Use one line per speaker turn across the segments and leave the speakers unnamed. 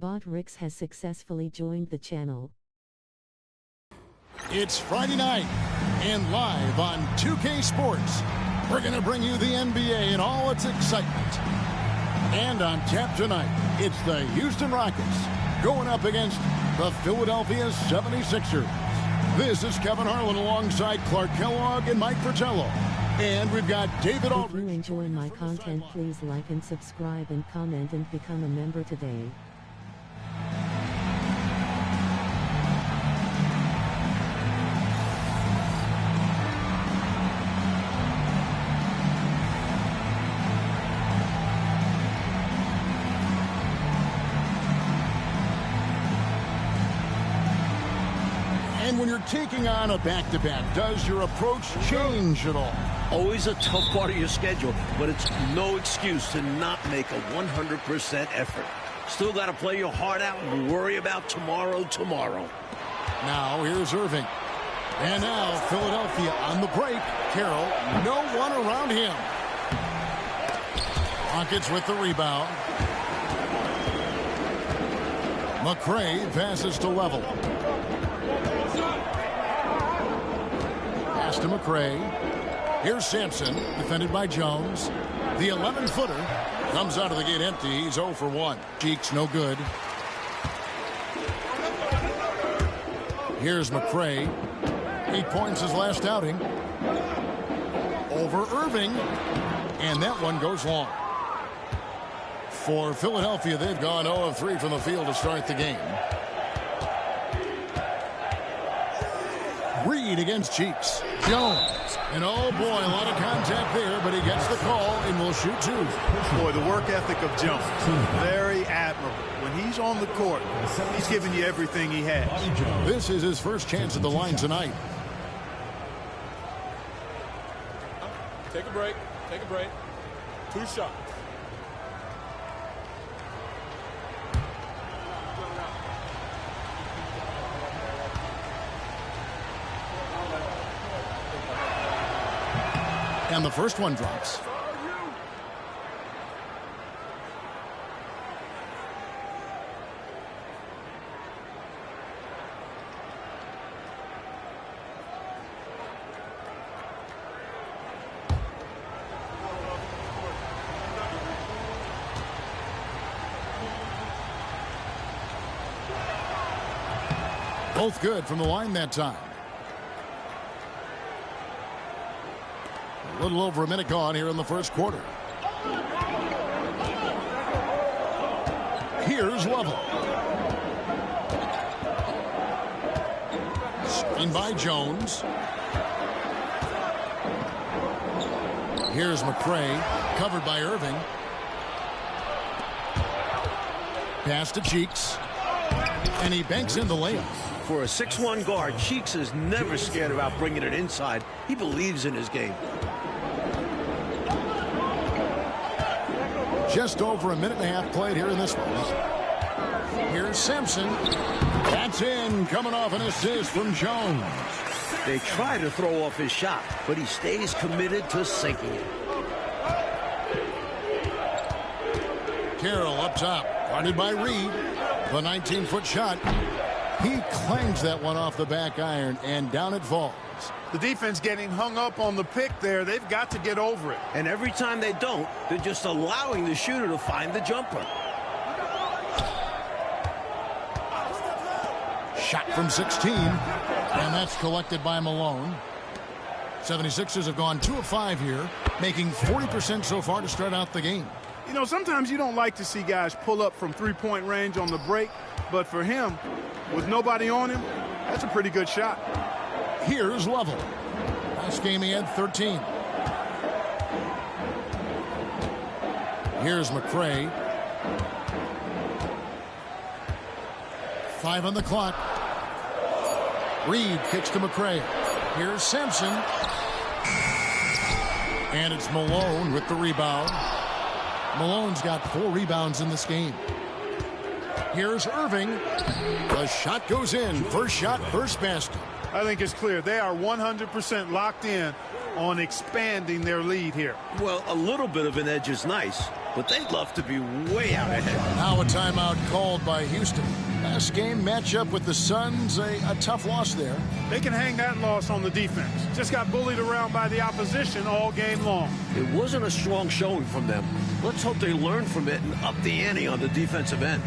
BotRix has successfully joined the channel.
It's Friday night, and live on 2K Sports, we're going to bring you the NBA in all its excitement. And on tap tonight, it's the Houston Rockets going up against the Philadelphia 76ers. This is Kevin Harlan alongside Clark Kellogg and Mike Fratello. And we've got David Aldridge.
If you enjoy my content, please like and subscribe and comment and become a member today.
And when you're taking on a back-to-back, does your approach change at all?
Always a tough part of your schedule, but it's no excuse to not make a 100% effort. Still got to play your heart out and worry about tomorrow.
Now here's Irving. And now Philadelphia on the break. Carroll, no one around him. Rockets with the rebound. McRae passes to Level. Pass to McRae. Here's Sampson, defended by Jones. The 11-footer comes out of the gate empty. He's 0 for 1. Cheeks no good. Here's McRae. 8 points his last outing. Over Irving. And that one goes long. For Philadelphia, they've gone 0 of 3 from the field to start the game. Reed against Cheeks. Jones. And oh boy, a lot of contact there, but he gets the call and will shoot 2.
Boy, the work ethic of Jones, very admirable. When he's on the court, he's giving you everything he has.
This is his first chance at the line tonight.
Take a break. 2 shots.
And the first one drops. Both good from the line that time. A little over a minute gone here in the first quarter. Here's Level. Screen by Jones. Here's McRae, covered by Irving. Pass to Cheeks. And he banks in the layup.
For a 6'1 guard, Cheeks is never scared about bringing it inside. He believes in his game.
Just over a minute and a half played here in this one. Here's Sampson. That's in, coming off an assist from Jones.
They try to throw off his shot, but he stays committed to sinking it.
Carroll up top, guarded by Reed. The 19-foot shot. He clangs that one off the back iron, and down it falls.
The defense getting hung up on the pick there. They've got to get over it.
And every time they don't, they're just allowing the shooter to find the jumper.
Shot from 16, and that's collected by Malone. 76ers have gone 2 of 5 here, making 40% so far to start out the game.
You know, sometimes you don't like to see guys pull up from three-point range on the break, but for him, with nobody on him, that's a pretty good shot.
Here's Level. Last game he had 13. Here's McRae. 5 on the clock. Reed kicks to McRae. Here's Sampson. And it's Malone with the rebound. Malone's got 4 rebounds in this game. Here's Irving. The shot goes in. First shot, first basket.
I think it's clear they are 100% locked in on expanding their lead here.
Well, a little bit of an edge is nice, but they'd love to be way out ahead.
Now a timeout called by Houston. Last game matchup with the Suns, a tough loss there.
They can hang that loss on the defense. Just got bullied around by the opposition all game long.
It wasn't a strong showing from them. Let's hope they learn from it and up the ante on the defensive end.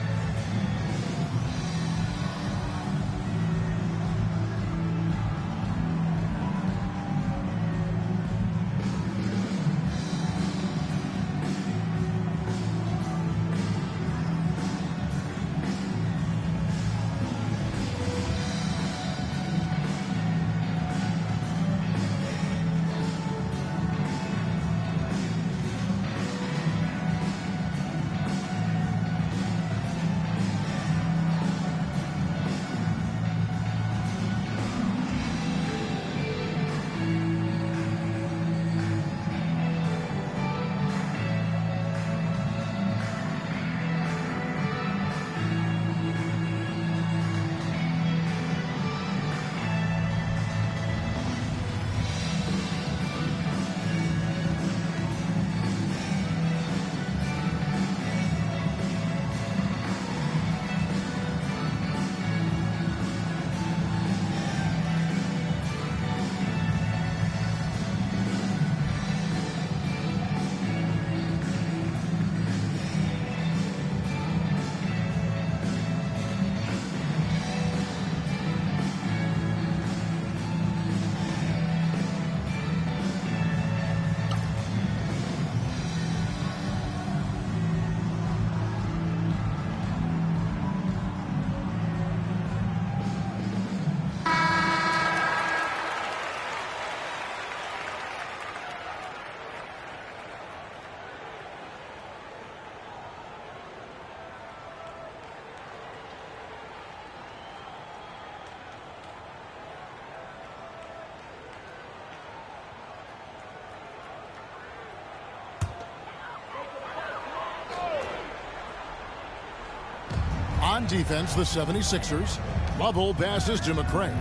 On defense, the 76ers. Lovell passes to McCray.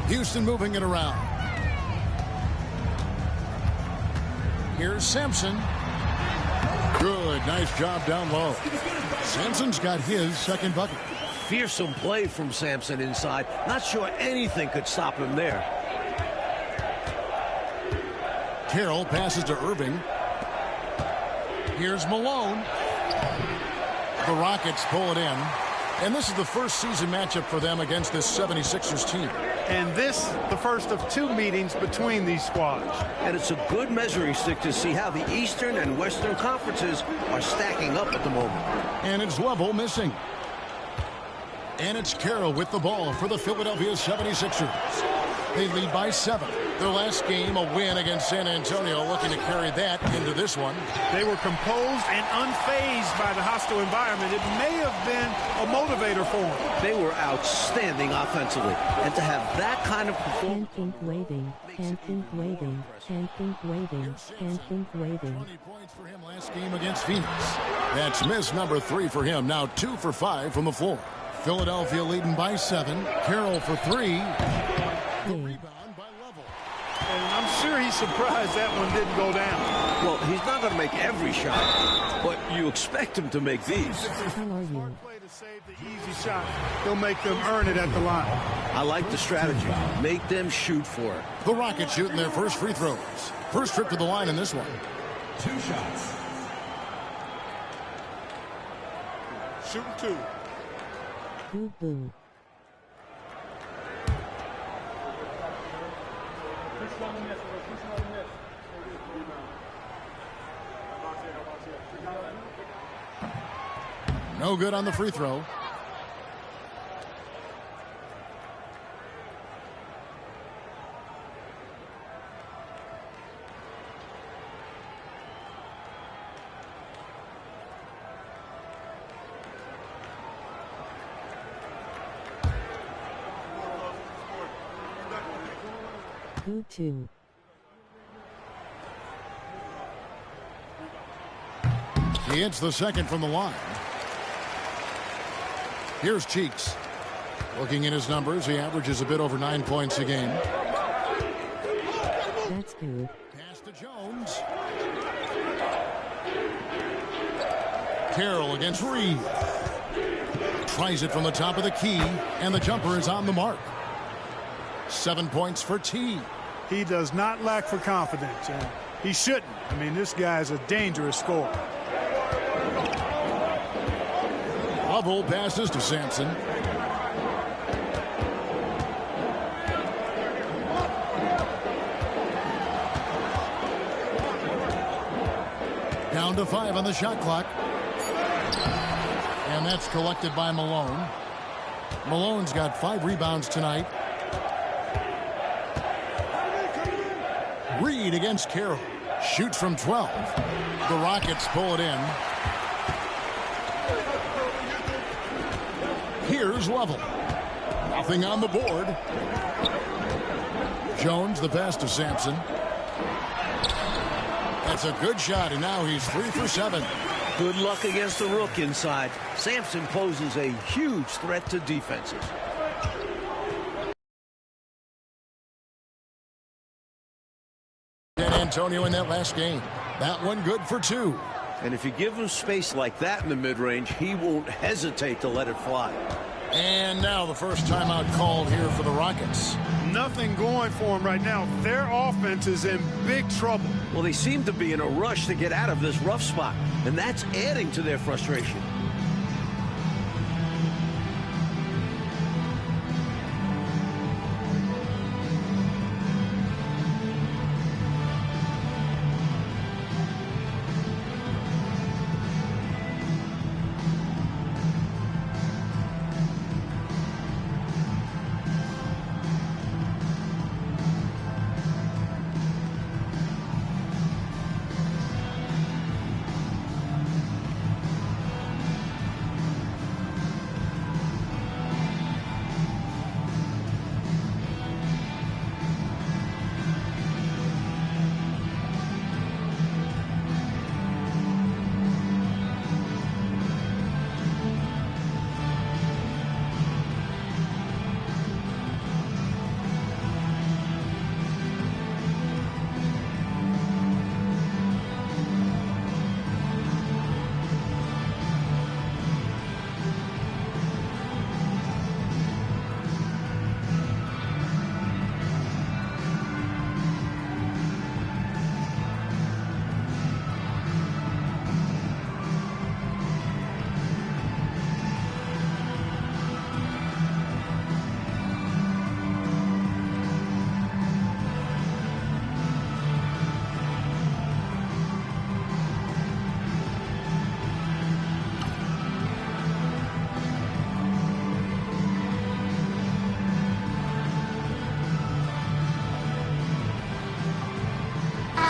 Houston moving it around. Here's Sampson. Good. Nice job down low. Sampson's got his second bucket.
Fearsome play from Sampson inside. Not sure anything could stop him there.
Carroll passes to Irving. Here's Malone. The Rockets pull it in. And this is the first season matchup for them against this 76ers team.
And this, the first of two meetings between these squads.
And it's a good measuring stick to see how the Eastern and Western conferences are stacking up at the moment.
And it's Lovell missing. And it's Carroll with the ball for the Philadelphia 76ers. They lead by 7. Their last game, a win against San Antonio, looking to carry that into this one.
They were composed and unfazed by the hostile environment. It may have been a motivator for them.
They were outstanding offensively. And to have that kind of performance...
Hand waving, hand waving, hand waving, hand waving.
20 points for him last game against Phoenix. That's miss number 3 for him. Now 2 for 5 from the floor. Philadelphia leading by 7. Carroll for 3. The rebound by Lovell.
And I'm sure he's surprised that one didn't go down.
Well, he's not going to make every shot, but you expect him to make these.
How are you?
Play to save the easy shot. He'll make them earn it at the line.
I like the strategy. Make them shoot for it.
The Rockets shooting their first free throws. First trip to the line in this one.
2 shots. Shooting 2.
Boo boo.
No good on the free throw.
Boo 2.
He hits the second from the line. Here's Cheeks. Looking at his numbers, he averages a bit over 9 points a game.
That's good.
Pass to Jones. Carroll against Reed. Tries it from the top of the key, and the jumper is on the mark. 7 points for T.
He does not lack for confidence, and he shouldn't. I mean, this guy's a dangerous scorer.
Lovell passes to Sampson. Down to 5 on the shot clock. And that's collected by Malone. Malone's got 5 rebounds tonight. Reed against Carroll. Shoots from 12. The Rockets pull it in. Here's Lovell. Nothing on the board. Jones, the pass to Sampson. That's a good shot, and now he's 3 for 7.
Good luck against the rook inside. Sampson poses a huge threat to defenses.
And Antonio in that last game. That one good for 2.
And if you give him space like that in the mid-range, he won't hesitate to let it fly.
And now the first timeout called here for the Rockets.
Nothing going for him right now. Their offense is in big trouble.
Well, they seem to be in a rush to get out of this rough spot, and that's adding to their frustration.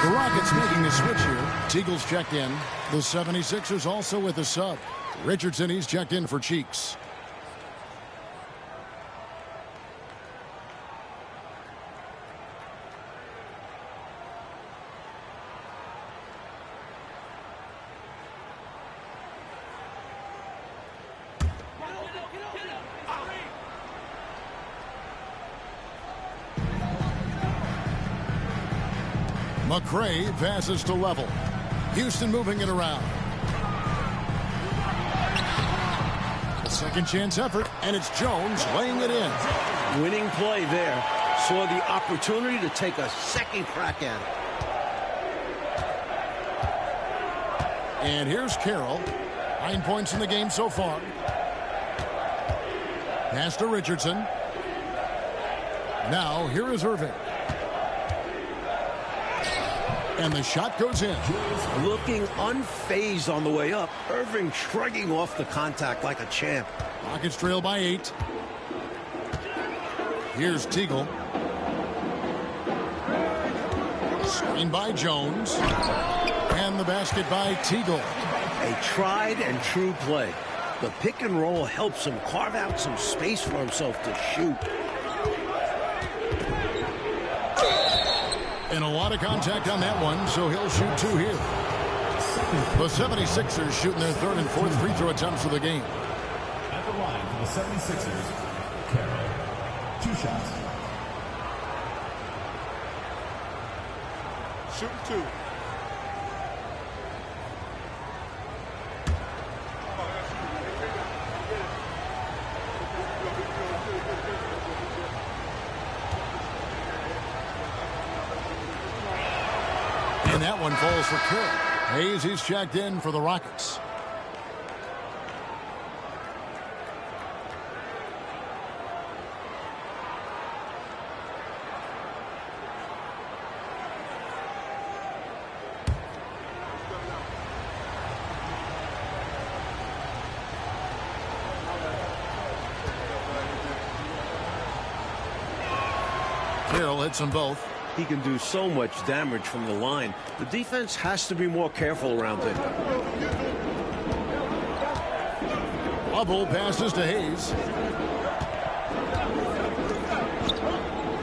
The Rockets making a switch here. Teagle's checked in. The 76ers also with a sub. Richardson, he's checked in for Cheeks. McRae passes to Level. Houston moving it around. A second chance effort, and it's Jones laying it in.
Winning play there. Saw the opportunity to take a second crack at it.
And here's Carroll. 9 points in the game so far. Pass to Richardson. Now here is Irving. And the shot goes in.
Looking unfazed on the way up. Irving shrugging off the contact like a champ.
Rockets trail by 8. Here's Teagle. Screen by Jones. And the basket by Teagle.
A tried and true play. The pick and roll helps him carve out some space for himself to shoot.
And a lot of contact on that one, so he'll shoot 2 here. The 76ers shooting their 3rd and 4th free throw attempts of the game.
At the line for the 76ers, Carroll. 2 shots.
Shooting 2.
And that one falls for Carroll. Hayes, he's checked in for the Rockets. Carroll hits them both.
He can do so much damage from the line. The defense has to be more careful around him.
Bubble passes to Hayes.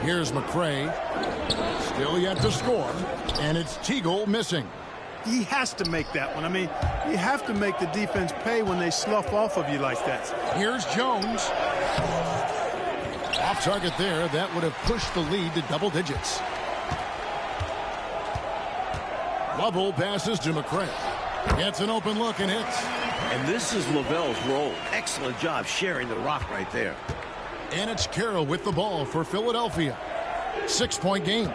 Here's McCray. Still yet to score. And it's Teagle missing.
He has to make that one. I mean, you have to make the defense pay when they slough off of you like that.
Here's Jones. Off target there. That would have pushed the lead to double digits. Bubble passes to McCray. Gets an open look and hits.
And this is Lavelle's role. Excellent job sharing the rock right there.
And it's Carroll with the ball for Philadelphia. 6-point game.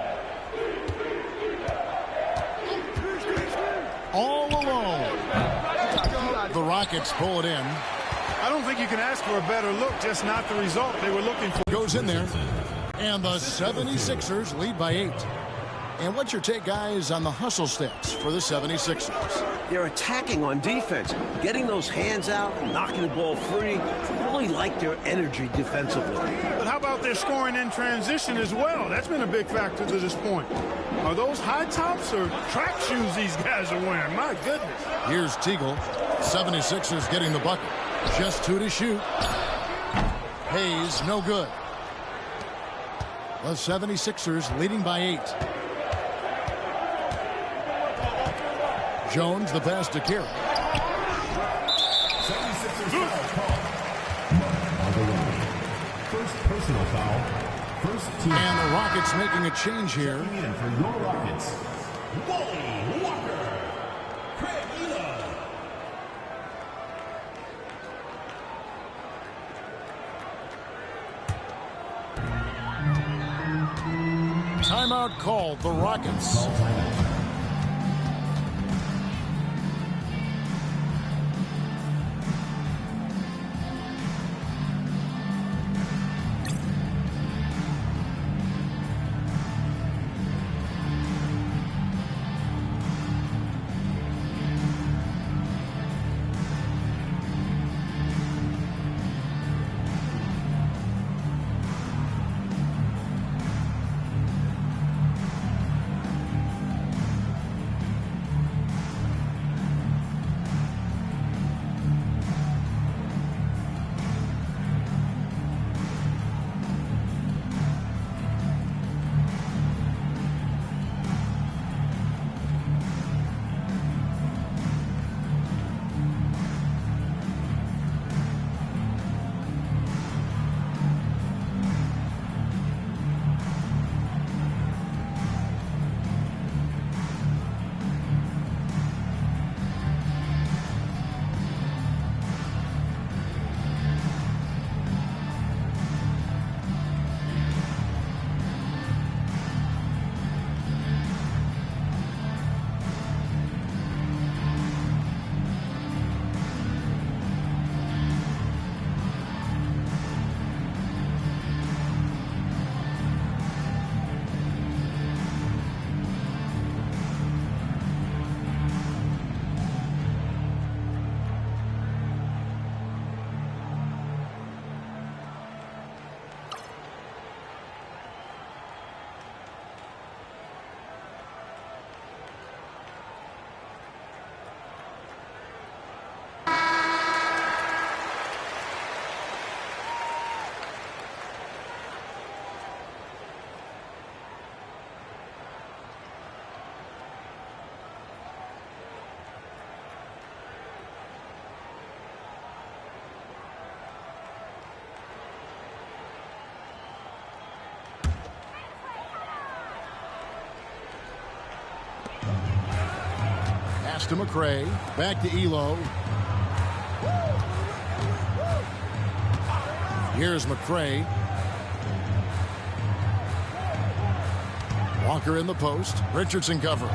All alone. The Rockets pull it in.
I don't think you can ask for a better look, just not the result they were looking for.
Goes in there. And the 76ers lead by 8. And what's your take, guys, on the hustle steps for the 76ers?
They're attacking on defense, getting those hands out, knocking the ball free. Really like their energy defensively.
But how about their scoring in transition as well? That's been a big factor to this point. Are those high tops or track shoes these guys are wearing? My goodness.
Here's Teagle. 76ers getting the bucket. Just 2 to shoot. Hayes, no good. The 76ers leading by 8. Jones, the pass to Carroll.
76ers foul call. First personal foul. First team.
And the Rockets making a change here.
Checking in for your Rockets, Wally Walker. Craig Elo.
Timeout called, the Rockets. Pass to McCray. Back to Elo. Here's McCray. Walker in the post. Richardson covering.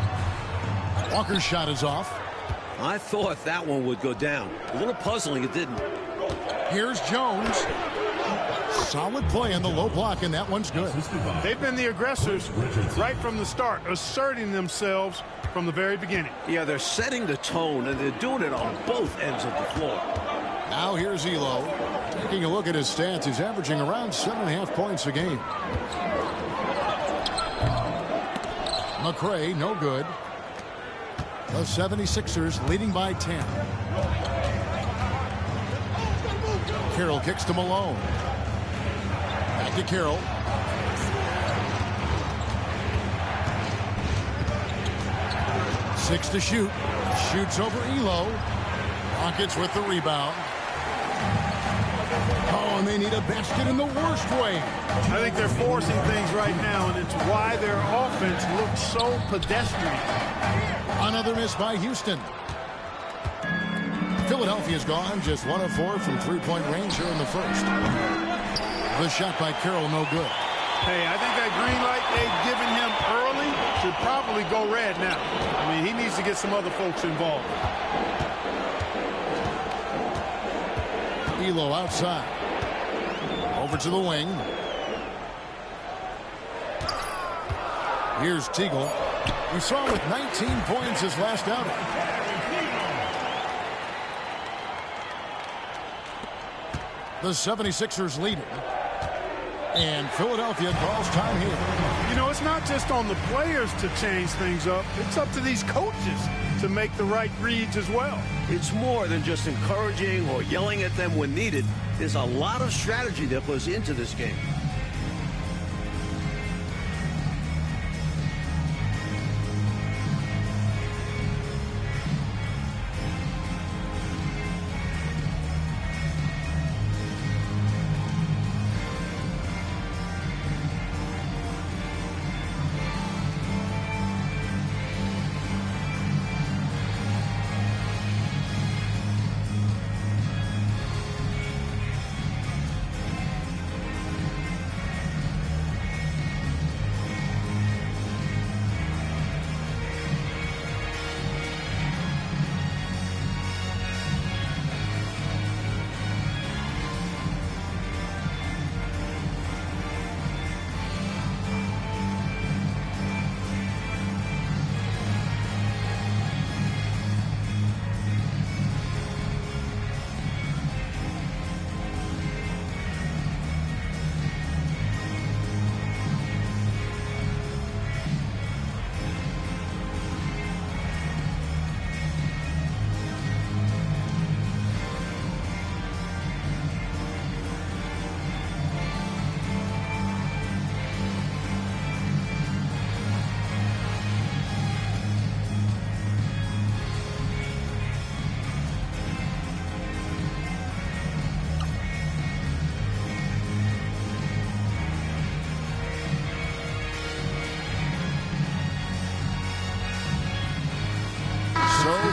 Walker's shot is off.
I thought that one would go down. A little puzzling, it didn't.
Here's Jones. Solid play in the low block, and that one's good.
They've been the aggressors right from the start, asserting themselves from the very beginning.
Yeah, they're setting the tone, and they're doing it on both ends of the floor.
Now here's Elo. Taking a look at his stats, he's averaging around 7.5 points a game. McRae, no good. The 76ers leading by 10. Carroll kicks to Malone. Back to Carroll. Six to shoot. Shoots over Elo. Rockets with the rebound. Oh, and they need a basket in the worst way.
I think they're forcing things right now, and it's why their offense looks so pedestrian.
Another miss by Houston. Philadelphia's gone just 1 of 4 from three-point range here in the first. The shot by Carroll, no good.
Hey, I think that green light they've given him early should probably go red now. I mean, he needs to get some other folks involved.
Elo outside. Over to the wing. Here's Teagle. We saw him with 19 points his last outing. The 76ers leading. And Philadelphia calls time here.
You know, it's not just on the players to change things up. It's up to these coaches to make the right reads as well.
It's more than just encouraging or yelling at them when needed. There's a lot of strategy that goes into this game.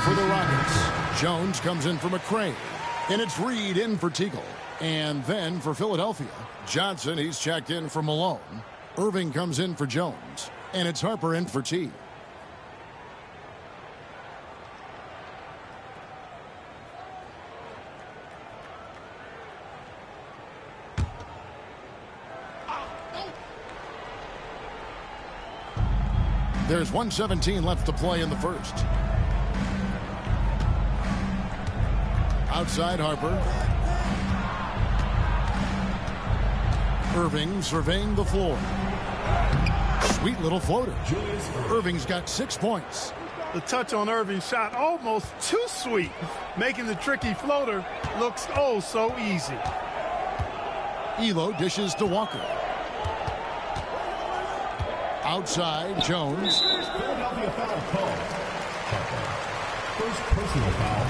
For the Rockets, Jones comes in for McRae, and it's Reed in for Teagle. And then for Philadelphia, Johnson, he's checked in for Malone. Irving comes in for Jones, and it's Harper in for T. There's 1:17 left to play in the first. Outside Harper. Irving surveying the floor. Sweet little floater. Irving's got 6 points.
The touch on Irving's shot almost too sweet, making the tricky floater looks oh so easy.
Elo dishes to Walker. Outside Jones.
Philadelphia foul call. First personal foul.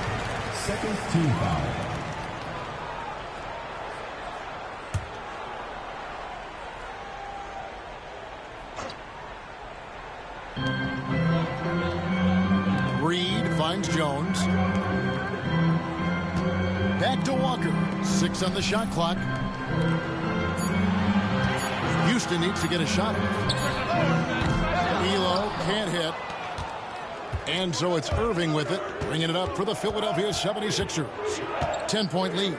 Second team foul.
Reed finds Jones. Back to Walker. 6 on the shot clock. Houston needs to get a shot. Elo can't hit. And so it's Irving with it, bringing it up for the Philadelphia 76ers. 10-point lead.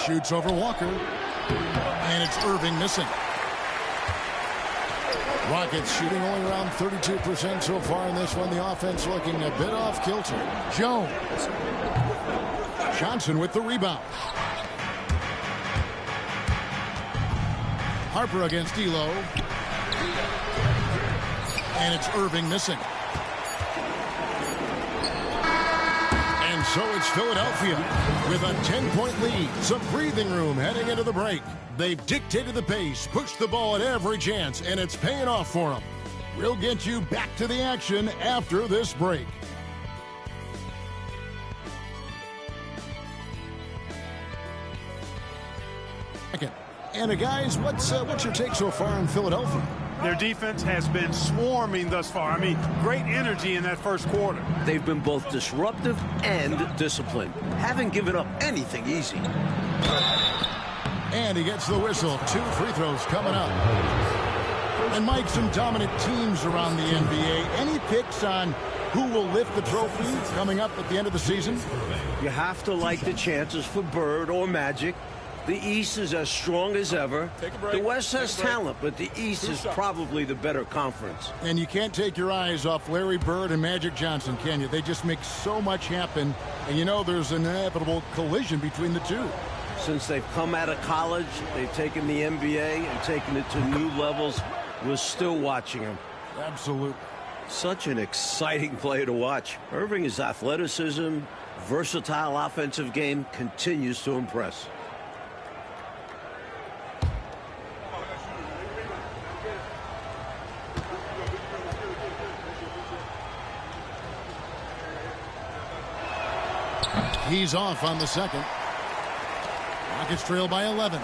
Shoots over Walker. And it's Irving missing. Rockets shooting only around 32% so far in this one. The offense looking a bit off kilter. Jones. Johnson with the rebound. Harper against D'Lo. And it's Irving missing. And so it's Philadelphia with a 10-point lead. Some breathing room heading into the break. They've dictated the pace, pushed the ball at every chance, and it's paying off for them. We'll get you back to the action after this break. And guys, what's your take so far on Philadelphia?
Their defense has been swarming thus far. I mean, great energy in that first quarter.
They've been both disruptive and disciplined. Haven't given up anything easy.
And he gets the whistle. 2 free throws coming up. And Mike, some dominant teams around the NBA. Any picks on who will lift the trophy coming up at the end of the season?
You have to like the chances for Bird or Magic. The East is as strong as ever. The West has talent, but the East is probably the better conference.
And you can't take your eyes off Larry Bird and Magic Johnson, can you? They just make so much happen. And you know there's an inevitable collision between the two.
Since they've come out of college, they've taken the NBA and taken it to new levels. We're still watching them.
Absolutely.
Such an exciting player to watch. Irving's athleticism, versatile offensive game continues to impress.
He's off on the second. Rockets trail by 11.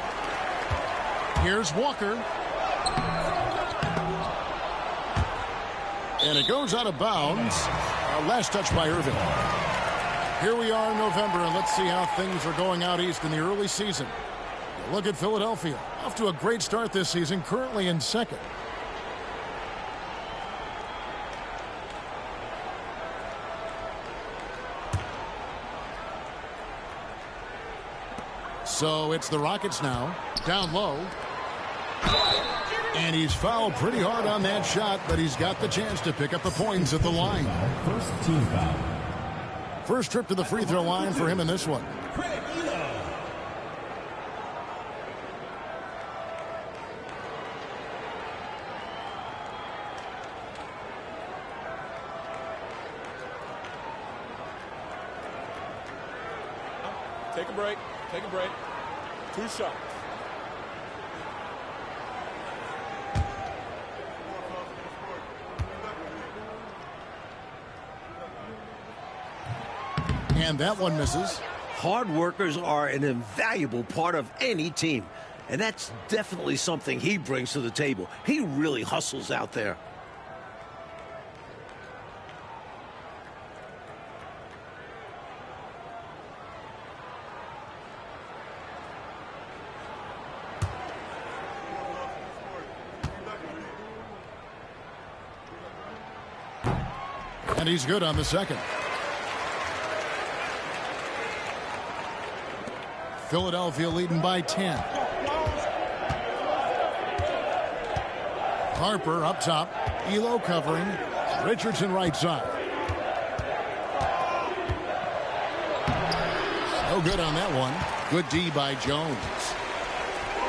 Here's Walker. And it goes out of bounds. Last touch by Irving. Here we are in November, and let's see how things are going out east in the early season. Look at Philadelphia. Off to a great start this season, currently in second. So it's the Rockets now, down low. And he's fouled pretty hard on that shot, but he's got the chance to pick up the points at the line.
First team foul.
First trip to the free throw line for him in this one.
Take a break. Take a break. 2 shots.
And that one misses.
Hard workers are an invaluable part of any team. And that's definitely something he brings to the table. He really hustles out there.
And he's good on the second. Philadelphia leading by 10. Harper up top. Elo covering. Richardson right side. No good on that one. Good D by Jones.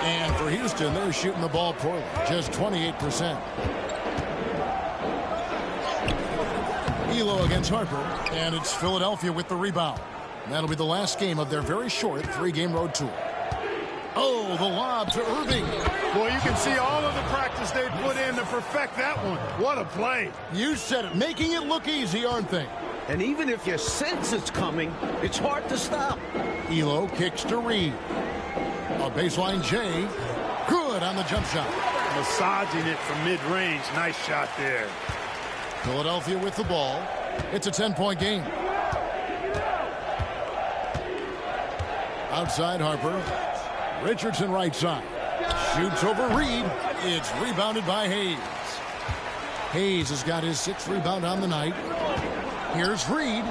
And for Houston, they're shooting the ball poorly. Just 28%. Elo against Harper, and it's Philadelphia with the rebound. That'll be the last game of their very short 3-game road tour. Oh, the lob to Irving.
Well, you can see all of the practice they put in to perfect that one. What a play.
You said it, making it look easy, aren't they?
And even if you sense it's coming, it's hard to stop.
Elo kicks to Reed. A baseline J. Good on the jump shot.
Massaging it from mid-range. Nice shot there.
Philadelphia with the ball. It's a 10-point game. Outside Harper. Richardson right side. Shoots over Reed. It's rebounded by Hayes. Hayes has got his 6th rebound on the night. Here's Reed.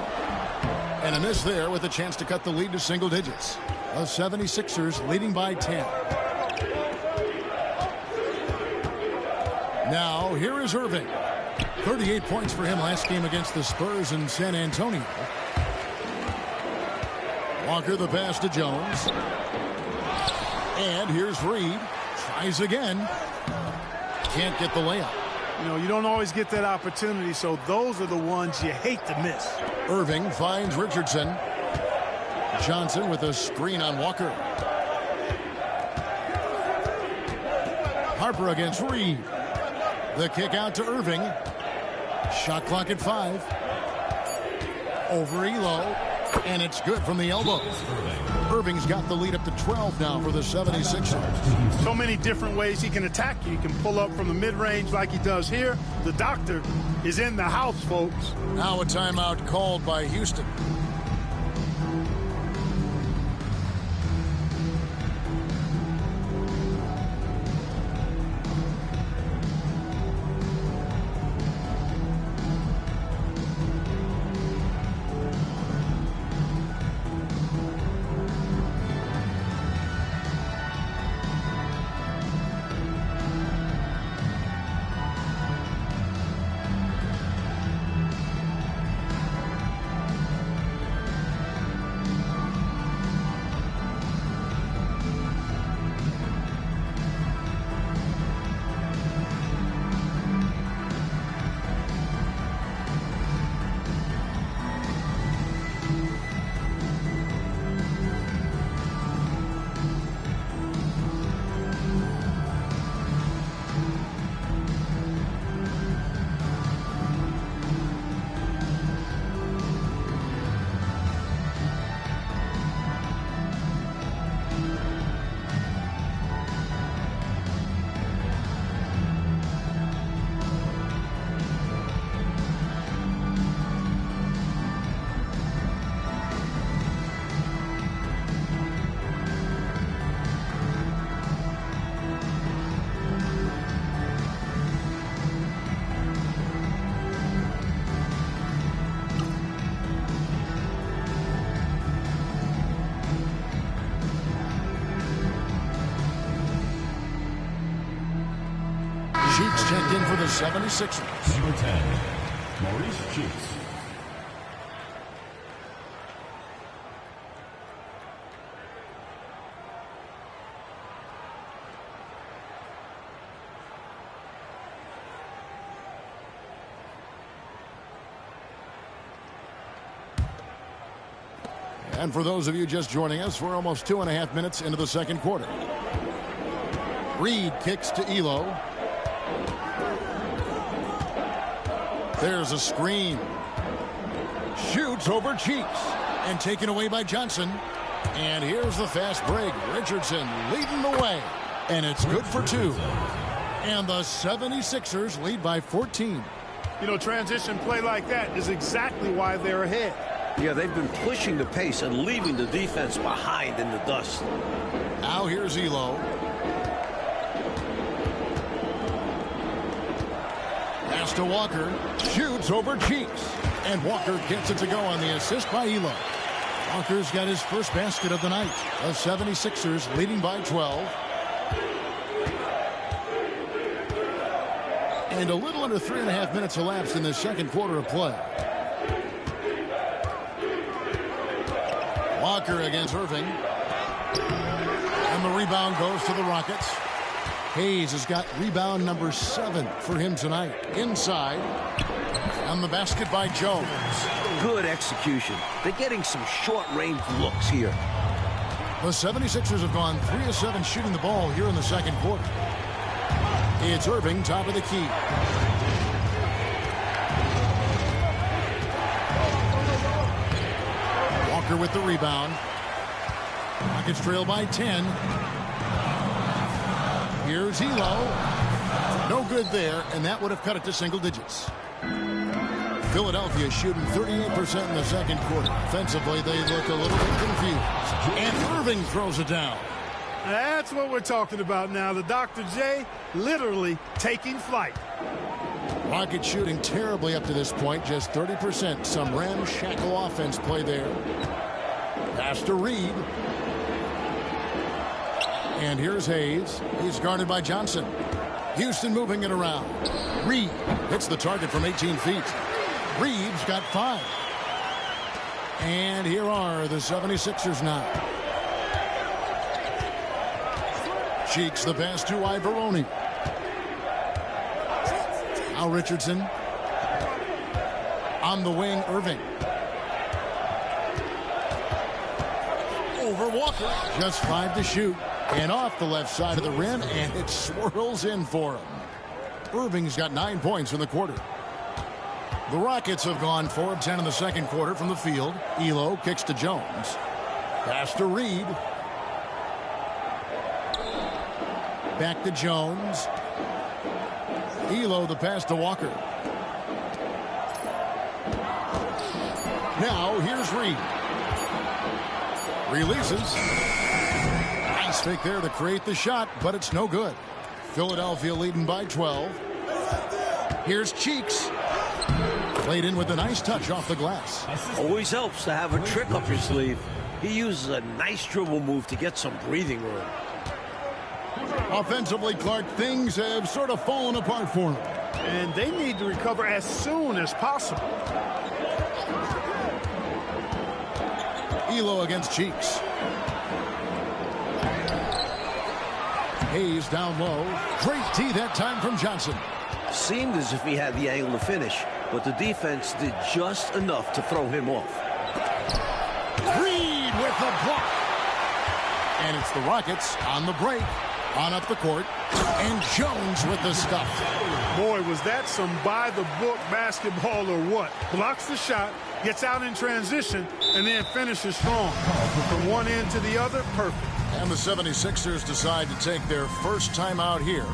And a miss there with a chance to cut the lead to single digits. The 76ers leading by 10. Now, here is Irving. 38 points for him last game against the Spurs in San Antonio. Walker the pass to Jones. And here's Reed. Tries again. Can't get the layup.
You know, you don't always get that opportunity, so those are the ones you hate to miss.
Irving finds Richardson. Johnson with a screen on Walker. Harper against Reed. The kick out to Irving. Shot clock at 5. Over Elo. And it's good from the elbow. Irving's got the lead up to 12 now for the 76ers.
So many different ways he can attack you. He can pull up from the mid-range like he does here. The doctor is in the house, folks.
Now a timeout called by Houston. Sheets checked in for the 76ers.
Number 10, Maurice Sheets.
And for those of you just joining us, we're almost 2.5 minutes into the second quarter. Reed kicks to Elo. There's a screen. Shoots over Cheeks. And taken away by Johnson. And here's the fast break. Richardson leading the way. And it's good for 2. And the 76ers lead by 14.
You know, transition play like that is exactly why they're ahead.
Yeah, they've been pushing the pace and leaving the defense behind in the dust.
Now here's Elo. Pass to Walker. Shoots over Cheeks. And Walker gets it to go on the assist by Elo. Walker's got his first basket of the night. The 76ers leading by 12. And a little under 3.5 minutes elapsed in the second quarter of play. Walker against Irving. And the rebound goes to the Rockets. Hayes has got rebound number 7 for him tonight. Inside. And the basket by Jones.
Good execution. They're getting some short-range looks here.
The 76ers have gone 3 of 7 shooting the ball here in the second quarter. It's Irving, top of the key. Walker with the rebound. Rockets trail by 10. Here's Elo. No good there, and that would have cut it to single digits. Philadelphia shooting 38% in the second quarter. Offensively, they look a little bit confused. And Irving throws it down.
That's what we're talking about now. The Dr. J literally taking flight.
Rockets shooting terribly up to this point, just 30%. Some ramshackle offense play there. Pass to Reed. And here's Hayes. He's guarded by Johnson. Houston moving it around. Reed hits the target from 18 feet. Reed's got 5. And here are the 76ers now. Cheeks the pass to Ivoroni. Now Richardson. On the wing, Irving. Over Walker. Just 5 to shoot. And off the left side of the rim, and it swirls in for him. Irving's got 9 points in the quarter. The Rockets have gone 4 of 10 in the second quarter from the field. Elo kicks to Jones. Pass to Reed. Back to Jones. Elo the pass to Walker. Now here's Reed. Releases. Nice fake there to create the shot, but it's no good. Philadelphia leading by 12. Here's Cheeks. Played in with a nice touch off the glass.
Always helps to have a trick up your sleeve. He uses a nice dribble move to get some breathing room.
Offensively, Clark, things have sort of fallen apart for him.
And they need to recover as soon as possible.
Elo against Cheeks. Hayes down low. Great tee that time from Johnson.
Seemed as if he had the angle to finish, but the defense did just enough to throw him off.
Reed with the block. And it's the Rockets on the break. On up the court. And Jones with the stuff.
Boy, was that some by-the-book basketball or what? Blocks the shot, gets out in transition, and then finishes strong. From one end to the other, perfect.
And the 76ers decide to take their first time out here.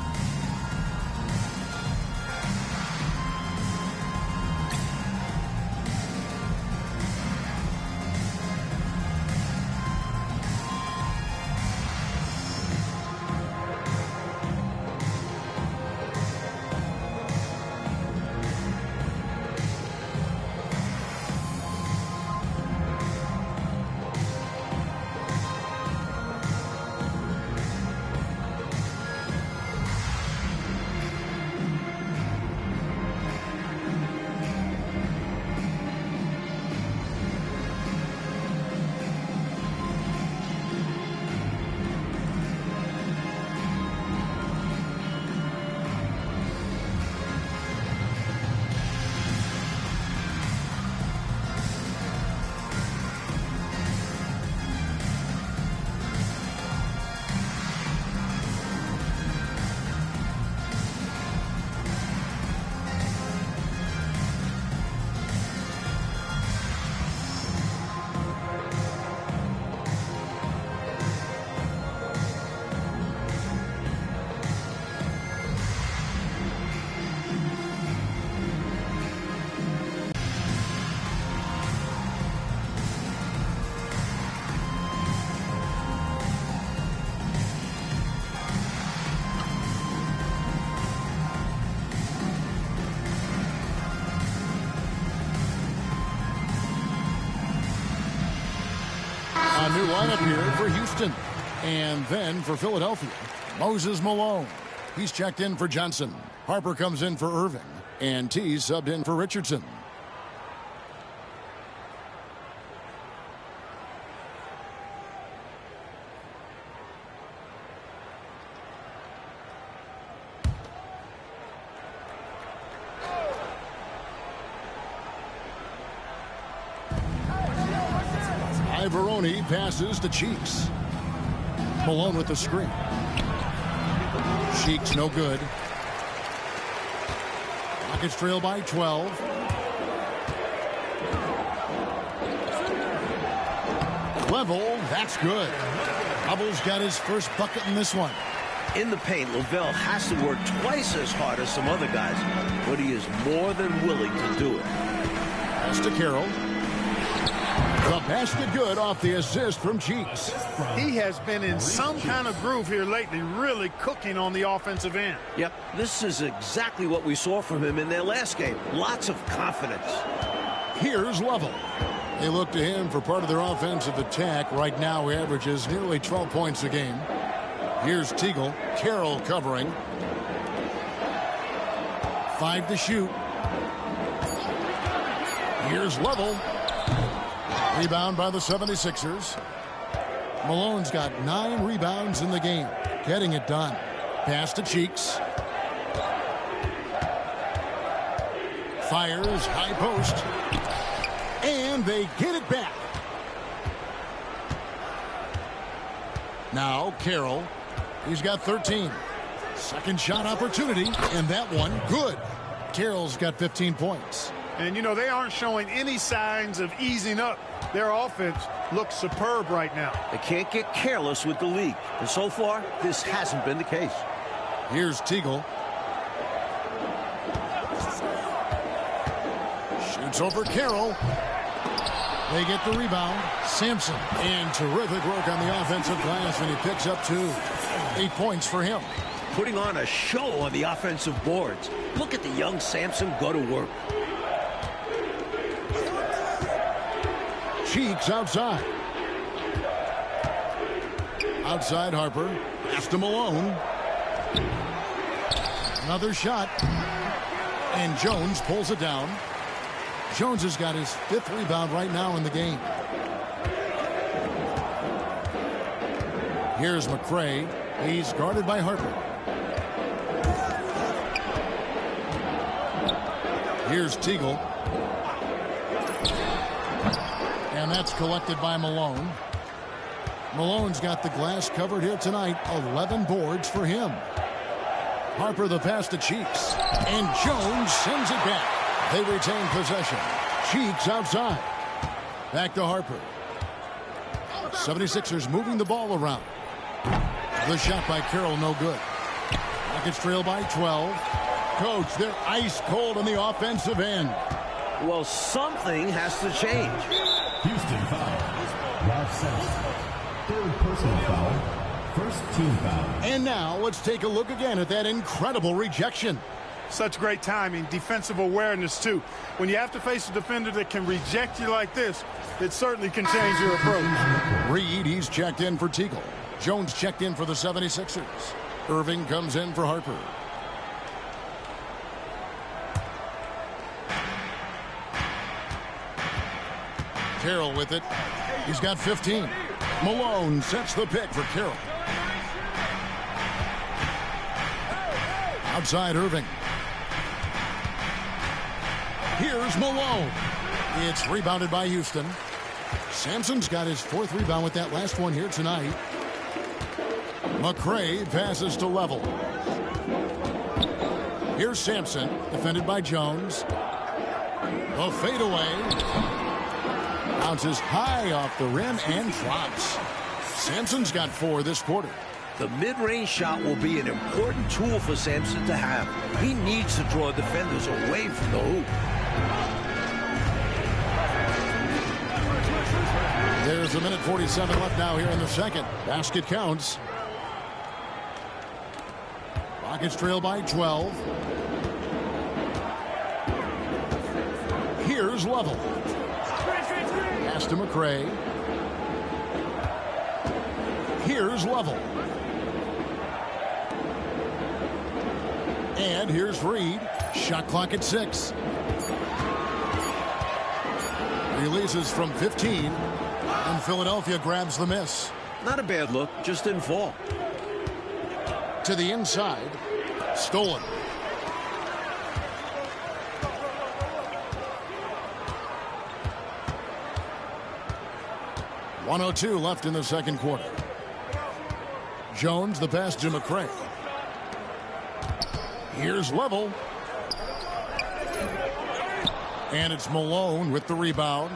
A new lineup here for Houston. And then for Philadelphia, Moses Malone. He's checked in for Johnson. Harper comes in for Irving. And T subbed in for Richardson. Ivoroni passes to Cheeks. Malone with the screen. Cheeks no good. Rockets trail by 12. Level, that's good. Hubble's got his first bucket in this one.
In the paint, Lavelle has to work twice as hard as some other guys, but he is more than willing to do it.
Pass to Carroll. The basket good off the assist from Cheeks.
He has been in some kind of groove here lately, really cooking on the offensive end.
Yep, this is exactly what we saw from him in their last game. Lots of confidence.
Here's Lovell. They look to him for part of their offensive attack. Right now, he averages nearly 12 points a game. Here's Teagle. Carroll covering. 5 to shoot. Here's Lovell. Rebound by the 76ers. Malone's got 9 rebounds in the game. Getting it done. Pass to Cheeks. Fires high post. And they get it back. Now Carroll. He's got 13. Second shot opportunity. And that one good. Carroll's got 15 points.
And, you know, they aren't showing any signs of easing up. Their offense looks superb right now.
They can't get careless with the league. And so far, this hasn't been the case.
Here's Teagle. Shoots over Carroll. They get the rebound. Sampson. And terrific work on the offensive glass, and he picks up 2. 8 points for him.
Putting on a show on the offensive boards. Look at the young Sampson go to work.
Cheeks outside. Outside Harper. Pass to Malone. Another shot. And Jones pulls it down. Jones has got his 5th rebound right now in the game. Here's McCray. He's guarded by Harper. Here's Teagle. And that's collected by Malone. Malone's got the glass covered here tonight. 11 boards for him. Harper the pass to Cheeks. And Jones sends it back. They retain possession. Cheeks outside. Back to Harper. 76ers moving the ball around. The shot by Carroll no good. Rockets trail by 12. Coach, they're ice cold on the offensive end.
Well, something has to change.
Houston foul. Ralph Sampson. 3rd personal foul. 1st team foul.
And now let's take a look again at that incredible rejection.
Such great timing, defensive awareness, too. When you have to face a defender that can reject you like this, it certainly can change your approach.
Reed, he's checked in for Teagle. Jones checked in for the 76ers. Irving comes in for Harper. Carroll with it. He's got 15. Malone sets the pick for Carroll. Outside Irving. Here's Malone. It's rebounded by Houston. Sampson's got his 4th rebound with that last one here tonight. McCray passes to Level. Here's Sampson, defended by Jones. The fadeaway. Bounces high off the rim and drops. Sampson's got 4 this quarter.
The mid-range shot will be an important tool for Sampson to have. He needs to draw defenders away from the hoop.
There's a minute 47 left now here in the second. Basket counts. Rockets trail by 12. Here's Lovell. Pass to McCray. Here's Lovell. And here's Reed. Shot clock at 6. Releases from 15. And Philadelphia grabs the miss.
Not a bad look, just didn't fall.
To the inside. Stolen. .102 left in the second quarter. Jones the pass to McCray. Here's Level. And it's Malone with the rebound.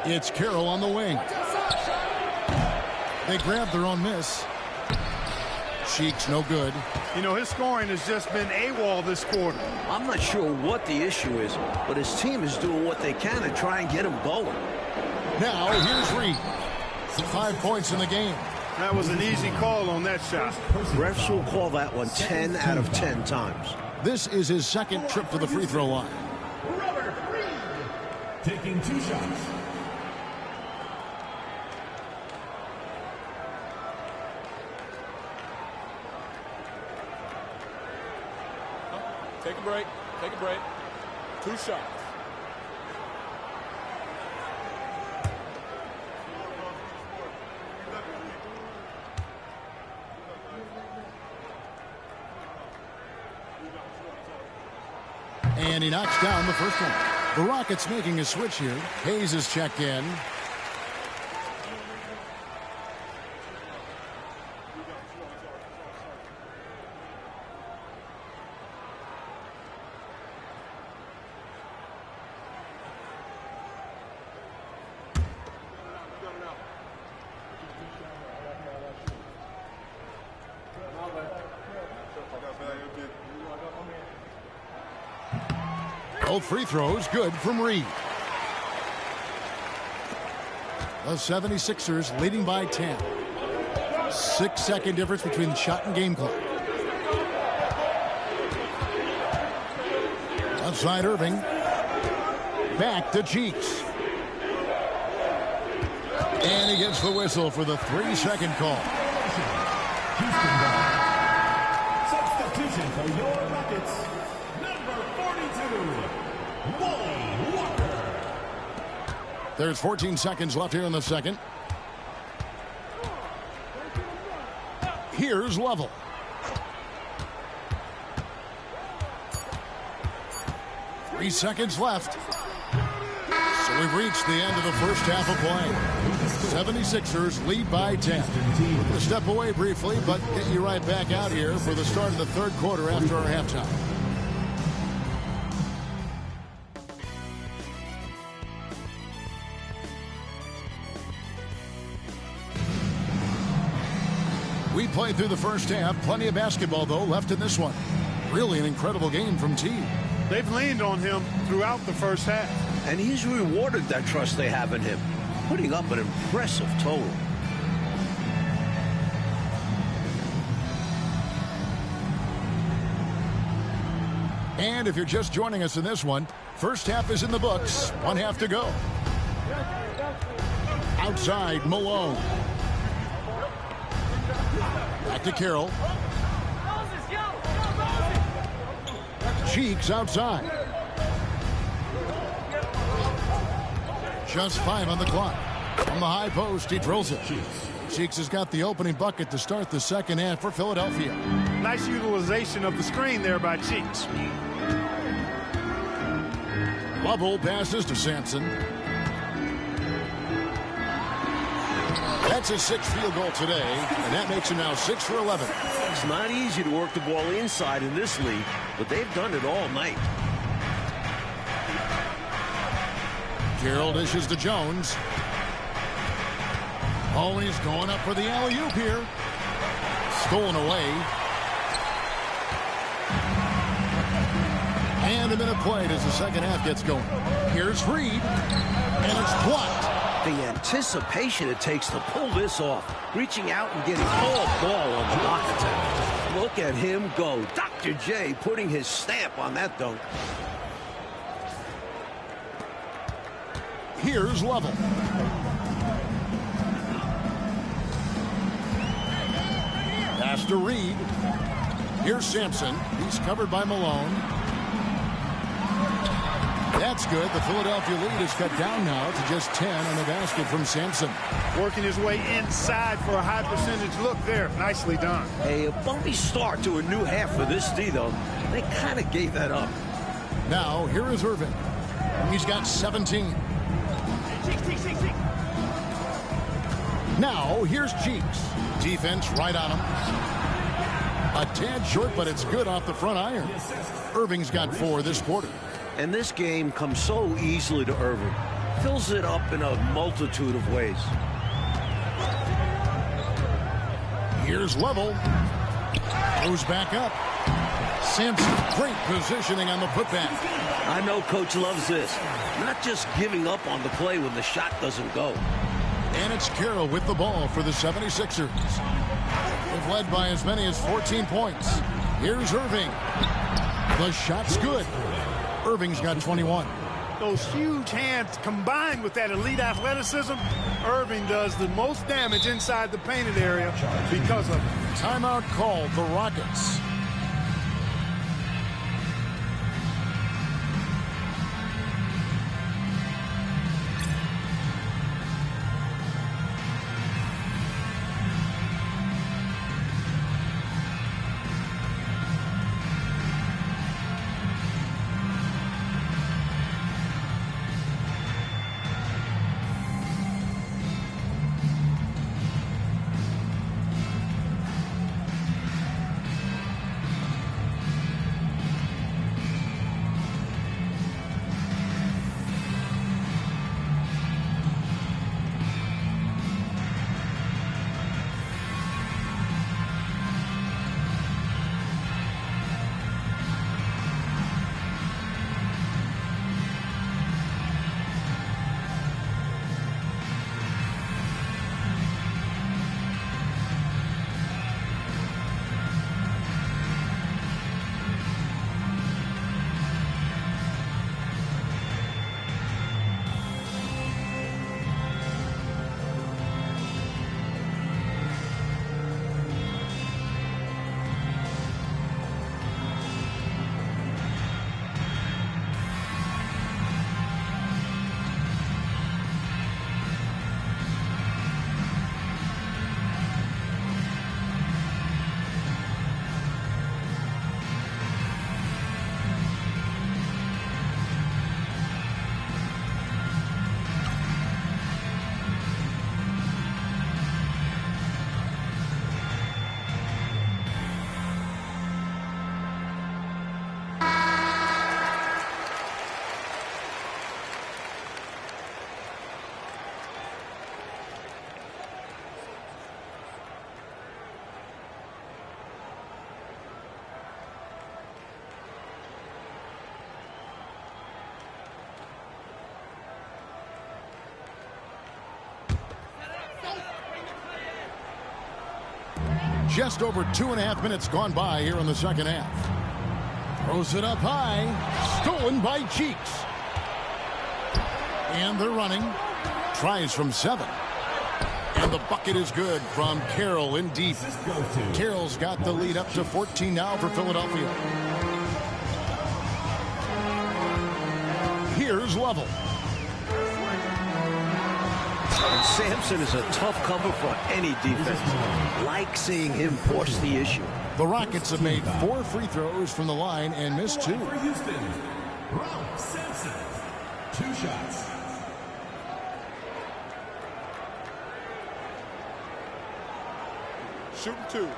It's Carroll on the wing. They grab their own miss. Cheeks no good.
You know, his scoring has just been AWOL this quarter.
I'm not sure what the issue is, but his team is doing what they can to try and get him going.
Now here's Reed. 5 points in the game.
That was an easy call on that shot.
Refs will call that one 10 out of 10 times.
This is his second trip to the free throw line.
Robert Reed taking 2 shots.
Take a break. Take a break. 2 shots.
And he knocks down the first one. The Rockets making a switch here. Hayes is checked in. Both free throws good from Reed. The 76ers leading by 10. 6-second difference between shot and game clock. Outside Irving. Back to Cheeks. And he gets the whistle for the 3-second call.
Houston ball. Substitution for your Rockets. Number 42, Wally Walker.
There's 14 seconds left here in the second. Here's Lovell. Three seconds left. So we've reached the end of the first half of play. 76ers lead by 10. We're going to step away briefly, but get you right back out here for the start of the third quarter after our halftime. We played through the first half. Plenty of basketball, though, left in this one. Really an incredible game from T.
They've leaned on him throughout the first half.
And he's rewarded that trust they have in him, putting up an impressive total.
And if you're just joining us in this one, first half is in the books. 1 half to go. Outside, Malone. Back to Carroll. Cheeks outside. Just 5 on the clock. From the high post, he drills it. Cheeks has got the opening bucket to start the second half for Philadelphia.
Nice utilization of the screen there by Cheeks.
Lovell passes to Sampson. That's his 6th field goal today, and that makes him now 6 for 11.
It's not easy to work the ball inside in this league, but they've done it all night.
Carroll dishes to Jones. Oh, he's going up for the alley-oop here. Stolen away. And a minute played as the second half gets going. Here's Reed, and it's blocked.
The anticipation it takes to pull this off, reaching out and getting all ball on the block attack. Look at him go. Dr. J putting his stamp on that dunk.
Here's Lovell. Pass to Reed. Here's Sampson. He's covered by Malone. That's good. The Philadelphia lead is cut down now to just 10 on the basket from Sampson.
Working his way inside for a high percentage look there. Nicely done.
A bumpy start to a new half for this D, though. They kind of gave that up.
Now, here is Irvin. He's got 17. Now, here's Cheeks. Defense right on him. A tad short, but it's good off the front iron. Irving's got 4 this quarter.
And this game comes so easily to Irving. Fills it up in a multitude of ways.
Here's Lovell. Goes back up. Sampson, great positioning on the putback.
I know Coach loves this. Not just giving up on the play when the shot doesn't go.
And it's Carroll with the ball for the 76ers. They've led by as many as 14 points. Here's Irving. The shot's good. Irving's got 21.
Those huge hands combined with that elite athleticism, Irving does the most damage inside the painted area because of it.
Timeout called the Rockets. Just over 2.5 minutes gone by here in the second half. Throws it up high. Stolen by Cheeks. And they're running. Tries from 7. And the bucket is good from Carroll in deep. Carroll's got the lead up to 14 now for Philadelphia. Here's Level.
And Sampson is a tough cover for any defense. Like seeing him force the issue.
The Rockets have made 4 free throws from the line and missed 2.
For Houston, Ralph Sampson. 2 shots.
Shooting 2.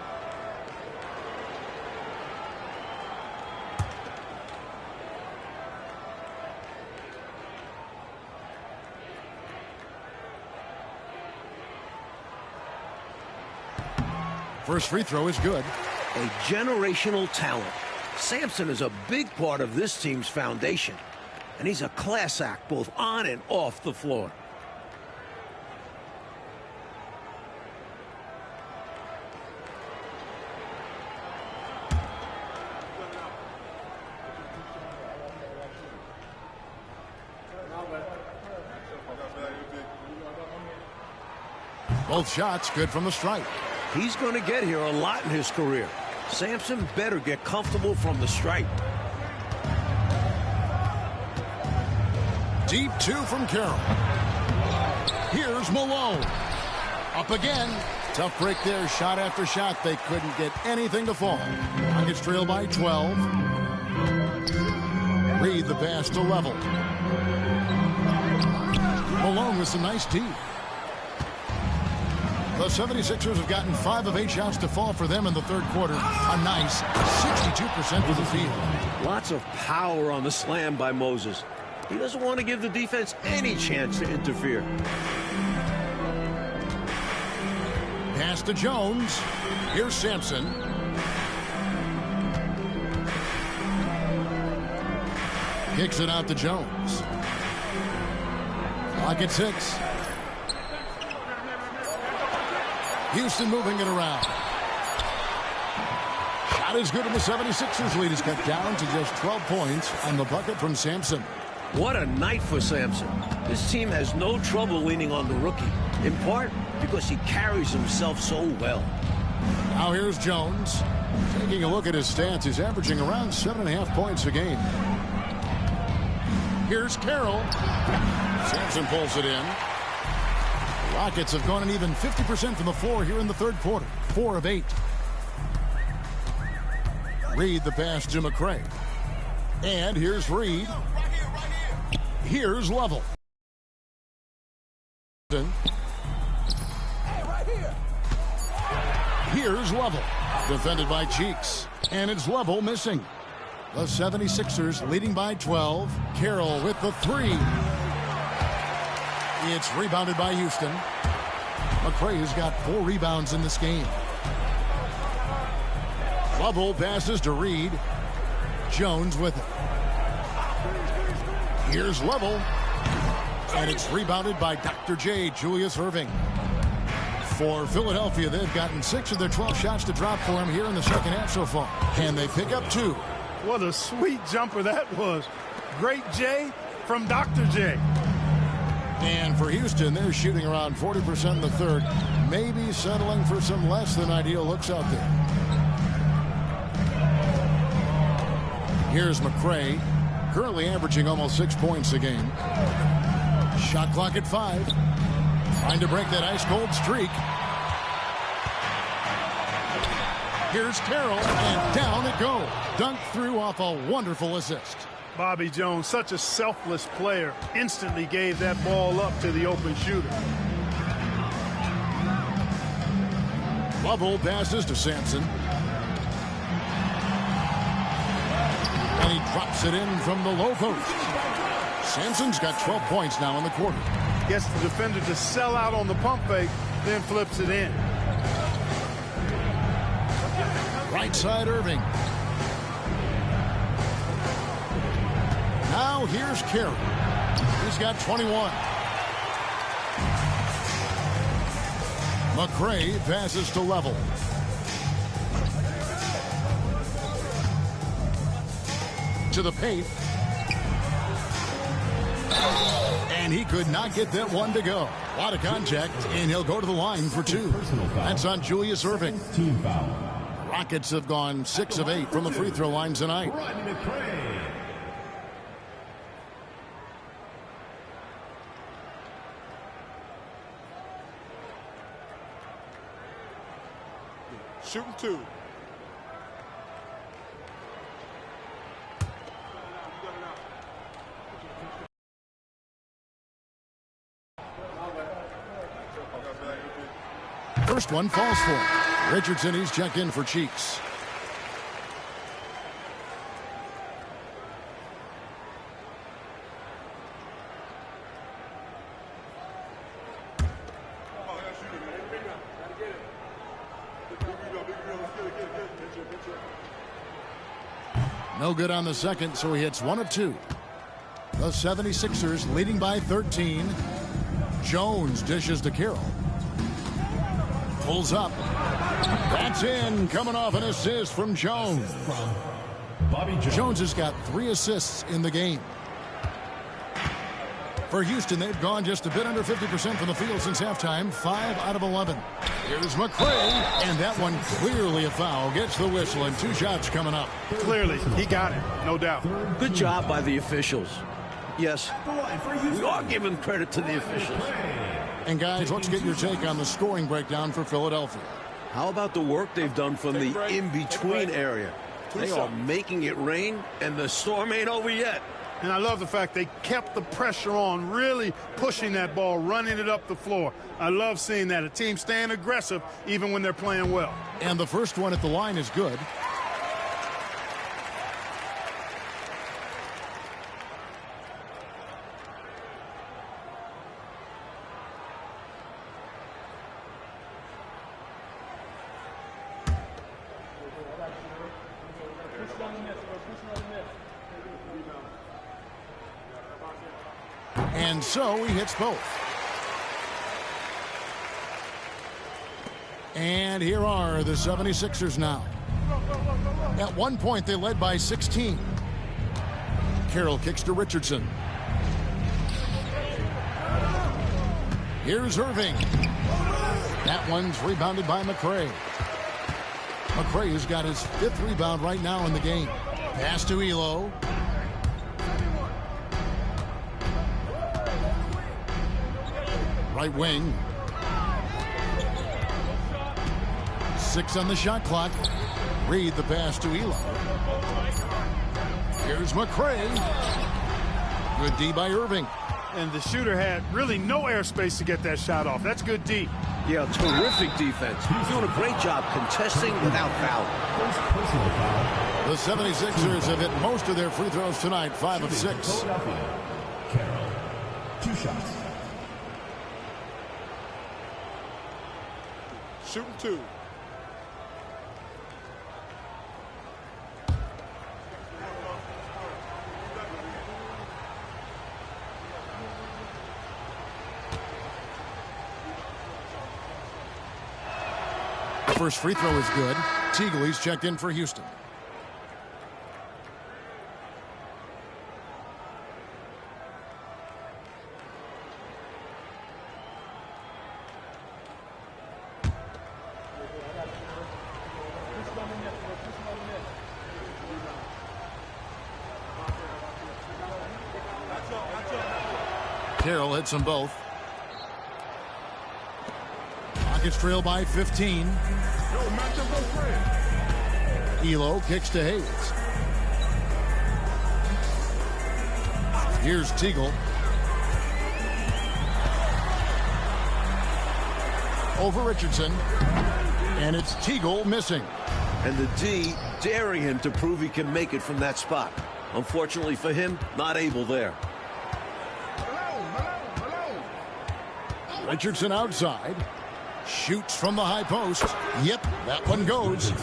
First free throw is good.
A generational talent. Sampson is a big part of this team's foundation. And he's a class act both on and off the floor.
Both shots good from the stripe.
He's going to get here a lot in his career. Sampson better get comfortable from the stripe.
Deep 2 from Carroll. Here's Malone. Up again. Tough break there. Shot after shot. They couldn't get anything to fall. Rockets trail by 12. Reed the pass to Level. Malone with some nice D. The 76ers have gotten 5 of 8 shots to fall for them in the third quarter. A nice 62% for the field.
Lots of power on the slam by Moses. He doesn't want to give the defense any chance to interfere.
Pass to Jones. Here's Sampson. Kicks it out to Jones. Clock at 6. Houston moving it around. Shot is good, and the 76ers lead is cut down to just 12 points on the bucket from Sampson.
What a night for Sampson. This team has no trouble leaning on the rookie, in part because he carries himself so well.
Now here's Jones. Taking a look at his stats, he's averaging around 7.5 points a game. Here's Carroll. Sampson pulls it in. The Rockets have gone an even 50% from the floor here in the third quarter. 4 of 8. Reed the pass to McCray. And here's Reed. Here's Lovell. Here's Lovell. Defended by Cheeks. And it's Lovell missing. The 76ers leading by 12. Carroll with the 3. It's rebounded by Houston. McCray has got 4 rebounds in this game. Lovell passes to Reed. Jones with it. Here's Lovell. And it's rebounded by Dr. J, Julius Erving. For Philadelphia, they've gotten 6 of their 12 shots to drop for him here in the second half so far. And they pick up 2.
What a sweet jumper that was. Great J from Dr. J.
And for Houston, they're shooting around 40% in the third. Maybe settling for some less than ideal looks out there. Here's McCray, currently averaging almost 6 points a game. Shot clock at 5. Trying to break that ice-cold streak. Here's Carroll, and down it goes. Dunked through off a wonderful assist.
Bobby Jones, such a selfless player, instantly gave that ball up to the open shooter.
Lovell passes to Sampson. And he drops it in from the low post. Sampson's got 12 points now in the quarter.
Gets the defender to sell out on the pump fake, then flips it in.
Right side, Erving. Now here's Carroll. He's got 21. McCray passes to Lovell. To the paint. And he could not get that one to go. A lot of contact, and he'll go to the line for 2. That's on Julius Erving.
Team foul.
Rockets have gone 6 of 8 from the free throw line tonight.
Shooting 2.
First one falls for him. Richardson, he's checked in for Cheeks. No good on the second, so he hits 1 of 2. The 76ers leading by 13. Jones dishes to Carroll. Pulls up. That's in. Coming off an assist from Jones.
Bobby Jones.
Jones has got 3 assists in the game. For Houston, they've gone just a bit under 50% from the field since halftime. 5 out of 11. Here's McCray, and that one clearly a foul. Gets the whistle, and 2 shots coming up.
Clearly, he got it, no doubt.
Good job by the officials. Yes, we are giving credit to the officials.
And guys, let's get your take on the scoring breakdown for Philadelphia.
How about the work they've done from the in-between area? They are making it rain, and the storm ain't over yet.
And I love the fact they kept the pressure on, really pushing that ball, running it up the floor. I love seeing that. A team staying aggressive even when they're playing well.
And the first one at the line is good. And so he hits both. And here are the 76ers now. At one point, they led by 16. Carroll kicks to Richardson. Here's Irving. That one's rebounded by McRae. McRae has got his 5th rebound right now in the game. Pass to Elo. Right wing. 6 on the shot clock. Reed the pass to Elo. Here's McRae. Good D by Irving.
And the shooter had really no airspace to get that shot off. That's good D.
Yeah, terrific defense. He's doing a great job contesting without fouling.
First personal foul.
The 76ers have hit most of their free throws tonight, 5 of 6.
Philadelphia. Carroll. 2 shots.
Shooting 2.
First free throw is good. Teagley's checked in for Houston. Carroll hits them both. Rockets trail by 15. Elo kicks to Hayes. Here's Teagle. Over Richardson. And it's Teagle missing.
And the D daring him to prove he can make it from that spot. Unfortunately for him, not able there.
Richardson outside. Shoots from the high post. Yep, that one goes.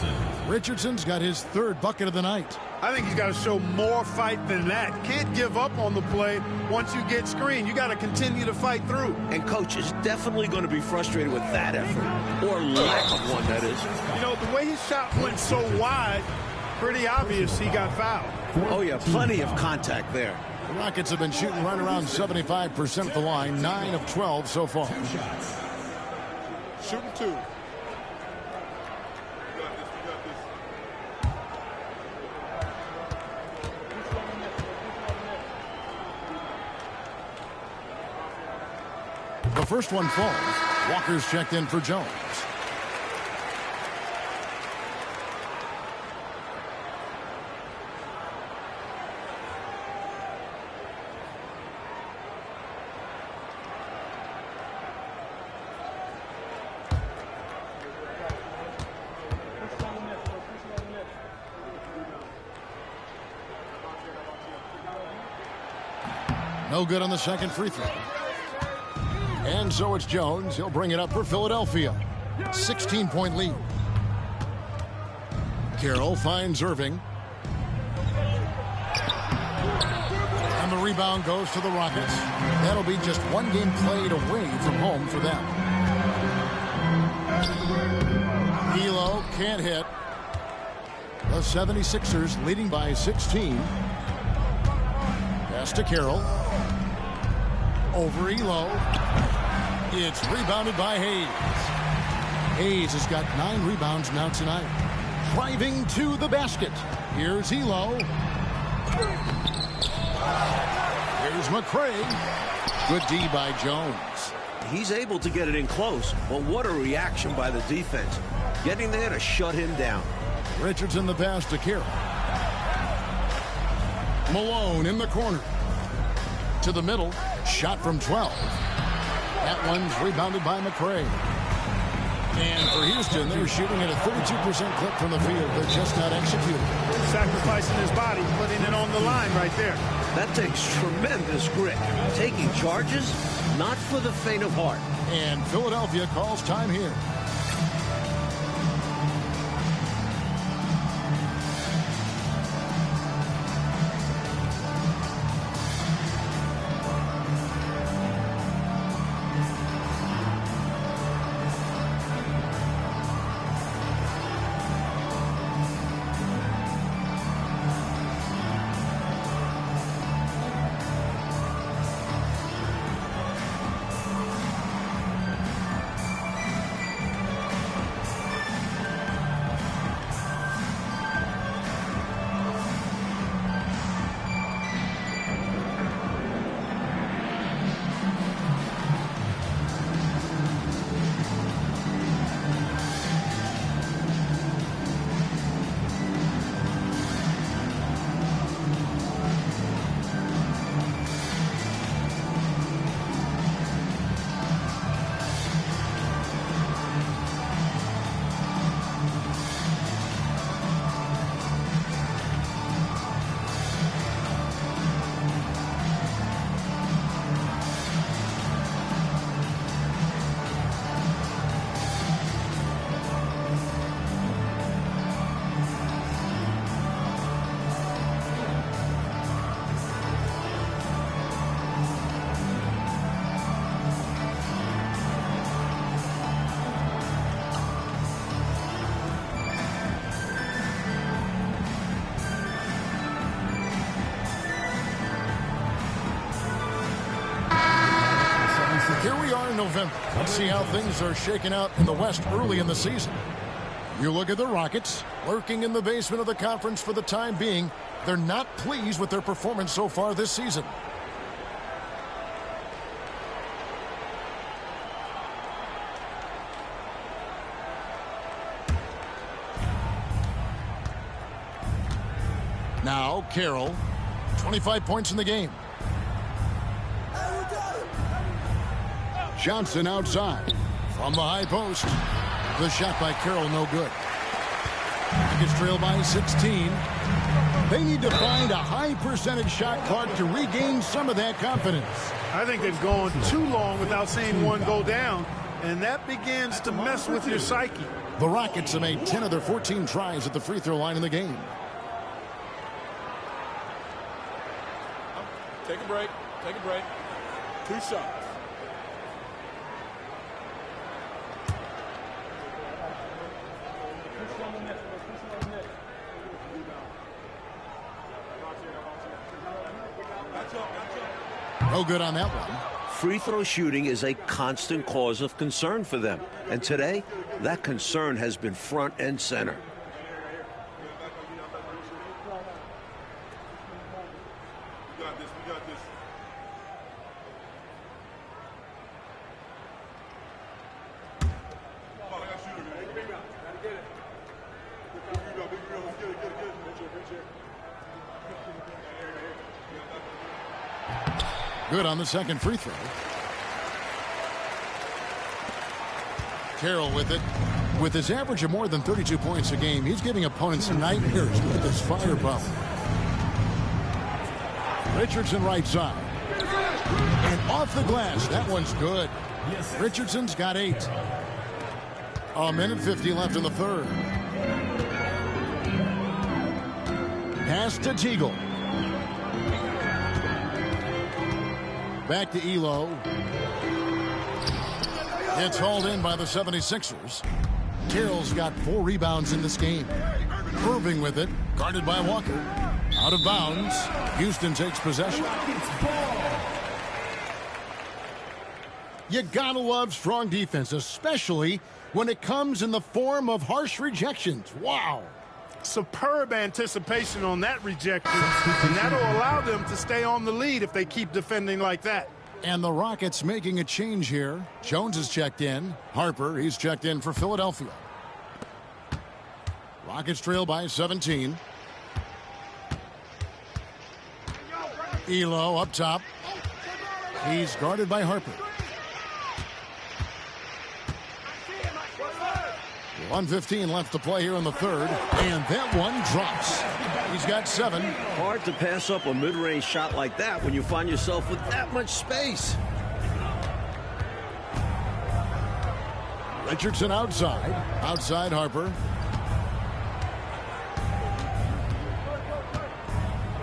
Richardson's got his 3rd bucket of the night.
I think he's got to show more fight than that. Can't give up on the play once you get screened. You got to continue to fight through.
And coach is definitely going to be frustrated with that effort. Or lack of one, that is.
You know, the way his shot went so wide, pretty obvious he got fouled.
Oh, yeah, plenty of contact there.
The Rockets have been shooting right around 75% at the line, 9 of 12 so far.
Shooting 2.
The first one falls. Walker's checked in for Jones. No good on the second free throw. And so it's Jones. He'll bring it up for Philadelphia. 16-point lead. Carroll finds Irving. And the rebound goes to the Rockets. That'll be just one game played away from home for them. Elo can't hit. The 76ers leading by 16. Pass to Carroll. Over Elo. It's rebounded by Hayes. Hayes has got 9 rebounds now tonight. Driving to the basket. Here's Elo. Here's McRae. Good D by Jones.
He's able to get it in close, but what a reaction by the defense. Getting there to shut him down.
Richardson the pass to Carroll. Malone in the corner. To the middle. Shot from 12. That one's rebounded by McRae. And for Houston, they're shooting at a 32% clip from the field. They're just not executing.
Sacrificing his body, putting it on the line right there.
That takes tremendous grit. Taking charges, not for the faint of heart.
And Philadelphia calls time here. November. Let's see how things are shaking out in the West early in the season. You look at the Rockets, lurking in the basement of the conference for the time being. They're not pleased with their performance so far this season. Now, Carroll, 25 points in the game. Johnson outside from the high post. The shot by Carroll, no good. Rockets trail by 16. They need to find a high percentage shot clock to regain some of that confidence.
I think they've gone too long without seeing one go down, and that begins to mess with your psyche.
The Rockets have made 10 of their 14 tries at the free throw line in the game.
Take a break. Take a break. 2 shots.
No good on that one.
Free throw shooting is a constant cause of concern for them. And today, that concern has been front and center.
Good on the second free throw. Carroll with it. With his average of more than 32 points a game, he's giving opponents nightmares with his firepower. Richardson right side. And off the glass. That one's good. Richardson's got 8. A minute 50 left in the third. Pass to Teagle. Back to Elo. It's hauled in by the 76ers. Carroll's got 4 rebounds in this game. Irving with it, guarded by Walker. Out of bounds. Houston takes possession. You gotta love strong defense, especially when it comes in the form of harsh rejections. Wow.
Superb anticipation on that rejection, and that'll allow them to stay on the lead if they keep defending like that.
And the Rockets making a change here. Jones is checked in. Harper, he's checked in for Philadelphia. Rockets trail by 17. Elo up top. He's guarded by Harper. 1:15 left to play here in the third, and that one drops. He's got 7.
Hard to pass up a mid-range shot like that when you find yourself with that much space.
Richardson outside. Outside Harper.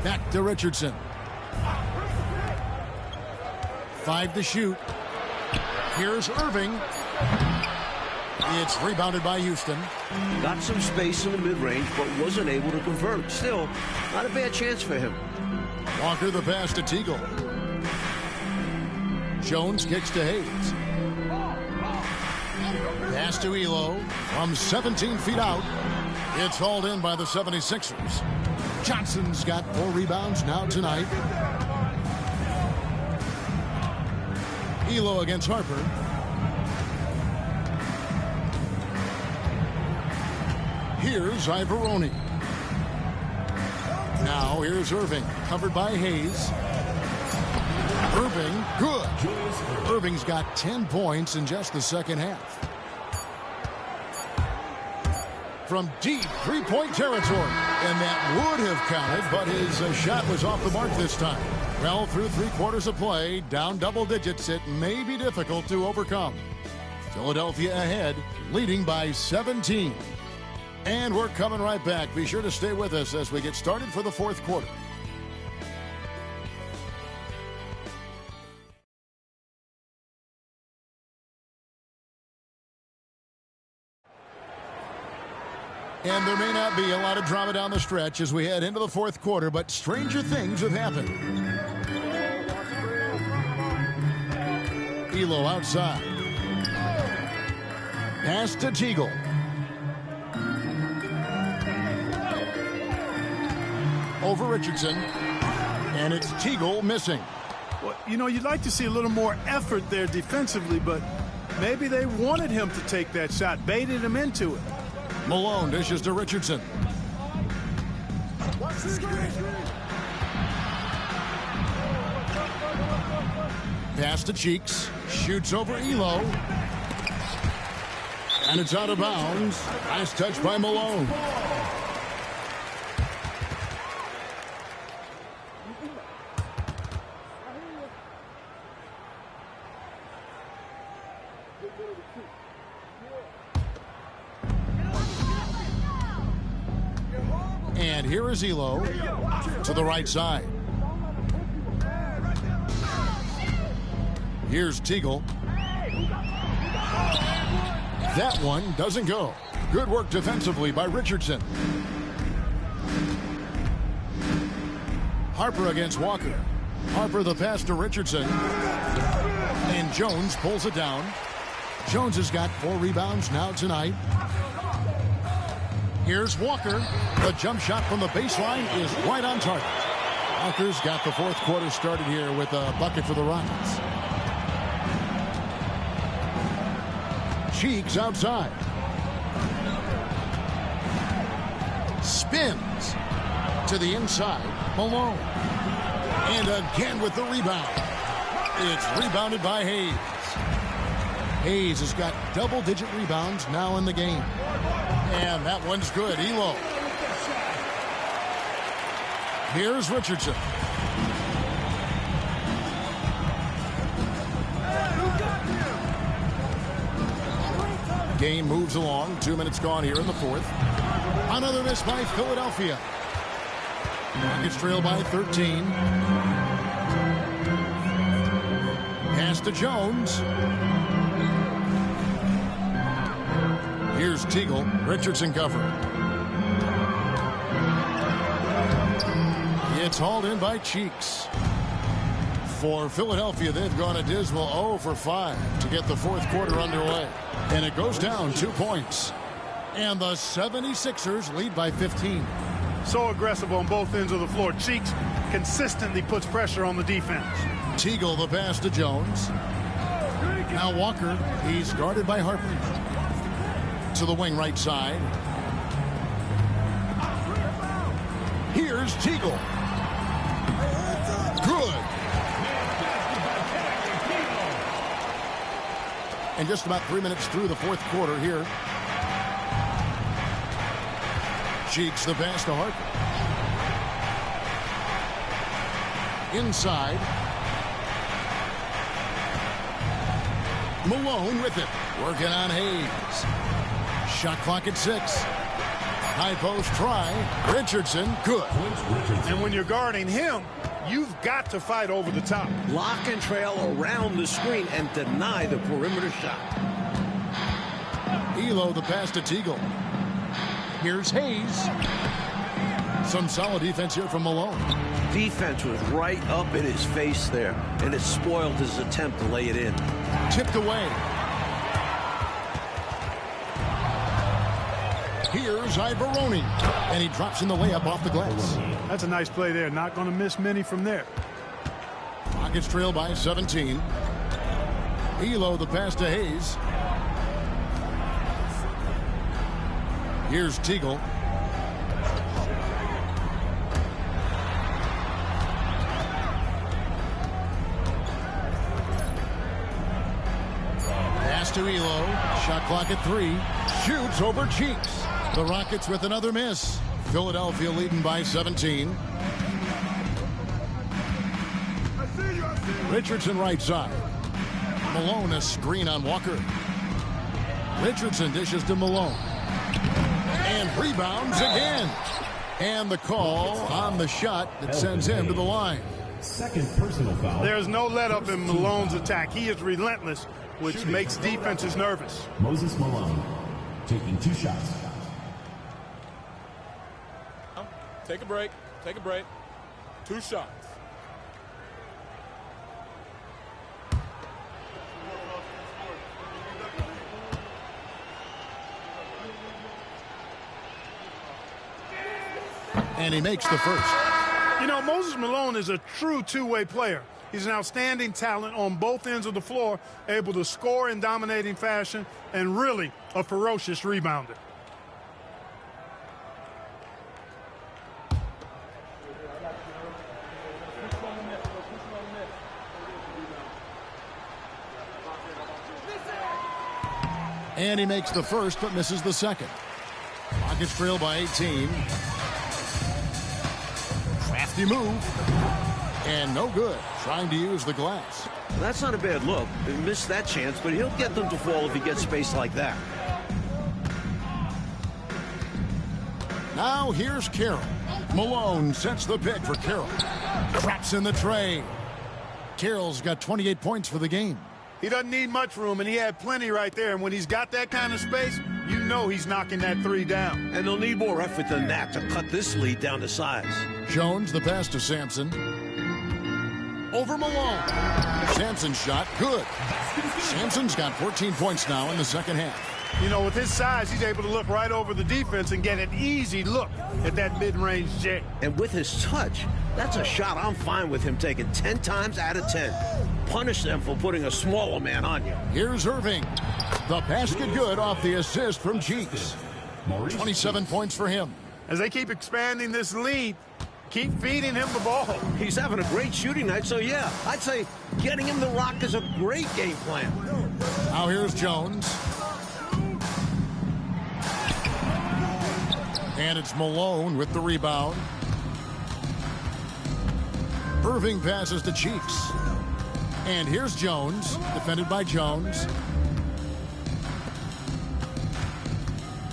Back to Richardson. 5 to shoot. Here's Irving. It's rebounded by Houston.
Got some space in the mid-range, but wasn't able to convert. Still, not a bad chance for him.
Walker the pass to Teagle. Jones kicks to Hayes. Pass to Elo from 17 feet out. It's hauled in by the 76ers. Johnson's got 4 rebounds now tonight. Elo against Harper. Here's Ivoroni. Now here's Irving, covered by Hayes. Irving, good. Irving's got 10 points in just the second half. From deep three-point territory. And that would have counted, but his shot was off the mark this time. Well, through 3 quarters of play, down double digits, it may be difficult to overcome. Philadelphia ahead, leading by 17. And we're coming right back. Be sure to stay with us as we get started for the fourth quarter. And there may not be a lot of drama down the stretch as we head into the fourth quarter, but stranger things have happened. Elo outside. Pass to Teagle. Over Richardson. And it's Teagle missing.
Well, you know, you'd like to see a little more effort there defensively, but maybe they wanted him to take that shot, baited him into it.
Malone dishes to Richardson. Pass to Cheeks. Shoots over Elo. And it's out of bounds. Nice touch by Malone. And here is Elo to the right side. Here's Teagle. That one doesn't go. Good work defensively by Richardson. Harper against Walker. Harper the pass to Richardson. And Jones pulls it down. Jones has got 4 rebounds now tonight. Here's Walker. The jump shot from the baseline is right on target. Walker's got the 4th quarter started here with a bucket for the Rockets. Cheeks outside. Spins to the inside. Malone. And again with the rebound. It's rebounded by Hayes. Hayes has got double-digit rebounds now in the game. And that one's good. Elo. Here's Richardson. Game moves along. 2 minutes gone here in the 4th. Another miss by Philadelphia. Rockets trail by 13. Pass to Jones. Here's Teagle. Richardson covering. It's hauled in by Cheeks. For Philadelphia, they've gone a dismal 0 for 5 to get the 4th quarter underway. And it goes down 2 points. And the 76ers lead by 15.
So aggressive on both ends of the floor. Cheeks consistently puts pressure on the defense.
Teagle the pass to Jones. Now Walker, he's guarded by Harper. To the wing right side. Here's Teagle. Good. And just about 3 minutes through the 4th quarter here. Cheeks the pass to Harper. Inside. Malone with it. Working on Hayes. Shot clock at 6. High post try. Richardson, good.
And when you're guarding him, you've got to fight over the top.
Lock and trail around the screen and deny the perimeter shot.
Elo the pass to Teagle. Here's Hayes. Some solid defense here from Malone.
Defense was right up in his face there, and it spoiled his attempt to lay it in.
Tipped away. Here's Ibaroni, and he drops in the layup off the glass.
That's a nice play there. Not going to miss many from there.
Rockets trail by 17. Elo the pass to Hayes. Here's Teagle. Pass to Elo. Shot clock at 3. Shoots over Cheeks. The Rockets with another miss. Philadelphia leading by 17. Richardson right side. Malone a screen on Walker. Richardson dishes to Malone. And rebounds again. And the call on the shot that sends him to the line.
Second personal foul.
There's no let up in Malone's attack. He is relentless, which makes defenses nervous.
Moses Malone taking 2 shots.
Take a break. Take a break. 2 shots.
And he makes the first.
You know, Moses Malone is a true two-way player. He's an outstanding talent on both ends of the floor, able to score in dominating fashion, and really a ferocious rebounder.
And he makes the first, but misses the second. Rockets trail by 18. Crafty move. And no good. Trying to use the glass.
Well, that's not a bad look. He missed that chance, but he'll get them to fall if he gets space like that.
Now here's Carroll. Malone sets the pick for Carroll. Cracks in the tray. Carroll's got 28 points for the game.
He doesn't need much room, and he had plenty right there. And when he's got that kind of space, you know he's knocking that three down.
And they'll need more effort than that to cut this lead down to size.
Jones, the pass to Sampson. Over Malone. Sampson's shot, good. Sampson's got 14 points now in the second half.
You know, with his size, he's able to look right over the defense and get an easy look at that mid-range J.
And with his touch, that's a shot I'm fine with him taking 10 times out of 10. Punish them for putting a smaller man on you.
Here's Irving. The basket good off the assist from Cheeks. 27 points for him.
As they keep expanding this lead, keep feeding him the ball.
He's having a great shooting night, so yeah, I'd say getting him the rock is a great game plan.
Now here's Jones. And it's Malone with the rebound. Irving passes to Cheeks. And here's Jones, defended by Jones.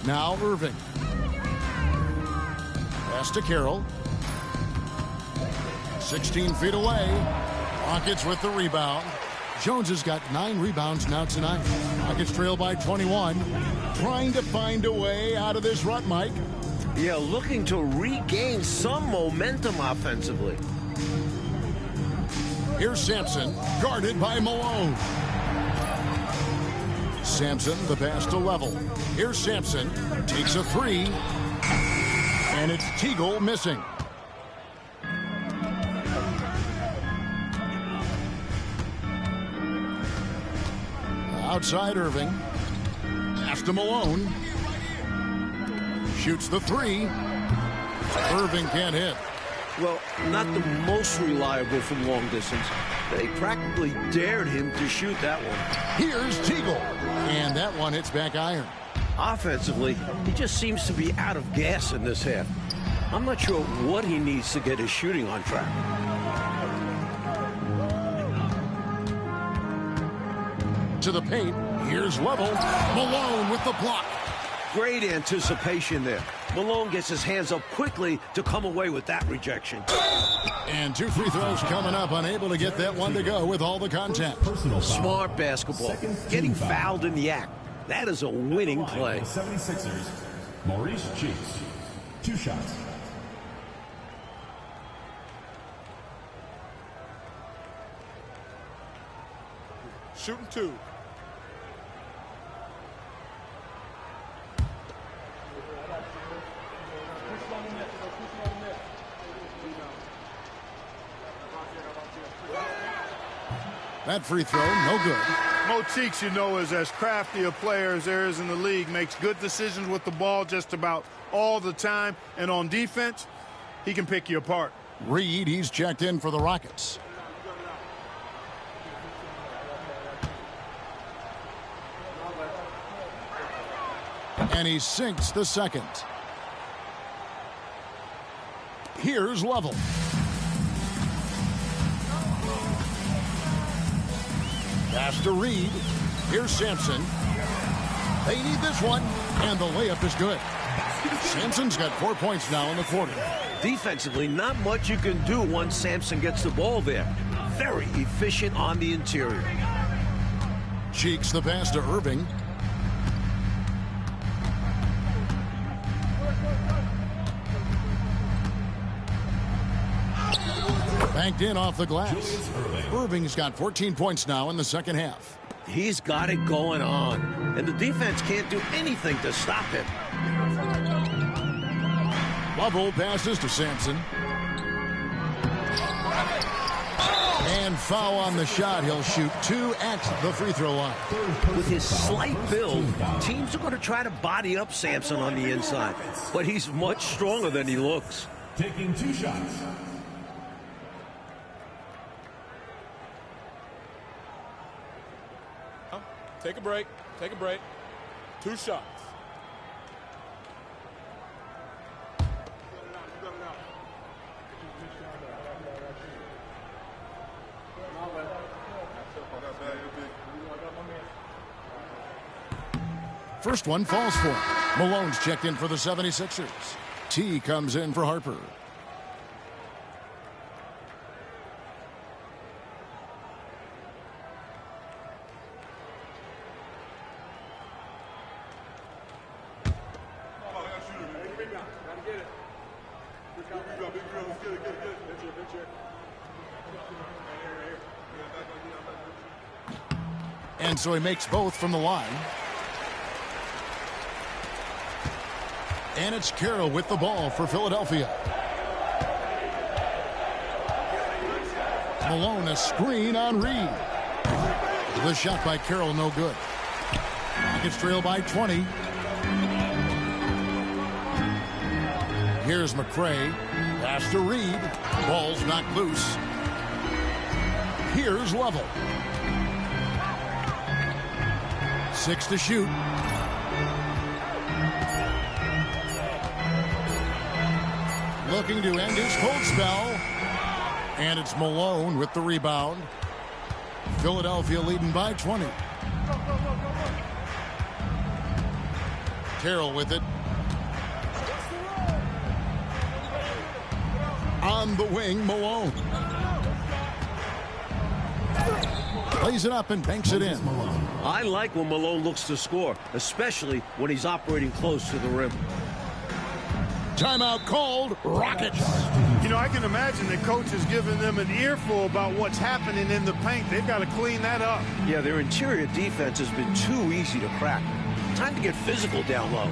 Now Irving. Pass to Carroll. 16 feet away. Rockets with the rebound. Jones has got 9 rebounds now tonight. Rockets trail by 21. Trying to find a way out of this rut, Mike.
Yeah, looking to regain some momentum offensively.
Here's Sampson, guarded by Malone. Sampson, the pass to Level. Here's Sampson, takes a three. And it's Teagle missing. Outside Irving. Pass to Malone. Shoots the three. Irving can't hit.
Well, not the most reliable from long distance. They practically dared him to shoot that one.
Here's Teagle. And that one hits back iron.
Offensively, he just seems to be out of gas in this half. I'm not sure what he needs to get his shooting on track.
To the paint. Here's Level. Malone with the block.
Great anticipation there. Malone gets his hands up quickly to come away with that rejection.
And 2 free throws coming up. Unable to get that one to go with all the contact.
Smart basketball. Getting fouled in the act. That is a winning play.
76ers, Maurice Cheeks. 2 shots.
Shooting 2.
That free throw, no good.
Mo Cheeks, you know, is as crafty a player as there is in the league. Makes good decisions with the ball just about all the time. And on defense, he can pick you apart.
Reed, he's checked in for the Rockets. And he sinks the second. Here's Level. Pass to Reed. Here's Sampson. They need this one. And the layup is good. Sampson's got 4 points now in the quarter.
Defensively, not much you can do once Sampson gets the ball there. Very efficient on the interior.
Cheeks the pass to Irving. Banked in off the glass. Irving's got 14 points now in the second half.
He's got it going on. And the defense can't do anything to stop him.
Lovell passes to Sampson. And foul on the shot. He'll shoot 2 at the free throw line.
With his slight build, teams are going to try to body up Sampson on the inside. But he's much stronger than he looks.
Taking 2 shots.
Take a break. Take a break. 2 shots.
First one falls for him. Malone's checked in for the 76ers. T comes in for Harper. And so he makes both from the line. And it's Carroll with the ball for Philadelphia. Malone, a screen on Reed. The shot by Carroll, no good. Rockets trail by 20. Here's McRae. Pass to Reed. Ball's knocked loose. Here's Lovell. 6 to shoot. Looking to end his cold spell. And it's Malone with the rebound. Philadelphia leading by 20. Carroll with it. On the wing, Malone. Plays it up and banks it in.
I like when Malone looks to score, especially when he's operating close to the rim.
Timeout called. Rockets.
You know, I can imagine the coach is giving them an earful about what's happening in the paint. They've got to clean that up.
Yeah, their interior defense has been too easy to crack. Time to get physical down low.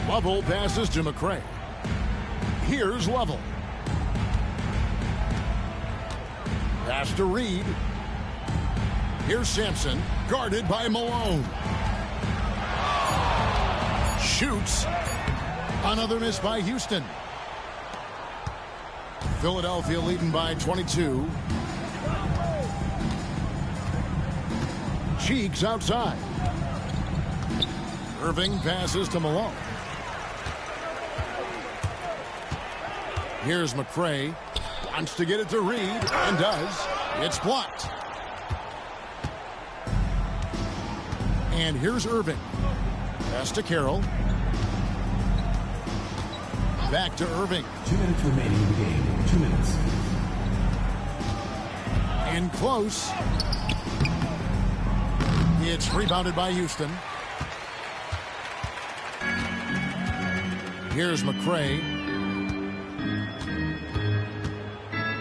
Lovell passes to McRae. Here's Lovell. Pass to Reed. Here's Sampson, guarded by Malone. Shoots. Another miss by Houston. Philadelphia leading by 22. Cheeks outside. Irving passes to Malone. Here's McCray. Wants to get it to Reed, and does. It's blocked. And here's Irving. Pass to Carroll. Back to Irving.
2 minutes remaining in the game. 2 minutes.
In close. It's rebounded by Houston. Here's McCray.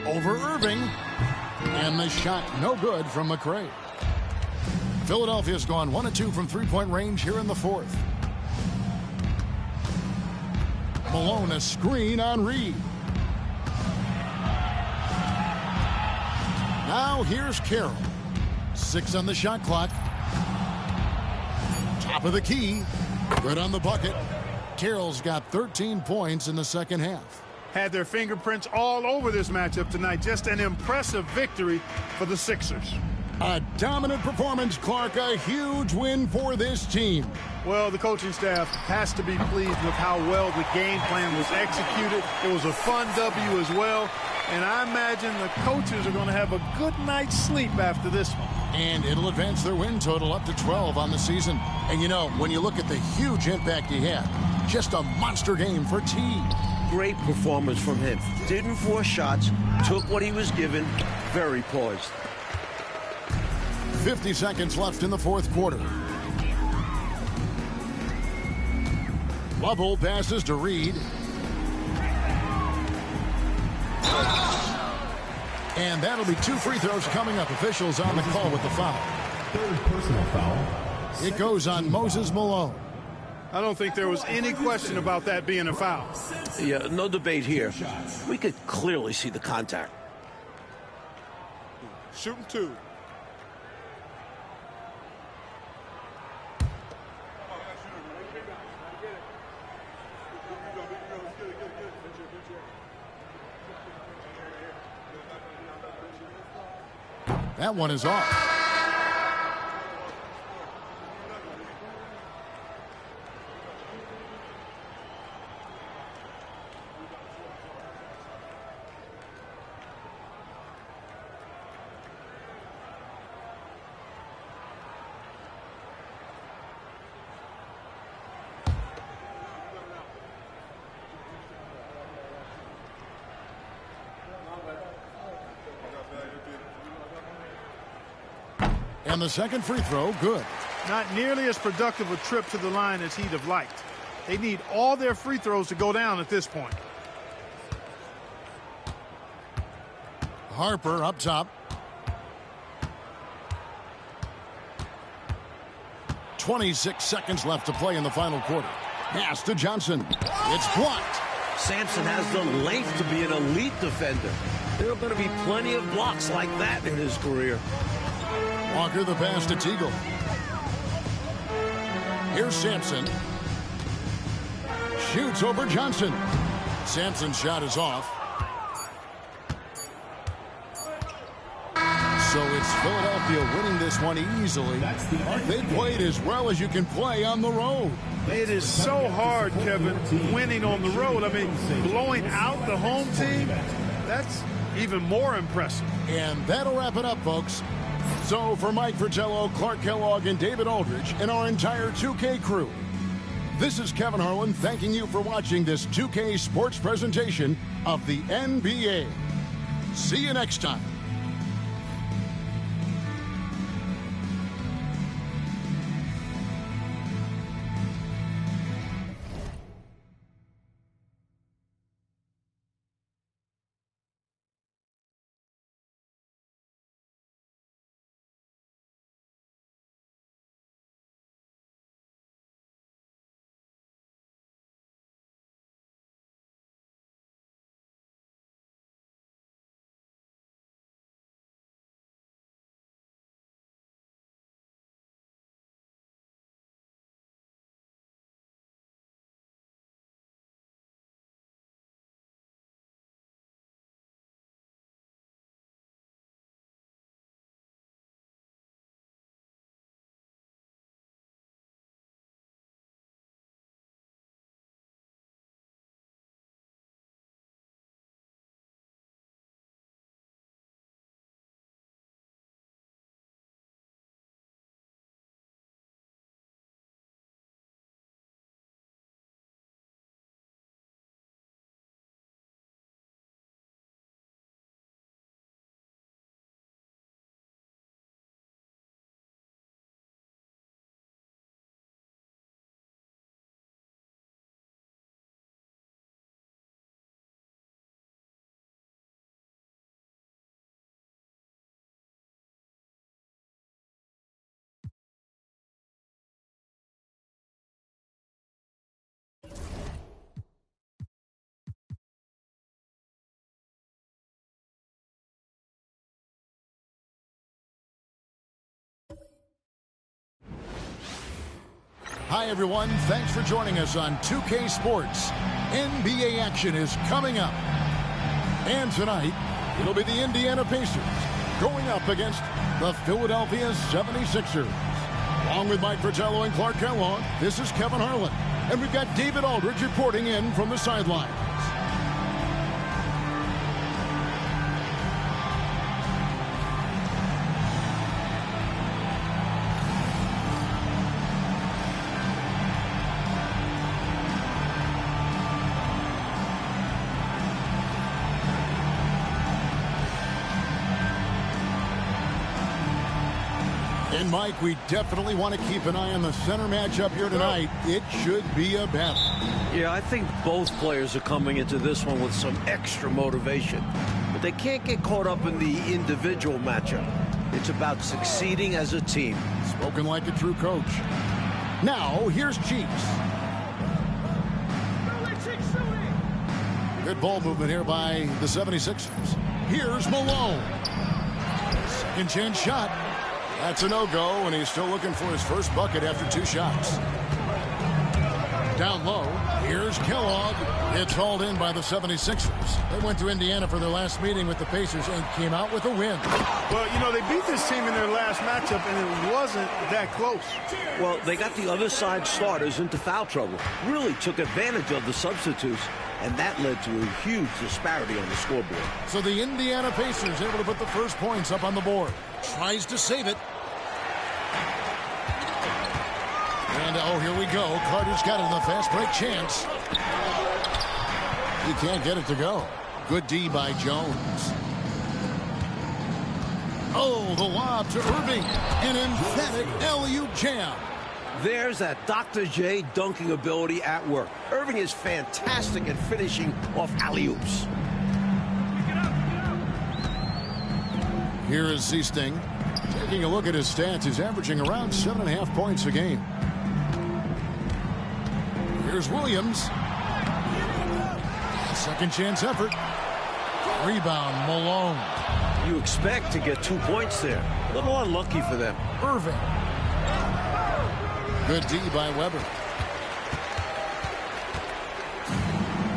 Over Irving. And the shot no good from McCray. Philadelphia's gone 1 of 2 from three-point range here in the fourth. Malone a screen on Reed. Now here's Carroll. 6 on the shot clock. Top of the key. Good on the bucket. Carroll's got 13 points in the second half.
Had their fingerprints all over this matchup tonight. Just an impressive victory for the Sixers.
A dominant performance, Clark. A huge win for this team.
Well, the coaching staff has to be pleased with how well the game plan was executed. It was a fun W as well. And I imagine the coaches are going to have a good night's sleep after this one.
And it'll advance their win total up to 12 on the season. And, you know, when you look at the huge impact he had, just a monster game for T.
Great performance from him. Didn't force shots, took what he was given, very poised.
50 seconds left in the fourth quarter. Lovell passes to Reed. And that'll be 2 free throws coming up. Officials on the call with the foul.
Third personal foul.
It goes on Moses Malone.
I don't think there was any question about that being a foul.
Yeah, no debate here. We could clearly see the contact.
Shooting 2.
That one is off. And the second free throw, good.
Not nearly as productive a trip to the line as he'd have liked. They need all their free throws to go down at this point.
Harper up top. 26 seconds left to play in the final quarter. Pass to Johnson. It's blocked.
Sampson has the length to be an elite defender. There are going to be plenty of blocks like that in his career.
Walker the pass to Teagle. Here's Sampson. Shoots over Johnson. Sampson's shot is off. So it's Philadelphia winning this one easily. They played as well as you can play on the road.
It is so hard, Kevin, winning on the road. I mean, blowing out the home team, that's even more impressive.
And that'll wrap it up, folks. So for Mike Fratello, Clark Kellogg, and David Aldridge, and our entire 2K crew, this is Kevin Harlan thanking you for watching this 2K Sports presentation of the NBA. See you next time. Hi, everyone. Thanks for joining us on 2K Sports. NBA action is coming up. And tonight, it'll be the Indiana Pacers going up against the Philadelphia 76ers. Along with Mike Fratello and Clark Kellogg, this is Kevin Harlan. And we've got David Aldridge reporting in from the sidelines. And Mike, we definitely want to keep an eye on the center matchup here tonight. It should be a battle.
Yeah, I think both players are coming into this one with some extra motivation. But they can't get caught up in the individual matchup. It's about succeeding as a team.
Spoken like a true coach. Now, here's Cheeks. Good ball movement here by the 76ers. Here's Malone. Second chance shot. That's a no-go, and he's still looking for his first bucket after 2 shots. Down low, here's Kellogg. It's hauled in by the 76ers. They went to Indiana for their last meeting with the Pacers and came out with a win.
Well, you know, they beat this team in their last matchup, and it wasn't that close.
Well, they got the other side starters into foul trouble. Really took advantage of the substitutes, and that led to a huge disparity on the scoreboard.
So the Indiana Pacers able to put the first points up on the board. Tries to save it. And, oh, here we go. Carter's got it in the fast break chance. He can't get it to go. Good D by Jones. Oh, the lob to Irving. An emphatic alley-oop jam.
There's that Dr. J dunking ability at work. Irving is fantastic at finishing off alley-oops.
Here is Seasting. Taking a look at his stats, he's averaging around 7.5 points a game. Here's Williams. Second chance effort. Rebound, Malone.
You expect to get 2 points there. A little unlucky for them.
Irving. Good D by Weber.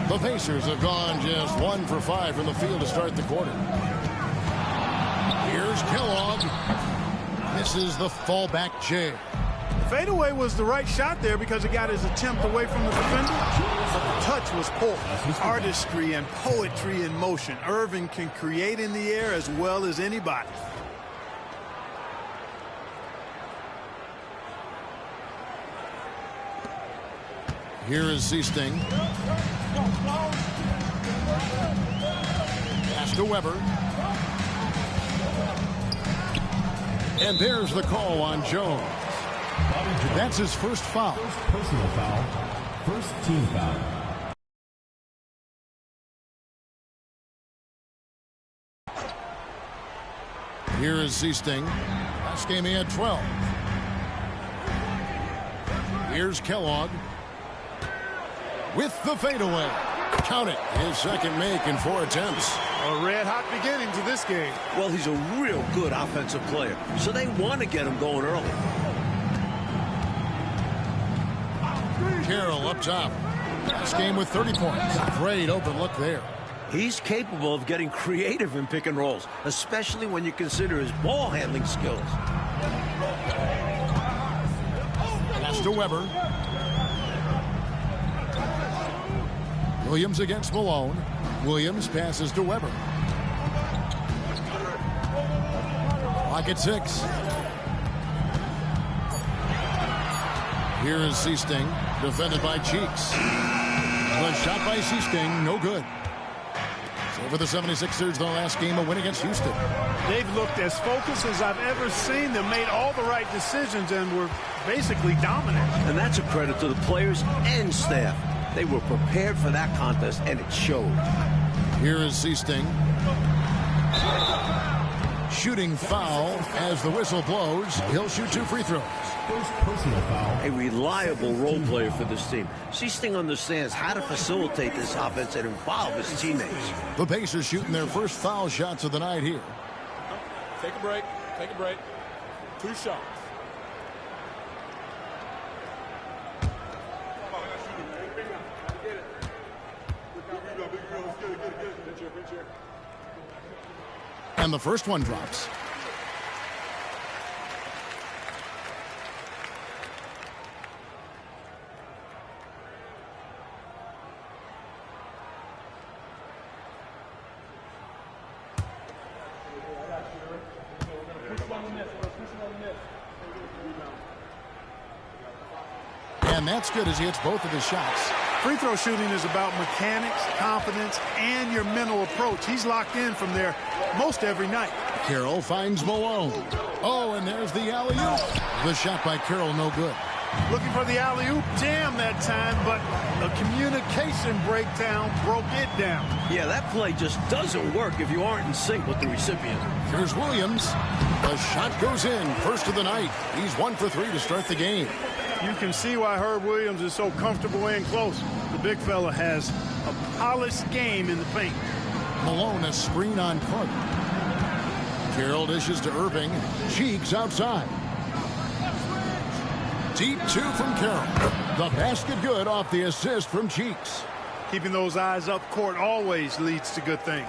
The Pacers have gone just 1 for 5 from the field to start the quarter. Here's Kellogg. Misses the fallback J.
Fadeaway was the right shot there because it got his attempt away from the defender. But the touch was poor. Artistry and poetry in motion. Irving can create in the air as well as anybody.
Here is Seasting. Pass to Weber. And there's the call on Jones. That's his first foul.
First personal foul. First team foul.
Here is Seasting. Last game he had 12. Here's Kellogg. With the fadeaway. Count it. His second make in 4 attempts.
A red-hot beginning to this game.
Well, he's a real good offensive player, so they want to get him going early.
Carroll up top. Last game with 30 points. Great open look there.
He's capable of getting creative in pick and rolls, especially when you consider his ball handling skills.
Pass to Weber. Williams against Malone. Williams passes to Weber. Clock at 6. Here is Seasting, defended by Cheeks. The shot by Seasting, no good. So for the 76ers, the last game, a win against Houston.
They've looked as focused as I've ever seen them, made all the right decisions, and were basically dominant.
And that's a credit to the players and staff. They were prepared for that contest, and it showed.
Here is Seasting. Shooting foul as the whistle blows. He'll shoot 2 free throws.
First personal foul.
A reliable role player for this team. Seasting understands how to facilitate this offense and involve his teammates.
The Pacers shooting their first foul shots of the night here.
Take a break. Take a break. 2 shots.
And the first one drops. And that's good as he hits both of his shots.
Free throw shooting is about mechanics, confidence, and your mental approach. He's locked in from there most every night.
Carroll finds Malone. Oh, and there's the alley-oop. The shot by Carroll, no good.
Looking for the alley-oop jam that time, but a communication breakdown broke it down.
Yeah, that play just doesn't work if you aren't in sync with the recipient.
Here's Williams. The shot goes in. First of the night. He's 1 for 3 to start the game.
You can see why Herb Williams is so comfortable in close. The big fella has a polished game in the paint.
Malone a screen on Carter. Carroll dishes to Irving. Cheeks outside. Deep two from Carroll. The basket good off the assist from Cheeks.
Keeping those eyes up court always leads to good things.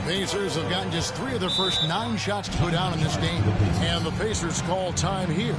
Pacers have gotten just 3 of their first 9 shots to go down in this game. And the Pacers call time here.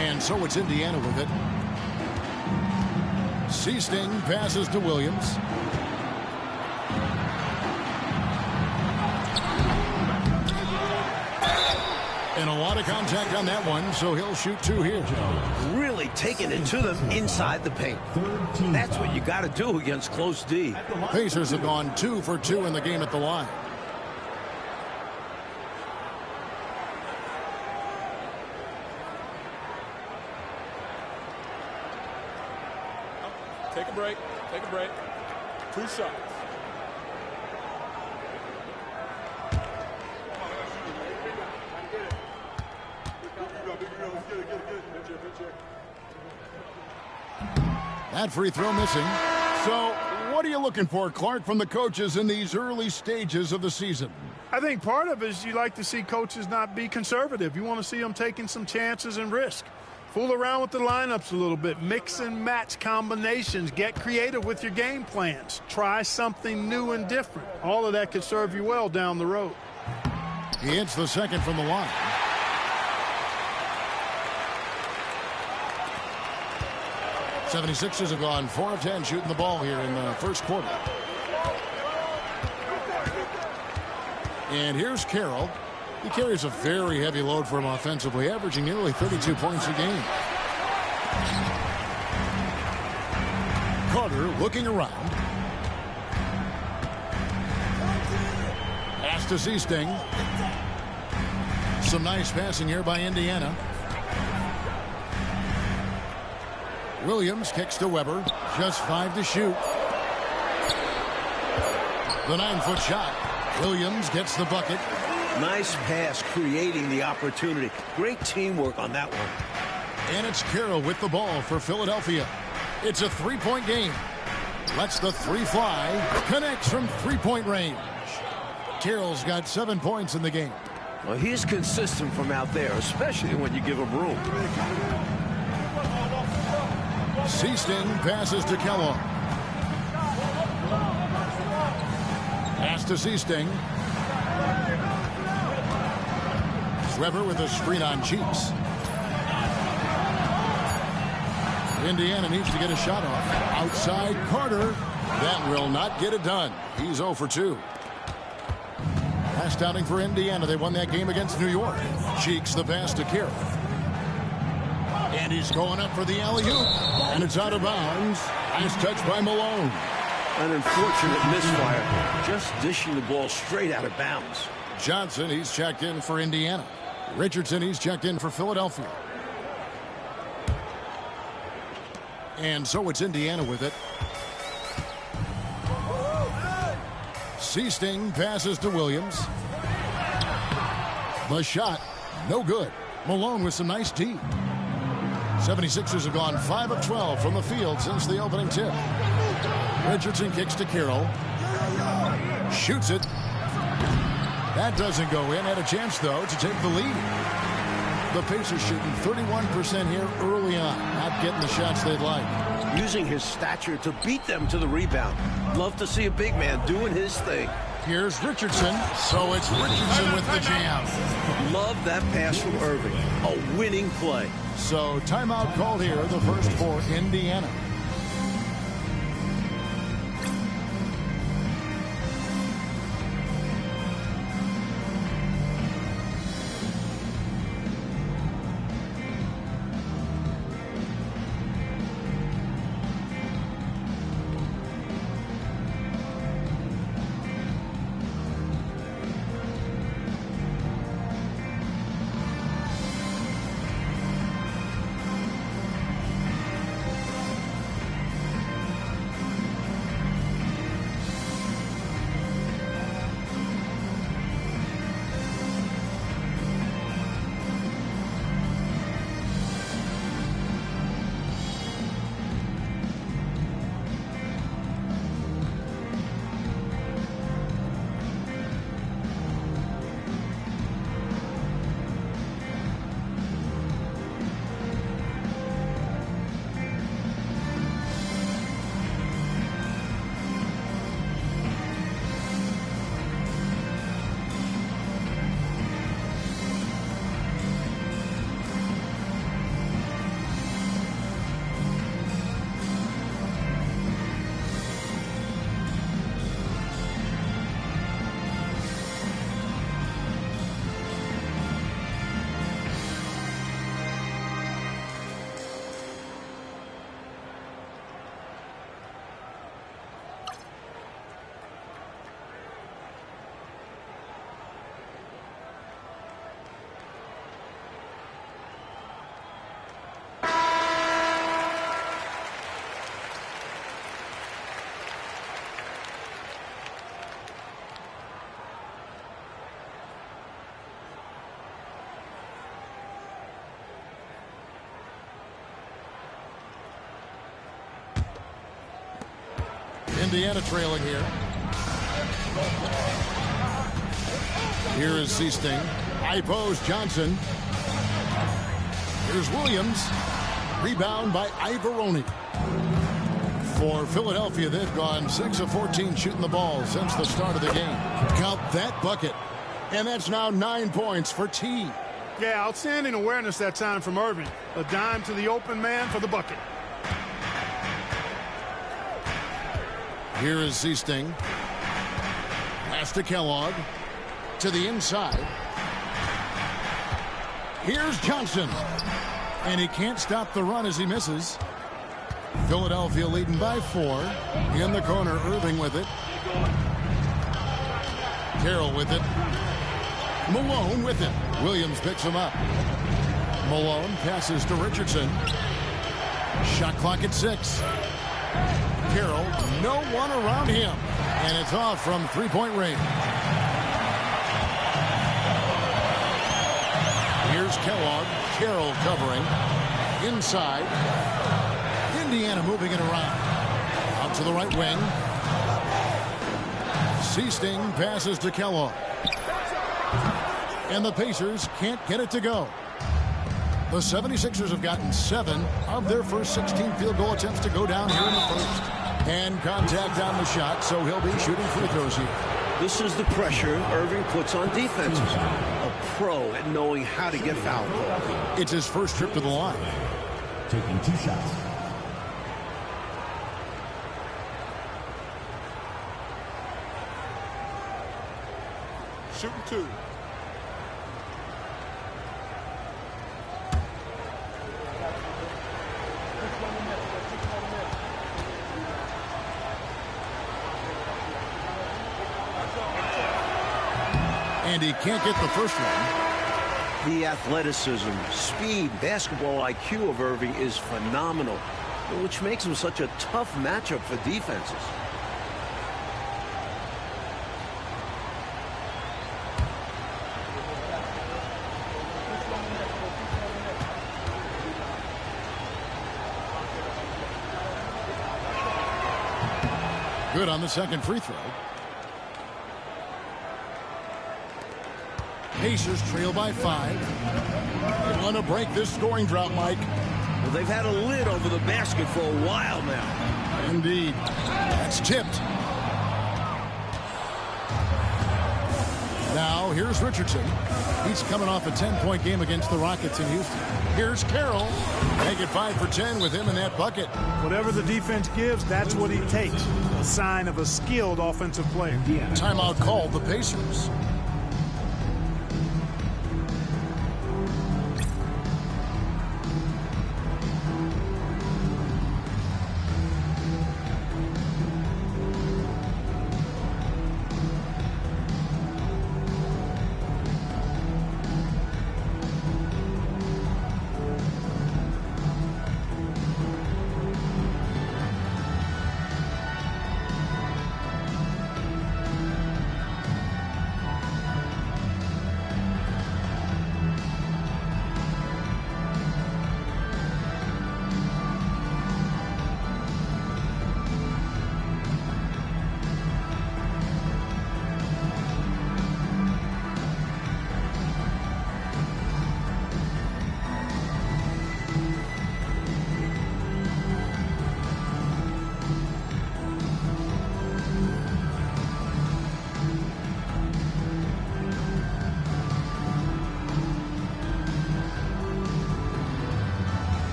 And so it's Indiana with it. Seasting passes to Williams. And a lot of contact on that one, so he'll shoot 2 here.
Really taking it to them inside the paint. That's what you got to do against close D.
Pacers have gone 2 for 2 in the game at the line.
Take a break. Take a break. 2 shots.
That free throw missing. So what are you looking for, Clark, from the coaches in these early stages of the season?
I think part of it is you like to see coaches not be conservative. You want to see them taking some chances and risk. Fool around with the lineups a little bit. Mix and match combinations. Get creative with your game plans. Try something new and different. All of that could serve you well down the road.
He hits the second from the line. 76ers have gone 4 of 10 shooting the ball here in the first quarter. And here's Carroll. He carries a very heavy load for him offensively, averaging nearly 32 points a game. Carter looking around. Pass to Seasting. Some nice passing here by Indiana. Williams kicks to Weber. Just 5 to shoot. The 9-foot shot. Williams gets the bucket.
Nice pass, creating the opportunity. Great teamwork on that one.
And it's Carroll with the ball for Philadelphia. It's a 3-point game. Lets the 3 fly. Connects from 3-point range. Carroll's got 7 points in the game.
Well, he's consistent from out there, especially when you give him room.
Seasting passes to Kellogg. Pass to Seasting. Weber with a screen on Cheeks. Indiana needs to get a shot off. Outside Carter. That will not get it done. He's 0 for 2. Last outing for Indiana. They won that game against New York. Cheeks the pass to Carroll. And he's going up for the alley-oop. And it's out of bounds. Nice touch by Malone.
An unfortunate misfire. Just dishing the ball straight out of bounds.
Johnson, he's checked in for Indiana. Richardson, he's checked in for Philadelphia. And so it's Indiana with it. Seasting passes to Williams. The shot, no good. Malone with some nice D. 76ers have gone 5 of 12 from the field since the opening tip. Richardson kicks to Carroll. Shoots it. That doesn't go in. Had a chance, though, to take the lead. The Pacers shooting 31% here early on. Not getting the shots they'd like.
Using his stature to beat them to the rebound. Love to see a big man doing his thing.
Here's Richardson. So it's Richardson with the jam.
Love that pass from Irving. A winning play.
So timeout called here, the first for Indiana. Indiana trailing here. Here is Seasting. High post, Johnson. Here's Williams. Rebound by Ivoroni. For Philadelphia, they've gone 6 of 14 shooting the ball since the start of the game. Count that bucket. And that's now 9 points for T.
Yeah, outstanding awareness that time from Irving. A dime to the open man for the bucket.
Here is Seasting. Pass to Kellogg. To the inside. Here's Johnson. And he can't stop the run as he misses. Philadelphia leading by 4. In the corner, Irving with it. Carroll with it. Malone with it. Williams picks him up. Malone passes to Richardson. Shot clock at 6. Carroll, no one around him. And it's off from three-point range. Here's Kellogg. Carroll covering. Inside. Indiana moving it around. Out to the right wing. Seasting passes to Kellogg. And the Pacers can't get it to go. The 76ers have gotten 7 of their first 16 field goal attempts to go down here in the first. And contact on the shot, so he'll be shooting free throws here.
This is the pressure Irving puts on defenses. A pro at knowing how to get foul calls.
It's his first trip to the line.
Taking 2 shots.
Shooting 2.
And he can't get the first one.
The athleticism, speed, basketball IQ of Irving is phenomenal, which makes him such a tough matchup for defenses.
Good on the second free throw. Pacers trail by 5. They want to break this scoring drought, Mike.
Well, they've had a lid over the basket for a while now.
Indeed. That's tipped. Now, here's Richardson. He's coming off a 10-point game against the Rockets in Houston. Here's Carroll. Make it 5 for 10 with him in that bucket.
Whatever the defense gives, that's what he takes. A sign of a skilled offensive player.
Timeout called the Pacers.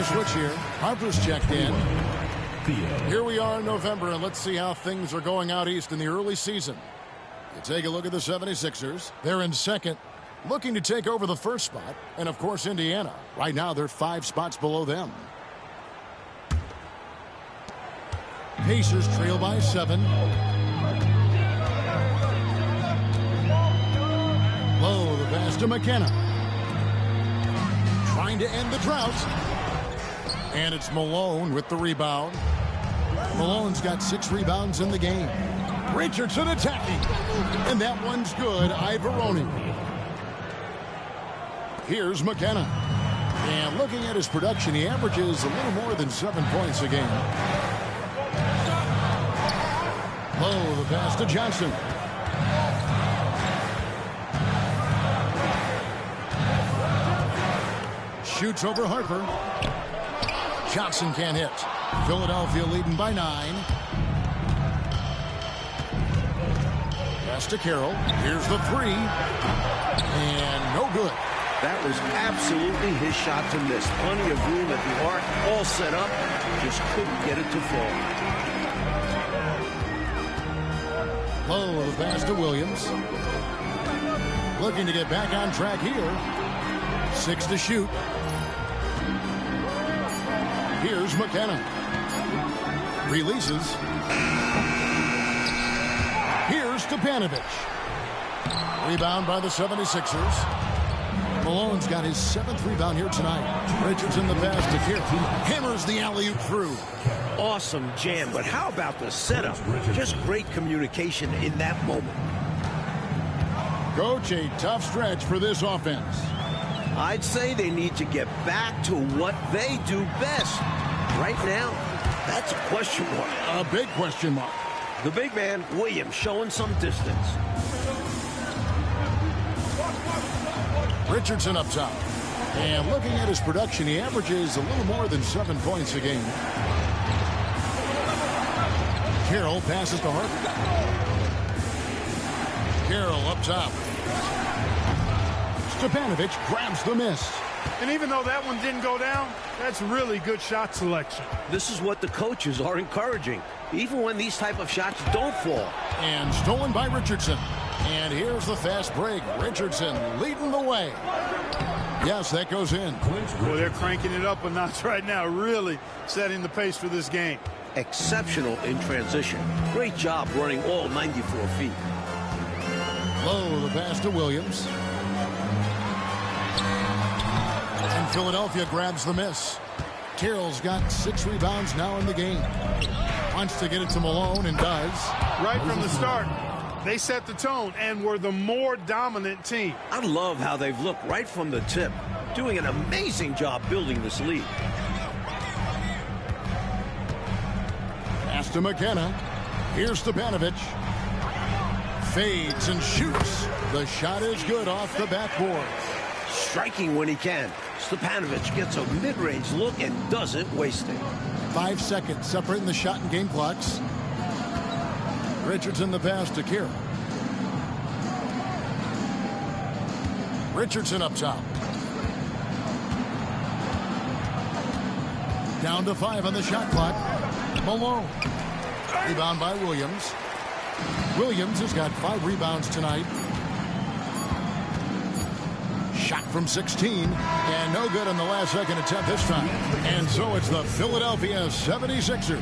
Switch here. Harper's checked in. Here we are in November, and let's see how things are going out east in the early season. You take a look at the 76ers. They're in second, looking to take over the first spot. And, of course, Indiana. Right now, they're 5 spots below them. Pacers trail by 7. Low, the pass to McKenna. Trying to end the drought. And it's Malone with the rebound. Malone's got 6 rebounds in the game. Richardson attacking. And that one's good. Ivoroni. Here's McKenna. And looking at his production, he averages a little more than 7 points a game. Low, the pass to Johnson. Shoots over Harper. Johnson can't hit. Philadelphia leading by 9. Pass to Carroll. Here's the 3. And no good.
That was absolutely his shot to miss. Plenty of room at the arc, all set up. Just couldn't get it to fall.
Low, the pass to Williams. Looking to get back on track here. 6 to shoot. Here's McKenna. Releases. Here's Stepanovic. Rebound by the 76ers. Malone's got his 7th rebound here tonight. Richardson the pass to Carroll. Hammers the alley-oop through.
Awesome jam, but how about the setup? Just great communication in that moment.
Coach, a tough stretch for this offense.
I'd say they need to get back to what they do best. Right now, that's a question mark.
A big question mark.
The big man, Williams, showing some distance.
Richardson up top. And looking at his production, he averages a little more than 7 points a game. Carroll passes to Harper. Carroll up top. Stepanovic grabs the miss.
And even though that one didn't go down, that's really good shot selection.
This is what the coaches are encouraging, even when these type of shots don't fall.
And stolen by Richardson. And here's the fast break. Richardson leading the way. Yes, that goes in.
Well, they're cranking it up a notch right now, really setting the pace for this game.
Exceptional in transition. Great job running all 94 feet.
Low, the pass to Williams. And Philadelphia grabs the miss. Carroll's got 6 rebounds now in the game. Wants to get it to Malone and does.
Right from the start, they set the tone and were the more dominant team.
I love how they've looked right from the tip, doing an amazing job building this lead.
Pass to McKenna. Here's Stepanovic. Fades and shoots. The shot is good off the backboard.
Striking when he can. Stepanovic gets a mid-range look and doesn't waste it.
5 seconds separating the shot and game clocks. Richardson the pass to Carroll. Richardson up top. Down to 5 on the shot clock. Malone. Rebound by Williams. Williams has got 5 rebounds tonight. Shot from 16. And no good on the last second attempt this time. And so it's the Philadelphia 76ers.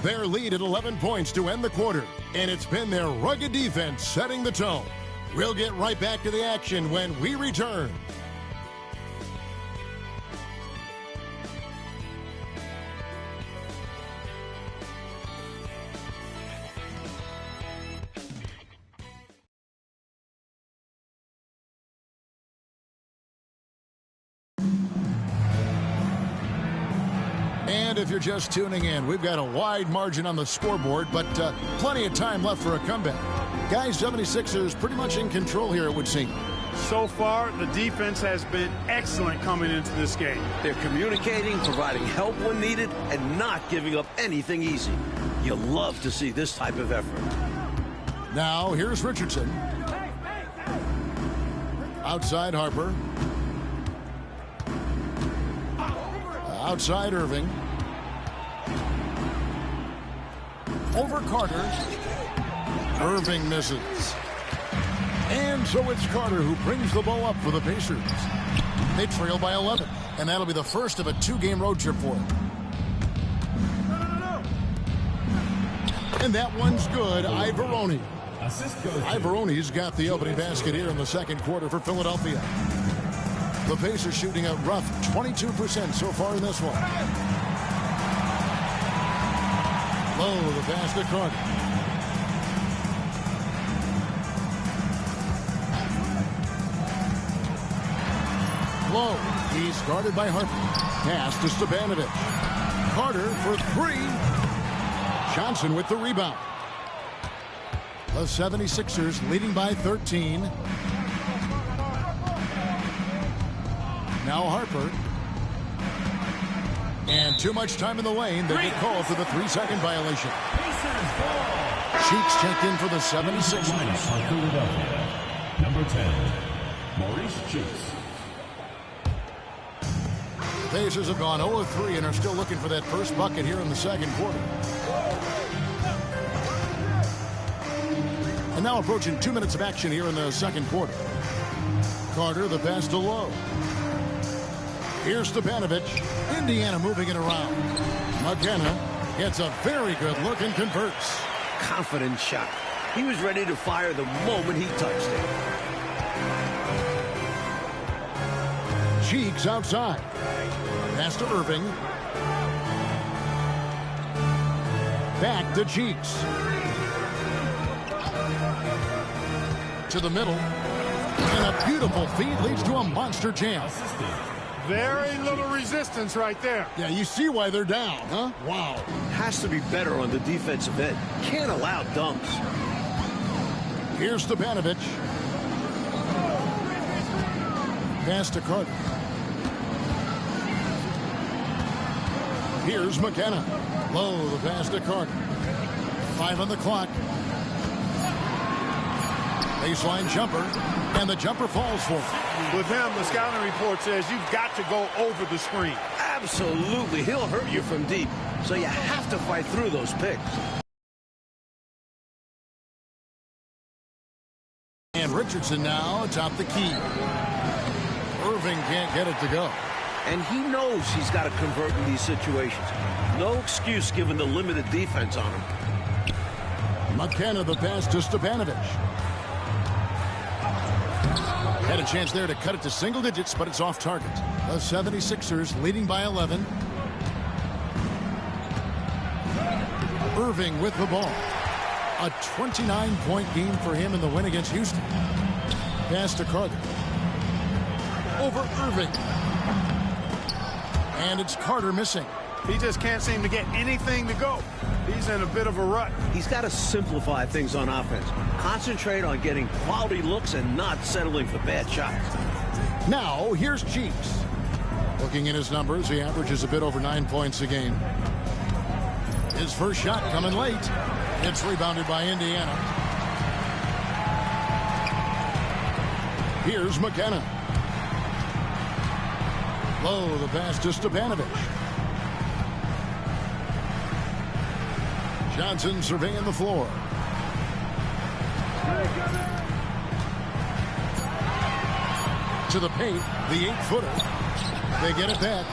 Their lead at 11 points to end the quarter. And it's been their rugged defense setting the tone. We'll get right back to the action when we return. And if you're just tuning in, we've got a wide margin on the scoreboard, but plenty of time left for a comeback. Guys, 76ers pretty much in control here, it would seem.
So far, the defense has been excellent coming into this game.
They're communicating, providing help when needed, and not giving up anything easy. You love to see this type of effort.
Now, here's Richardson. Outside Harper. Outside Irving. Over Carter. Irving misses. And so it's Carter who brings the ball up for the Pacers. They trail by 11, and that'll be the first of a 2-game road trip for them. And that one's good. Ivoroni. Ivoroni's got the opening basket here in the second quarter for Philadelphia. The Pacers shooting a rough 22% so far in this one. Low, the pass to Carter. low. He's guarded by Harper. Pass to Stepanovic. Carter for three. Johnson with the rebound. The 76ers leading by 13. Now Harper. And too much time in the lane. They get called for the 3-second violation. Cheeks checked in for the 76ers.
Number 10, Maurice Cheeks.
The Pacers have gone 0-3 and are still looking for that first bucket here in the second quarter. And now approaching 2 minutes of action here in the second quarter. Carter, the pass to Lowe. Here's Stepanovic. Indiana moving it around. McKenna gets a very good look and converts.
Confident shot. He was ready to fire the moment he touched it.
Cheeks outside. Pass to Irving. Back to Cheeks. To the middle. And a beautiful feed leads to a monster jam.
Very little resistance right there.
Yeah, you see why they're down, huh? Wow.
Has to be better on the defensive end. Can't allow dunks.
Here's Stepanovic. Pass to Carter. Here's McKenna. Low, the pass to Carter. 5 on the clock. Baseline jumper, and the jumper falls for him.
With him, the scouting report says you've got to go over the screen.
Absolutely. He'll hurt you from deep, so you have to fight through those picks.
And Richardson now atop the key. Irving can't get it to go.
And he knows he's got to convert in these situations. No excuse given the limited defense on him.
McKenna the pass to Stepanovic. Had a chance there to cut it to single digits, but it's off target. The 76ers leading by 11. Irving with the ball. A 29-point game for him in the win against Houston. Pass to Carter. Over Irving. And it's Carter missing.
He just can't seem to get anything to go. He's in a bit of a rut.
He's got to simplify things on offense. Concentrate on getting quality looks and not settling for bad shots.
Now, here's Cheeks. Looking at his numbers, he averages a bit over 9 points a game. His first shot coming late. It's rebounded by Indiana. Here's McKenna. Low, the pass to Stepanovic. Johnson surveying the floor. To the paint, the 8-footer. They get it back.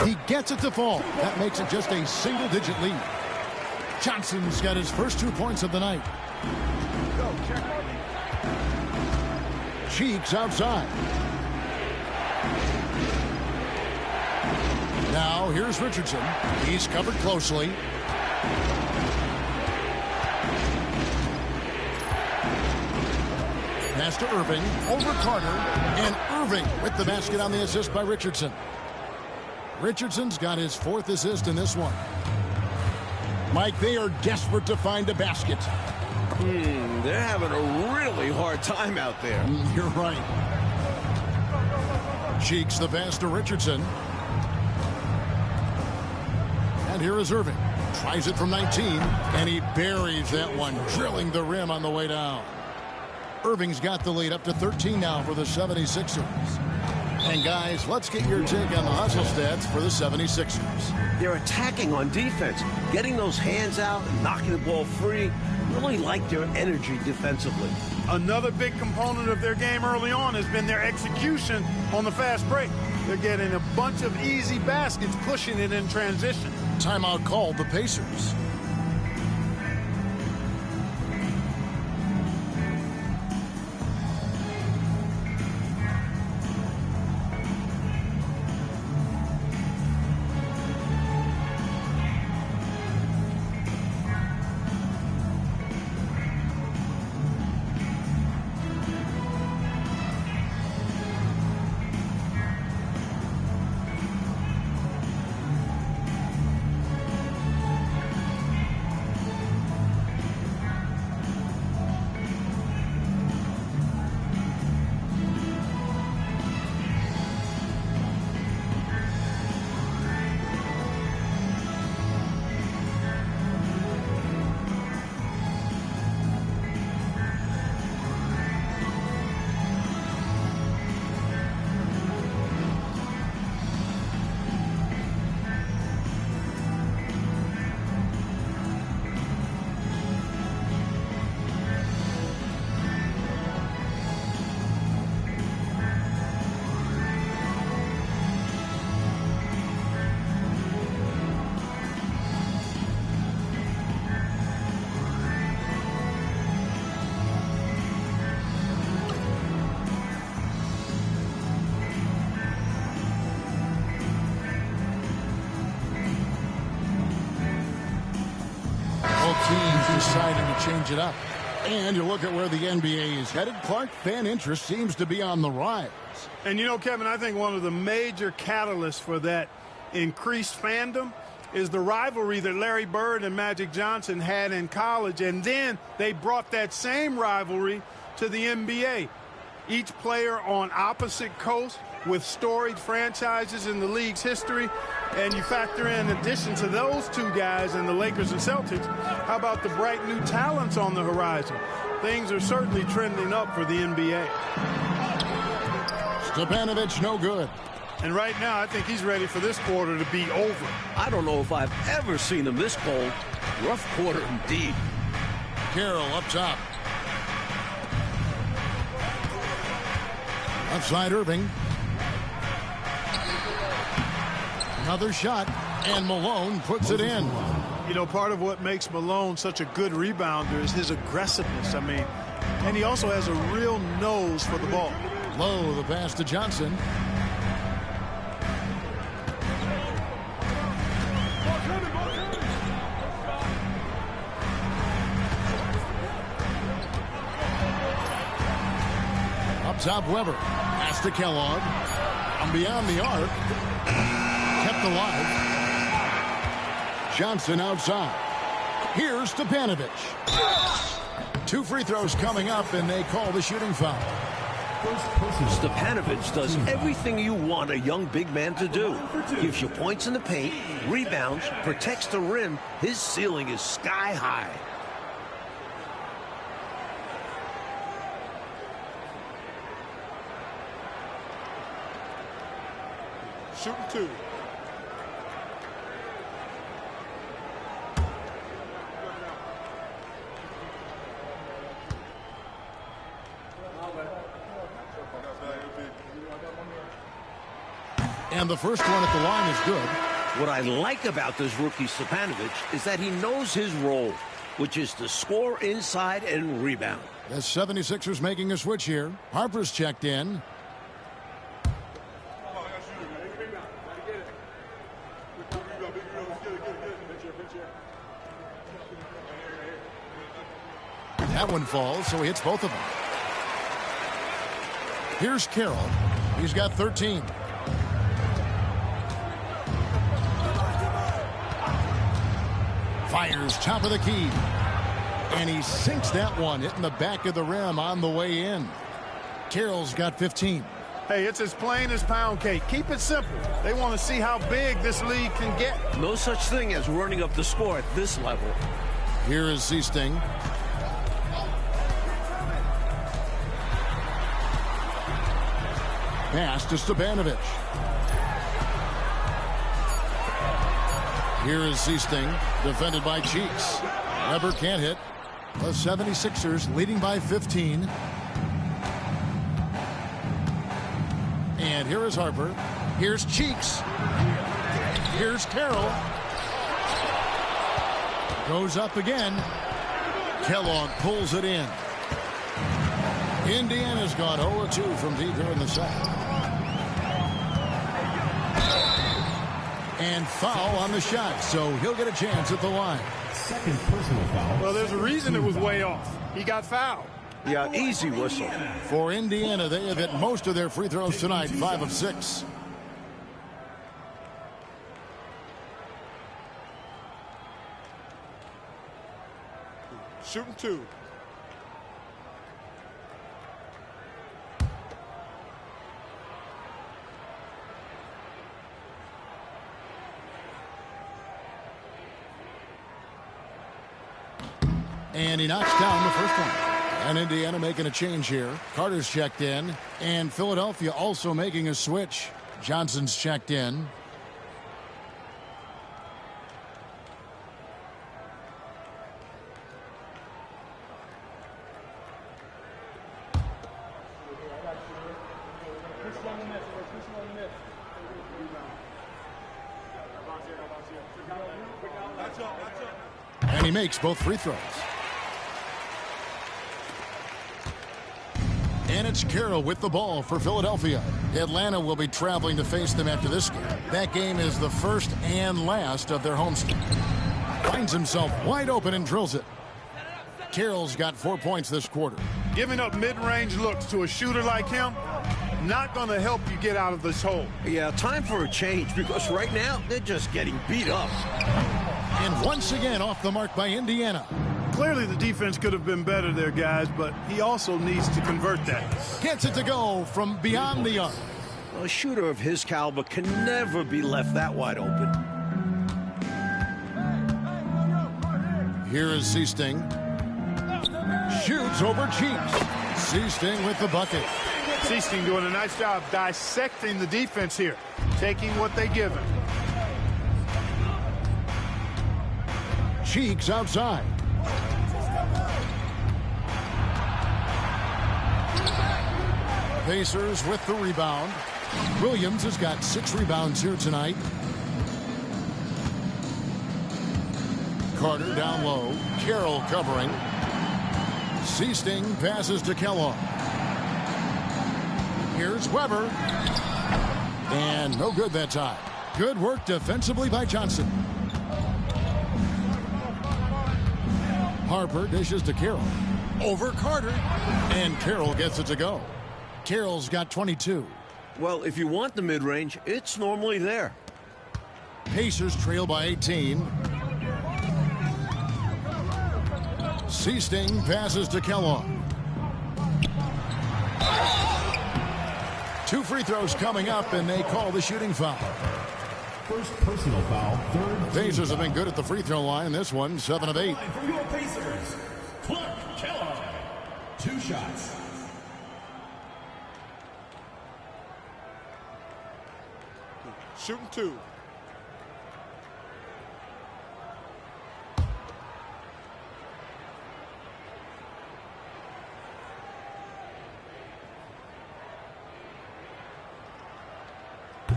He gets it to fall. That makes it just a single-digit lead. Johnson's got his first 2 points of the night. Cheeks outside. Now, here's Richardson. He's covered closely. Pass to Irving. Over Carter. And Irving with the basket on the assist by Richardson. Richardson's got his 4th assist in this one. Mike, they are desperate to find a basket.
They're having a really hard time out there.
You're right. Cheeks the pass to Richardson. And here is Irving. Tries it from 19, and he buries that one, drilling the rim on the way down. Irving's got the lead up to 13 now for the 76ers. And guys, let's get your take on the hustle stats for the 76ers.
They're attacking on defense, getting those hands out and knocking the ball free. Really like their energy defensively.
Another big component of their game early on has been their execution on the fast break. They're getting a bunch of easy baskets, pushing it in transition.
Timeout called the Pacers. deciding to change it up. And you look at where the NBA is headed, Clark, fan interest seems to be on the rise.
And you know, Kevin, I think one of the major catalysts for that increased fandom is the rivalry that Larry Bird and Magic Johnson had in college. And then they brought that same rivalry to the NBA. Each player on opposite coasts with storied franchises in the league's history. And you factor in addition to those two guys and the Lakers and Celtics, how about the bright new talents on the horizon? Things are certainly trending up for the NBA.
Stepanovic, no good.
And right now, I think he's ready for this quarter to be over.
I don't know if I've ever seen him this cold. Rough quarter indeed.
Carroll up top. Outside Irving. Another shot, and Malone puts it in.
You know, part of what makes Malone such a good rebounder is his aggressiveness. I mean, and he also has a real nose for the ball.
Low, the pass to Johnson. Up top, Weber. Pass to Kellogg. And beyond the arc. Kept alive. Johnson outside. Here's Stepanovic. 2 free throws coming up, and they call the shooting foul.
Stepanovic does everything you want a young big man to do. Gives you points in the paint, rebounds, protects the rim. His ceiling is sky high.
Shooting 2.
And the first one at the line is good.
What I like about this rookie Stepanovic is that he knows his role, which is to score inside and rebound.
The 76ers making a switch here. Harper's checked in. That one falls, so he hits both of them. Here's Carroll. He's got 13. Fires top of the key. And he sinks that one, hitting the back of the rim on the way in. Carroll's got 15.
Hey, it's as plain as pound cake. Keep it simple. They want to see how big this league can get.
No such thing as running up the score at this level.
Here is Seasting. Pass to Stepanovic. Here is Seasting, defended by Cheeks. Weber can't hit. The 76ers leading by 15. And here is Harper. Here's Cheeks. Here's Carroll. Goes up again. Kellogg pulls it in. Indiana's gone 0-2 from deep here in the second. And foul on the shot, so he'll get a chance at the line.
Second personal foul.
Well, there's a reason it was way off. He got fouled.
Yeah, easy whistle.
For Indiana, they have hit most of their free throws tonight, 5 of 6.
Shooting 2.
And he knocks down the first one. And Indiana making a change here. Carter's checked in. And Philadelphia also making a switch. Johnson's checked in. And he makes both free throws. And it's Carroll with the ball for Philadelphia. Atlanta will be traveling to face them after this game. That game is the first and last of their homestand. Finds himself wide open and drills it. Carroll's got 4 points this quarter.
Giving up mid-range looks to a shooter like him, not going to help you get out of this hole.
Yeah, time for a change because right now they're just getting beat up.
And once again off the mark by Indiana.
Clearly the defense could have been better there, guys, but he also needs to convert that.
Gets it to go from beyond the arc.
A shooter of his caliber can never be left that wide open.
Here is Seasting. Shoots over Cheeks. Seasting with the bucket.
Seasting doing a nice job dissecting the defense here, taking what they give him.
Cheeks outside. Pacers with the rebound. Williams has got 6 rebounds here tonight. Carter down low. Carroll covering. Seasting passes to Kellogg. Here's Weber. And no good that time. Good work defensively by Johnson. Harper dishes to Carroll. Over Carter. And Carroll gets it to go. Carroll's got 22.
Well, if you want the mid-range, it's normally there.
Pacers trail by 18. Seasting passes to Kellogg. 2 free throws coming up, and they call the shooting foul.
First personal foul, third.
Pacers have been good at the free throw line. This one, 7 of 8.
For your Pacers, Clark Kellogg. 2 shots.
Shooting 2.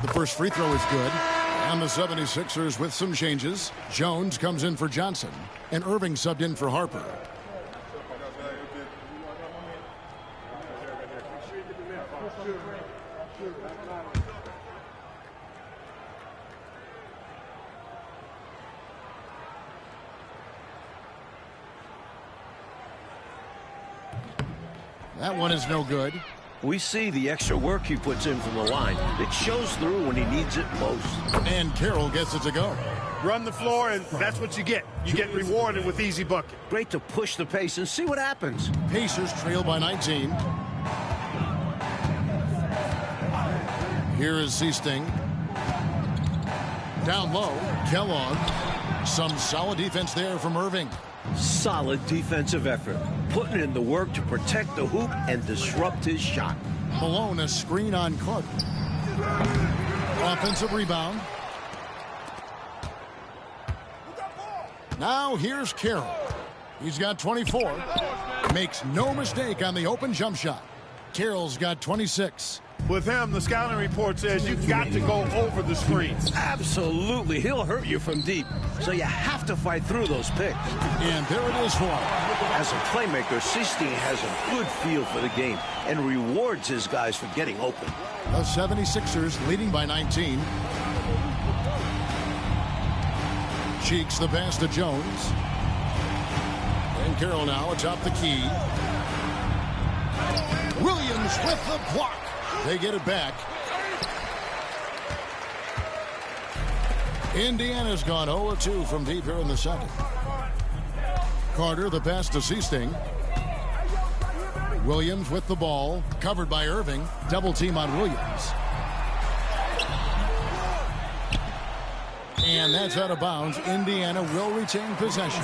The first free throw is good. And the 76ers with some changes. Jones comes in for Johnson. And Irving subbed in for Harper. That one is no good.
We see the extra work he puts in from the line. It shows through when he needs it most.
And Carroll gets it to go.
Run the floor, and that's what you get. You get rewarded with easy bucket.
Great to push the pace and see what happens.
Pacers trail by 19. Here is Seasting. Down low, Kellogg. Some solid defense there from Irving.
Solid defensive effort. Putting in the work to protect the hoop and disrupt his shot.
Malone a screen on Carter. Offensive rebound. Now here's Carroll. He's got 24. Makes no mistake on the open jump shot. Carroll's got 26.
With him, the scouting report says you've got to go over the screens.
Absolutely. He'll hurt you from deep. So you have to fight through those picks.
And there it is for him.
As a playmaker, Seasting has a good feel for the game and rewards his guys for getting open.
The 76ers leading by 19. Cheeks the pass to Jones. And Carroll now atop the key. Williams with the block. They get it back. Indiana's gone 0-2 from deep here in the second. Carter the pass to Seasting. Williams with the ball. Covered by Irving. Double team on Williams. And that's out of bounds. Indiana will retain possession.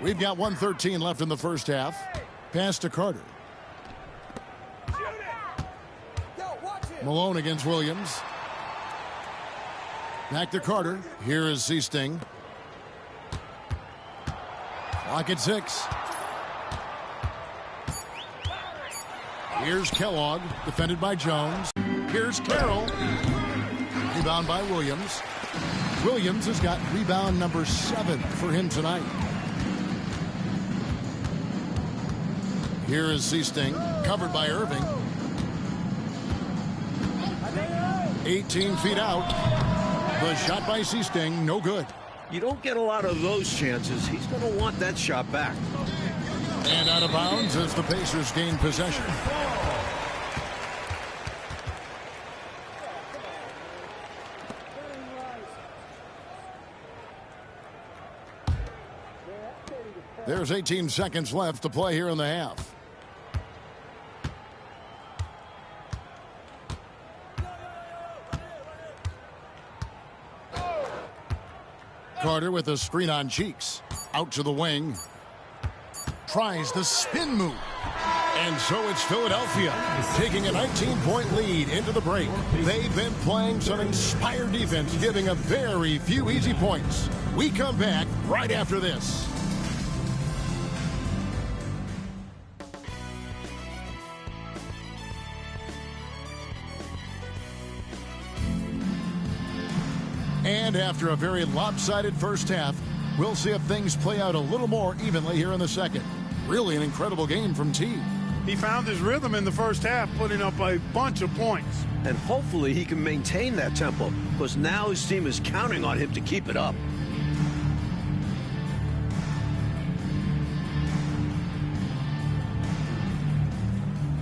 We've got 1:13 left in the first half. Pass to Carter. Malone against Williams. Back to Carter. Here is Seasting. Clock at 6. Here's Kellogg, defended by Jones. Here's Carroll. Rebound by Williams. Williams has got rebound number 7 for him tonight. Here is Seasting, covered by Irving. 18 feet out. The shot by Seasting, no good.
You don't get a lot of those chances. He's going to want that shot back.
And out of bounds as the Pacers gain possession. There's 18 seconds left to play here in the half. Carter with a screen on Cheeks. Out to the wing. Tries the spin move. And so it's Philadelphia taking a 19-point lead into the break. They've been playing some inspired defense, giving a very few easy points. We come back right after this. And after a very lopsided first half, we'll see if things play out a little more evenly here in the second. Really an incredible game from T.
He found his rhythm in the first half, putting up a bunch of points.
And hopefully he can maintain that tempo, because now his team is counting on him to keep it up.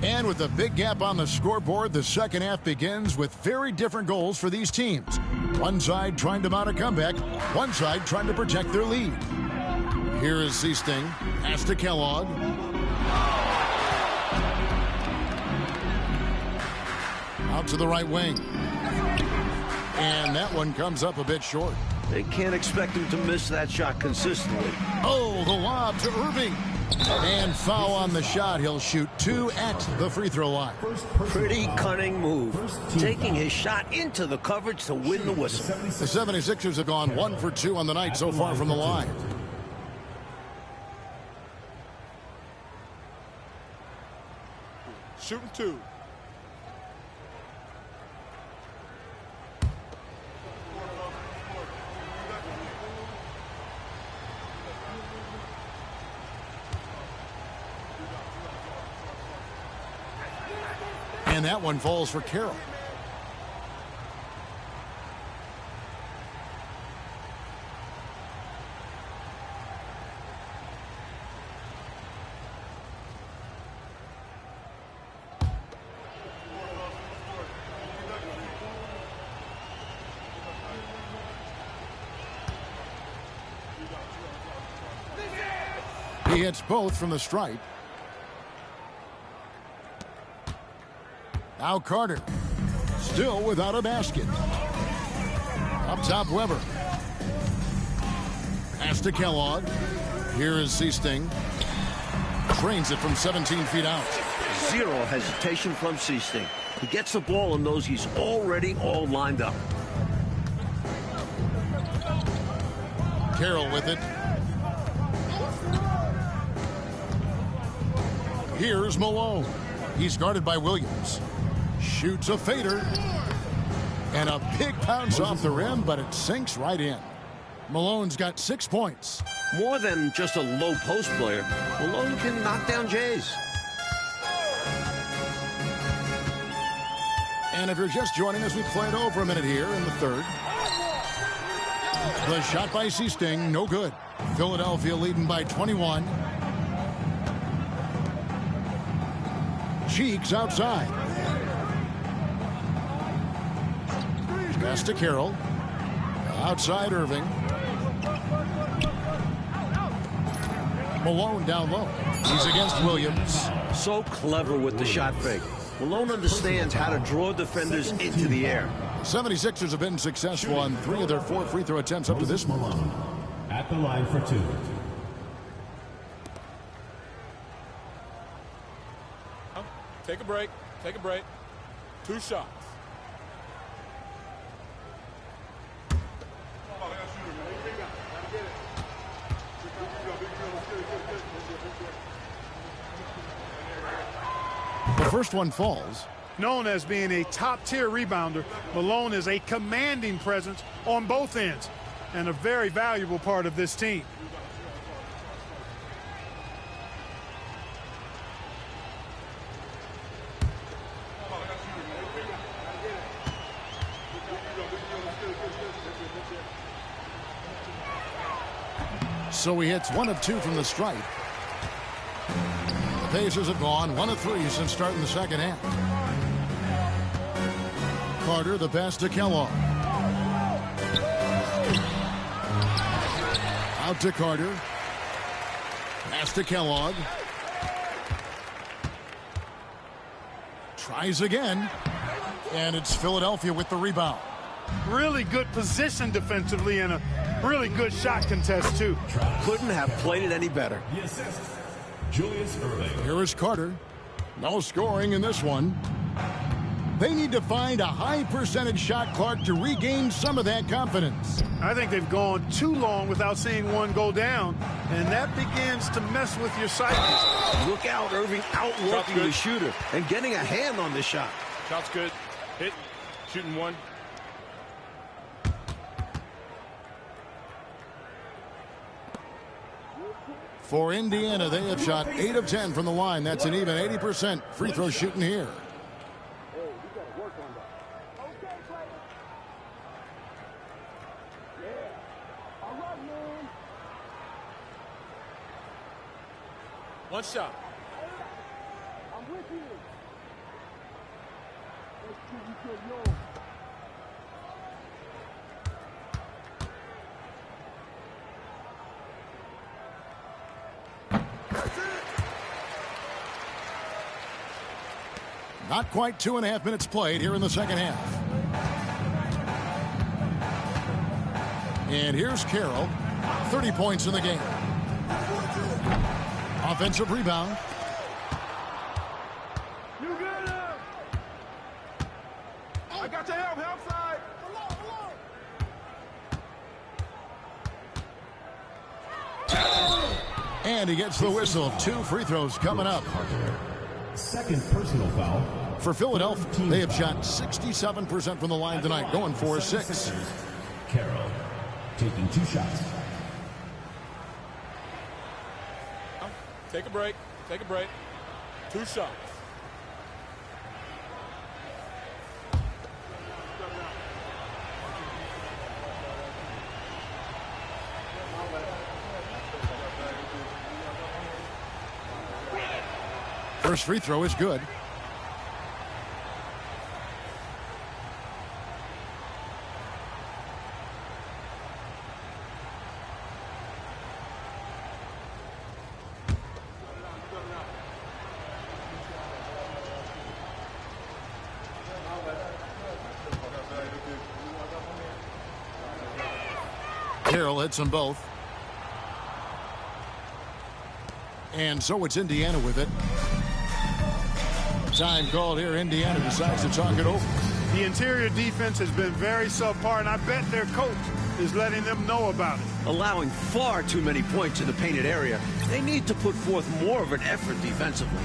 And with a big gap on the scoreboard, the second half begins with very different goals for these teams. One side trying to mount a comeback, one side trying to protect their lead. Here is Seasting, pass to Kellogg. Out to the right wing. And that one comes up a bit short.
They can't expect him to miss that shot consistently.
Oh, the lob to Irving. And foul on the shot. He'll shoot 2 at the free throw line.
Pretty cunning move. Taking his shot into the coverage to win the whistle.
The 76ers have gone 1 for 2 on the night so far from the line.
Shooting 2.
And that one falls for Carroll. He hits both from the stripe. Now Carter, still without a basket. Up top, Weber. Pass to Kellogg. Here is Seasting. Trains it from 17 feet out.
Zero hesitation from Seasting. He gets the ball and knows he's already all lined up.
Carroll with it. Here's Malone. He's guarded by Williams. Shoots a fader. And a big bounce off the rim, but it sinks right in. Malone's got 6 points.
More than just a low post player, Malone can knock down Jays.
And if you're just joining us, we played over a minute here in the third. The shot by Seasting, no good. Philadelphia leading by 21. Cheeks outside. Pass to Carroll. Outside Irving. Malone down low. He's against Williams.
So clever with the shot fake. Malone understands how to draw defenders into the air.
76ers have been successful on 3 of their 4 free throw attempts up to this moment.
At the line for 2.
Take a break. Take a break. 2 shots.
The first one falls.
Known as being a top-tier rebounder, Malone is a commanding presence on both ends and a very valuable part of this team.
so he hits 1 of 2 from the stripe. The Pacers have gone 1 of 3 since starting the second half. Carter, the pass to Kellogg. Out to Carter. Pass to Kellogg. Tries again. And it's Philadelphia with the rebound.
Really good position defensively and a really good shot contest, too.
Couldn't have played it any better.
The assist, Julius Erving.
Here is Carter. No scoring in this one. They need to find a high percentage shot, Clark, to regain some of that confidence.
I think they've gone too long without seeing one go down, and that begins to mess with your psyche.
Look out, Irving outworking the shooter and getting a hand on the shot.
Shot's good. Hit. Shooting one.
For Indiana, they have shot 8 of 10 from the line. That's an even 80% free throw shooting here.
One shot.
I'm with you.
Not quite 2.5 minutes played here in the second half. And here's Carroll. 30 points in the game. Offensive rebound.
You get him. I got your help side.
And he gets the whistle. 2 free throws coming up.
Second personal foul.
For Philadelphia, they have shot 67% from the line tonight, going 4-6.
Carroll taking 2 shots.
Take a break. Take a break. 2 shots.
First free throw is good. Carroll hits them both. And so it's Indiana with it. Time called here. Indiana decides to talk it over.
The interior defense has been very subpar, and I bet their coach is letting them know about it.
Allowing far too many points in the painted area. They need to put forth more of an effort defensively.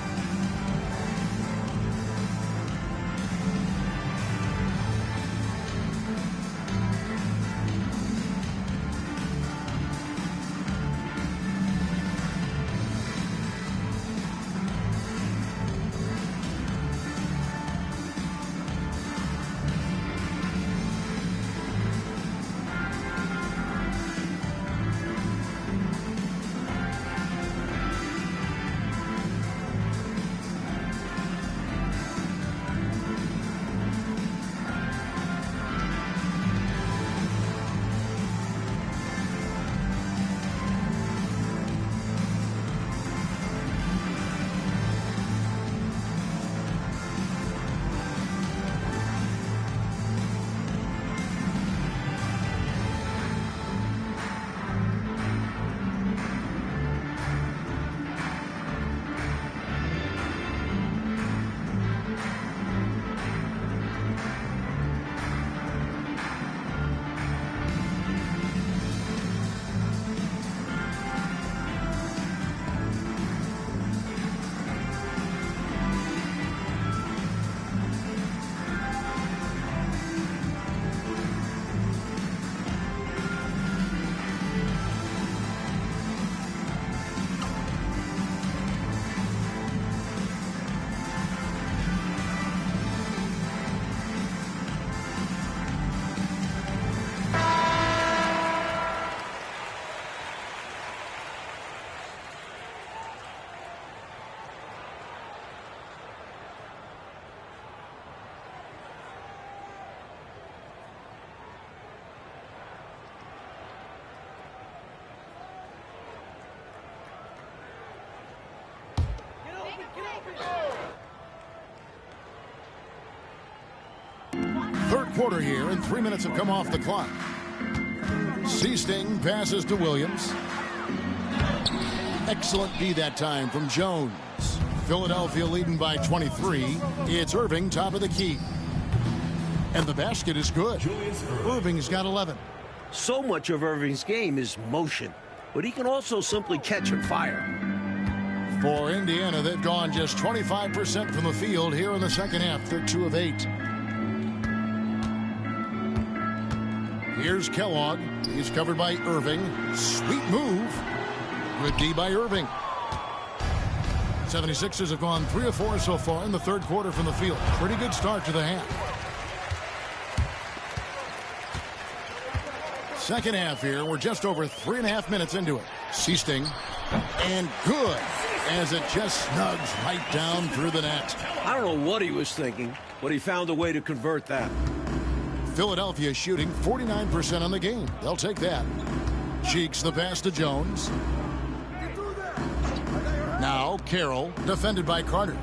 Third quarter here, and 3 minutes have come off the clock. Seasting passes to Williams. Excellent D that time from Jones. Philadelphia leading by 23. It's Irving, top of the key. And the basket is good. Irving's got 11.
So much of Irving's game is motion, but he can also simply catch and fire.
For Indiana, they've gone just 25% from the field here in the second half. They're 2 of 8. Here's Kellogg. He's covered by Irving. Sweet move. Good D by Irving. 76ers have gone 3 of 4 so far in the third quarter from the field. Pretty good start to the half. Second half here. We're just over 3.5 minutes into it. Seasting. And good. As it just snugs right down through the net.
I don't know what he was thinking, but he found a way to convert that.
Philadelphia shooting 49% on the game. They'll take that. Cheeks the pass to Jones. Now Carroll, defended by Carter.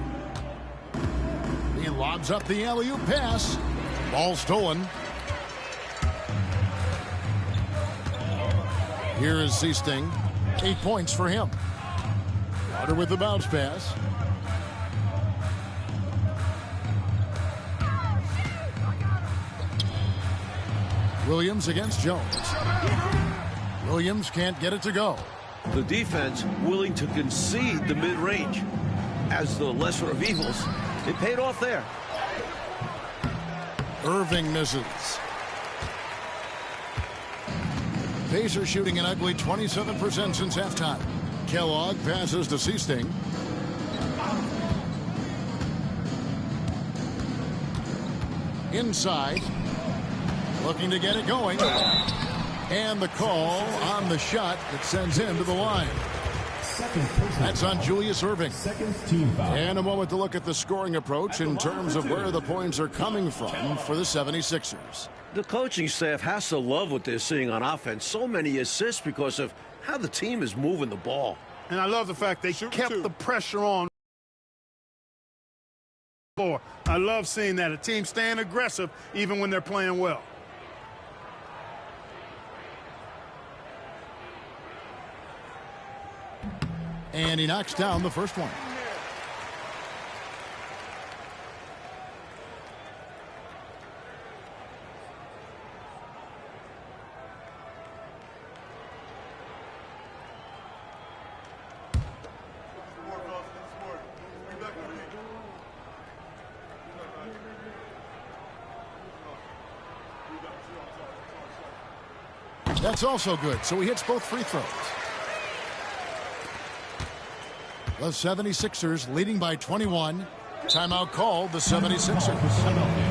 He lobs up the alley-oop pass. Ball stolen. Here is Seasting. 8 points for him. Carter with the bounce pass. Williams against Jones. Williams can't get it to go.
The defense willing to concede the mid-range. As the lesser of evils, it paid off there.
Irving misses. Pacers shooting an ugly 27% since halftime. Kellogg passes to Seasting. Inside. Looking to get it going. And the call on the shot that sends him to the line. That's on Julius Irving.
Second team foul.
And a moment to look at the scoring approach in terms of where the points are coming from for the 76ers.
The coaching staff has to love what they're seeing on offense. So many assists because of how the team is moving the ball.
And I love the fact they kept the pressure on. I love seeing that. A team staying aggressive even when they're playing well.
And he knocks down the first one. That's also good, so he hits both free throws. The 76ers leading by 21. Timeout called the 76ers.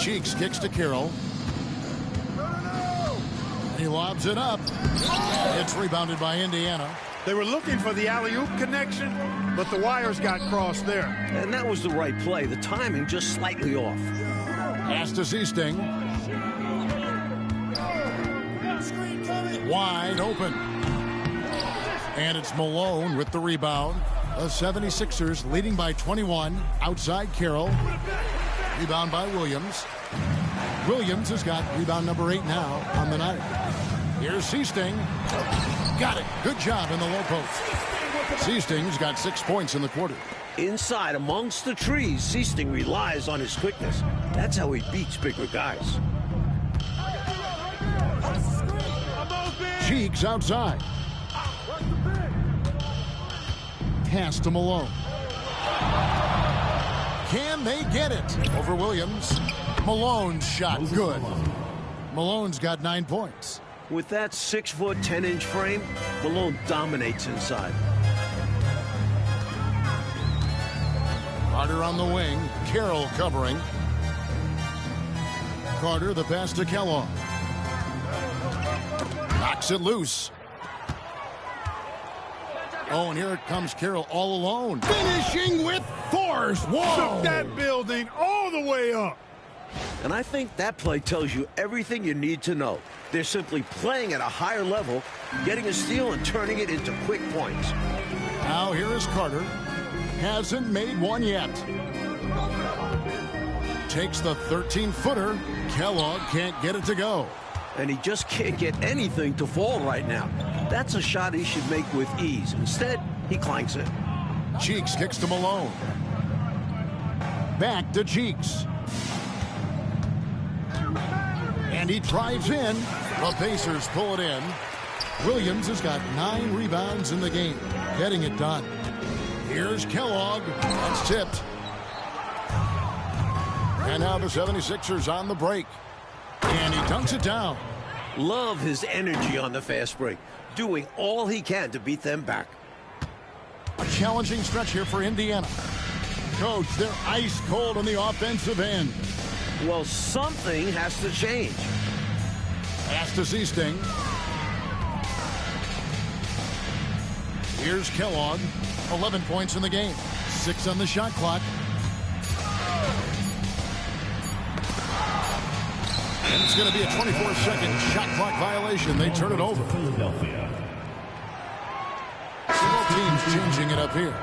Cheeks kicks to Carroll. He lobs it up. It's rebounded by Indiana.
They were looking for the alley-oop connection, but the wires got crossed there.
And that was the right play. The timing just slightly off.
Pass to Seasting. Wide open. And it's Malone with the rebound. The 76ers leading by 21. Outside Carroll. Rebound by Williams. Williams has got rebound number 8 now on the night. Here's Seasting. Got it. Good job in the low post. Seasting's got 6 points in the quarter.
Inside, amongst the trees, Seasting relies on his quickness. That's how he beats bigger guys.
Cheeks outside. Pass to Malone. Can they get it? Over Williams. Malone's shot good. Malone's got 9 points.
With that 6-foot, 10-inch frame, Malone dominates inside.
Carter on the wing. Carroll covering. Carter, the pass to Kellogg. Knocks it loose. Oh, and here it comes Carroll all alone. Finishing with force. Whoa!
Took that building all the way up.
And I think that play tells you everything you need to know. They're simply playing at a higher level, getting a steal and turning it into quick points.
Now here is Carter. Hasn't made one yet. Takes the 13-footer. Kellogg can't get it to go.
And he just can't get anything to fall right now. That's a shot he should make with ease. Instead, he clanks it.
Cheeks kicks to Malone. Back to Cheeks. And he drives in. The Pacers pull it in. Williams has got 9 rebounds in the game. Getting it done. Here's Kellogg. That's tipped. And now the 76ers on the break. And he dunks it down.
Love his energy on the fast break. Doing all he can to beat them back.
A challenging stretch here for Indiana. Coach, they're ice cold on the offensive end.
Well, something has to change.
Pass to Seasting. Here's Kellogg. 11 points in the game. 6 on the shot clock. And it's going to be a 24-second shot clock violation. They turn it over.
Philadelphia.
Several teams changing it up here.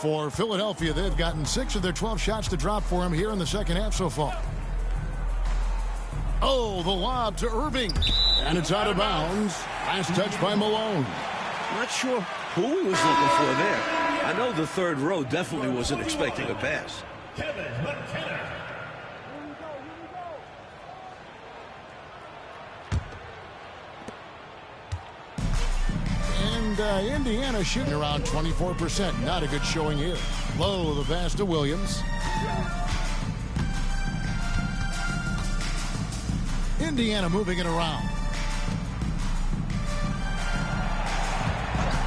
For Philadelphia, they've gotten 6 of their 12 shots to drop for them here in the second half so far. Oh, the lob to Irving. And it's out of bounds. Last touch by Malone.
Not sure who he was looking for there. I know the third row definitely wasn't expecting a pass.
Kevin McKenna.
And Indiana shooting around 24%. Not a good showing here. Low the pass to Williams. Indiana moving it around.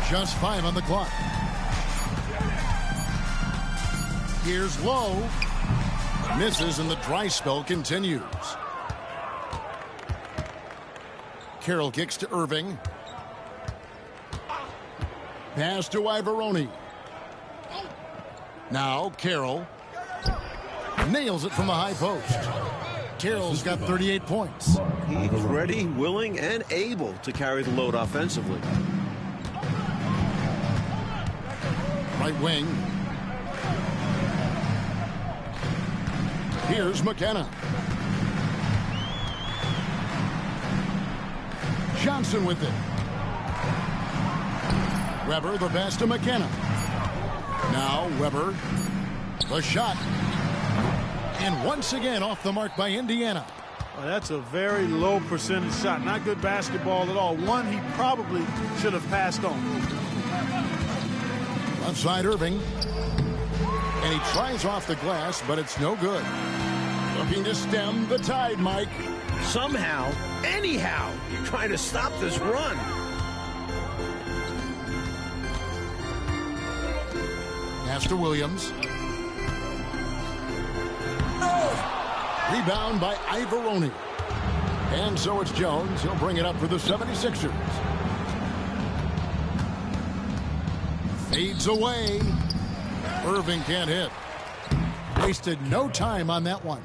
Just 5 on the clock. Here's Lowe. Misses and the dry spell continues. Carroll kicks to Irving. Pass to Ivoroni. Now Carroll nails it from the high post. Carroll's got 38 points.
He's ready, willing, and able to carry the load offensively.
Right wing. Here's McKenna. Johnson with it. Weber the pass to McKenna. Now Weber. The shot. And once again off the mark by Indiana.
Well, that's a very low percentage shot. Not good basketball at all. One he probably should have passed on.
Left side Irving. And he tries off the glass, but it's no good. Looking to stem the tide, Mike.
Somehow, anyhow, trying to stop this run.
Pass to Williams. Rebound by Ivoroni. And so it's Jones. He'll bring it up for the 76ers. Fades away. Irving can't hit. Wasted no time on that one.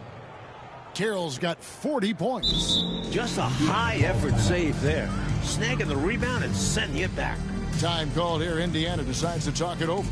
Carroll's got 40 points.
Just a high-effort save there. Snagging the rebound and sending it back.
Time called here. Indiana decides to talk it over.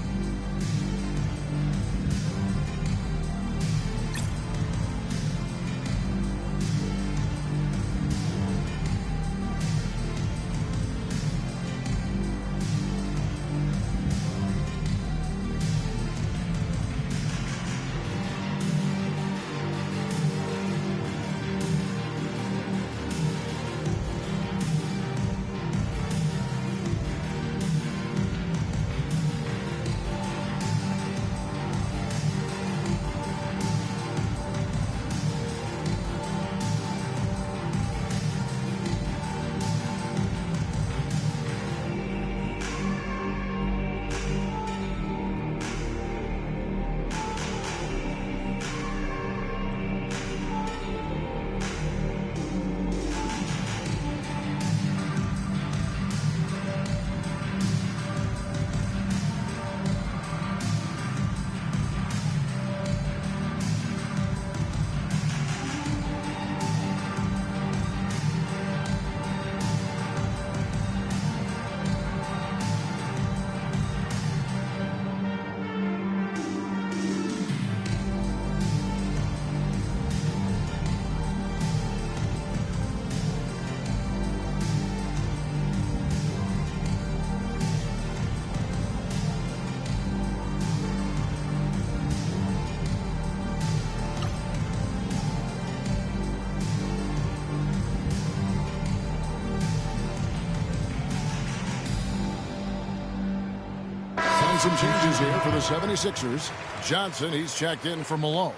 Some changes here for the 76ers. Johnson, he's checked in for Malone.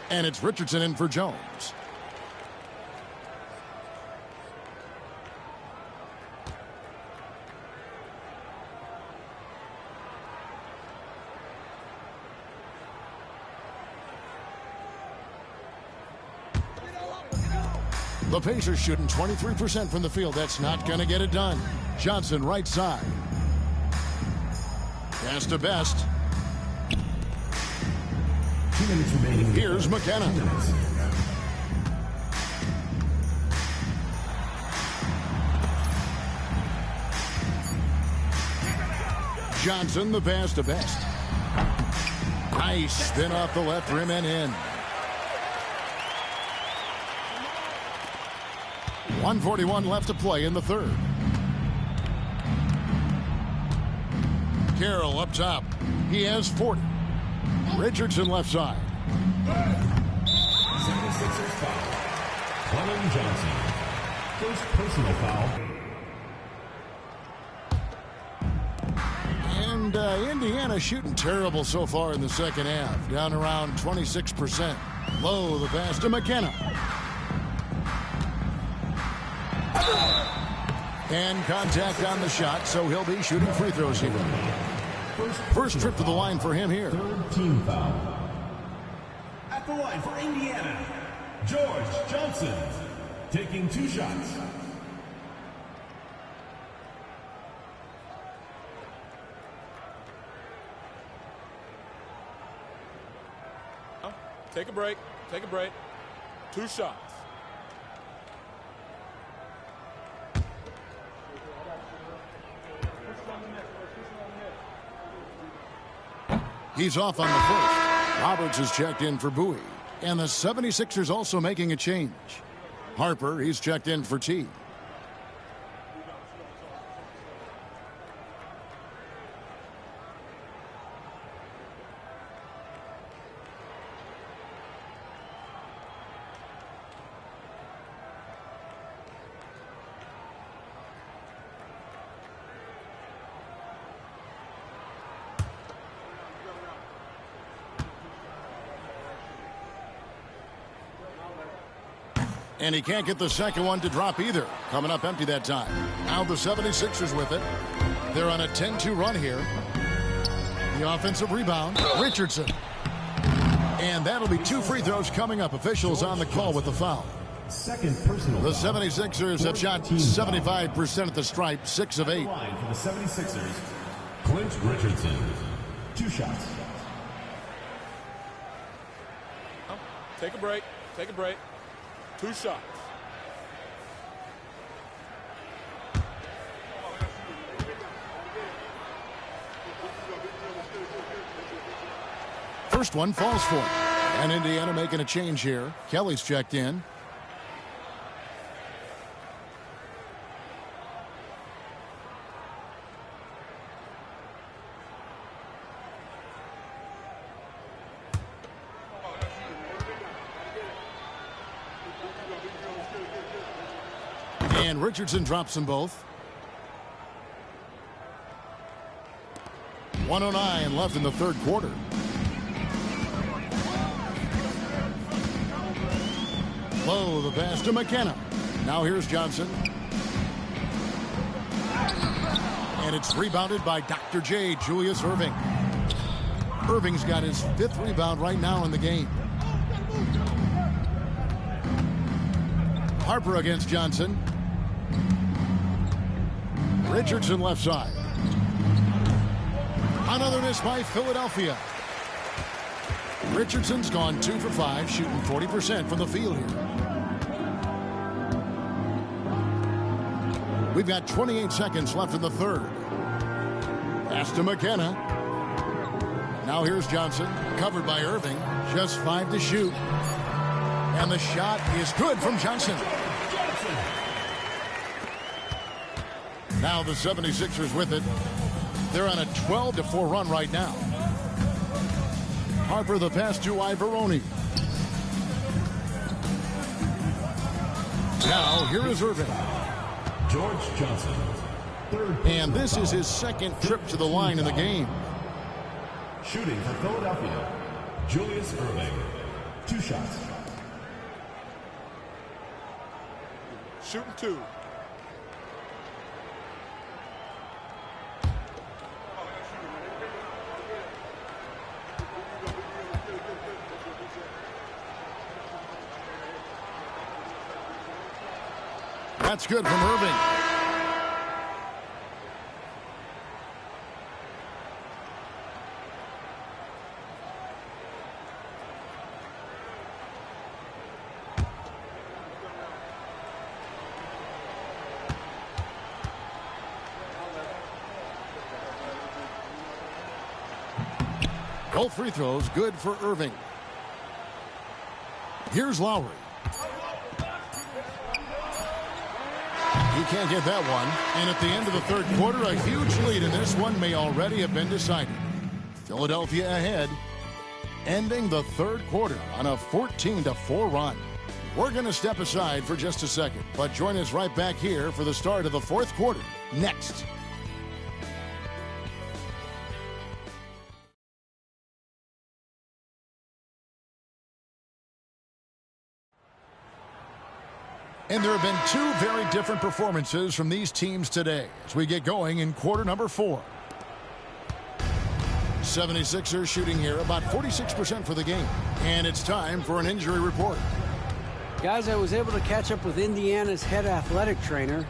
And it's Richardson in for Jones. The Pacers shooting 23% from the field. That's not going to get it done. Johnson right side. Pass to Best.
2 minutes remaining.
Here's McKenna.
2 minutes.
Johnson, the pass to Best. Nice spin off the left rim and in. 1:41 left to play in the third. Carroll up top. He has 40. Richardson left side.
76ers foul. Colin Johnson. First personal foul.
And Indiana shooting terrible so far in the second half. Down around 26%. Low the pass to McKenna. And contact on the shot, so he'll be shooting free throws here. First trip to the line for him here.
Third team foul. At the line for Indiana, George Johnson. Taking 2 shots.
Take a break. Take a break. 2 shots.
He's off on the first. Roberts is checked in for Bowie. And the 76ers also making a change. Harper, he's checked in for T. And he can't get the second one to drop either. Coming up empty that time. Now the 76ers with it. They're on a 10-2 run here. The offensive rebound, Richardson. And that'll be 2 free throws coming up. Officials on the call with the foul.
Second personal.
The 76ers have shot 75% at the stripe, 6 of 8.
For the 76ers, Clint Richardson. 2 shots.
Take a break. Take a break. 2 shots.
First one falls for it. And Indiana making a change here. Kelly's checked in. And Richardson drops them both. 1:09 left in the third quarter. Low, the pass to McKenna. Now here's Johnson. And it's rebounded by Dr. J, Julius Erving. Irving's got his 5th rebound right now in the game. Harper against Johnson. Richardson left side. Another miss by Philadelphia. Richardson's gone 2 for 5, shooting 40% from the field here. We've got 28 seconds left in the third. Pass to McKenna. Now here's Johnson, covered by Irving. Just 5 to shoot. And the shot is good from Johnson. Now the 76ers with it. They're on a 12-4 run right now. Harper the pass to Ivoroni. Now here is Irving.
George Johnson.
And this is his 2nd trip to the line in the game.
Shooting for Philadelphia, Julius Erving. 2 shots.
Shooting 2.
That's good from Irving. Both free throws good for Irving. Here's Lowry. He can't get that one. And at the end of the third quarter, a huge lead in this one may already have been decided. Philadelphia ahead, ending the third quarter on a 14-4 run. We're going to step aside for just a second, but join us right back here for the start of the fourth quarter next. And there have been 2 very different performances from these teams today as we get going in quarter number 4. 76ers shooting here about 46% for the game. And it's time for an injury report.
Guys, I was able to catch up with Indiana's head athletic trainer.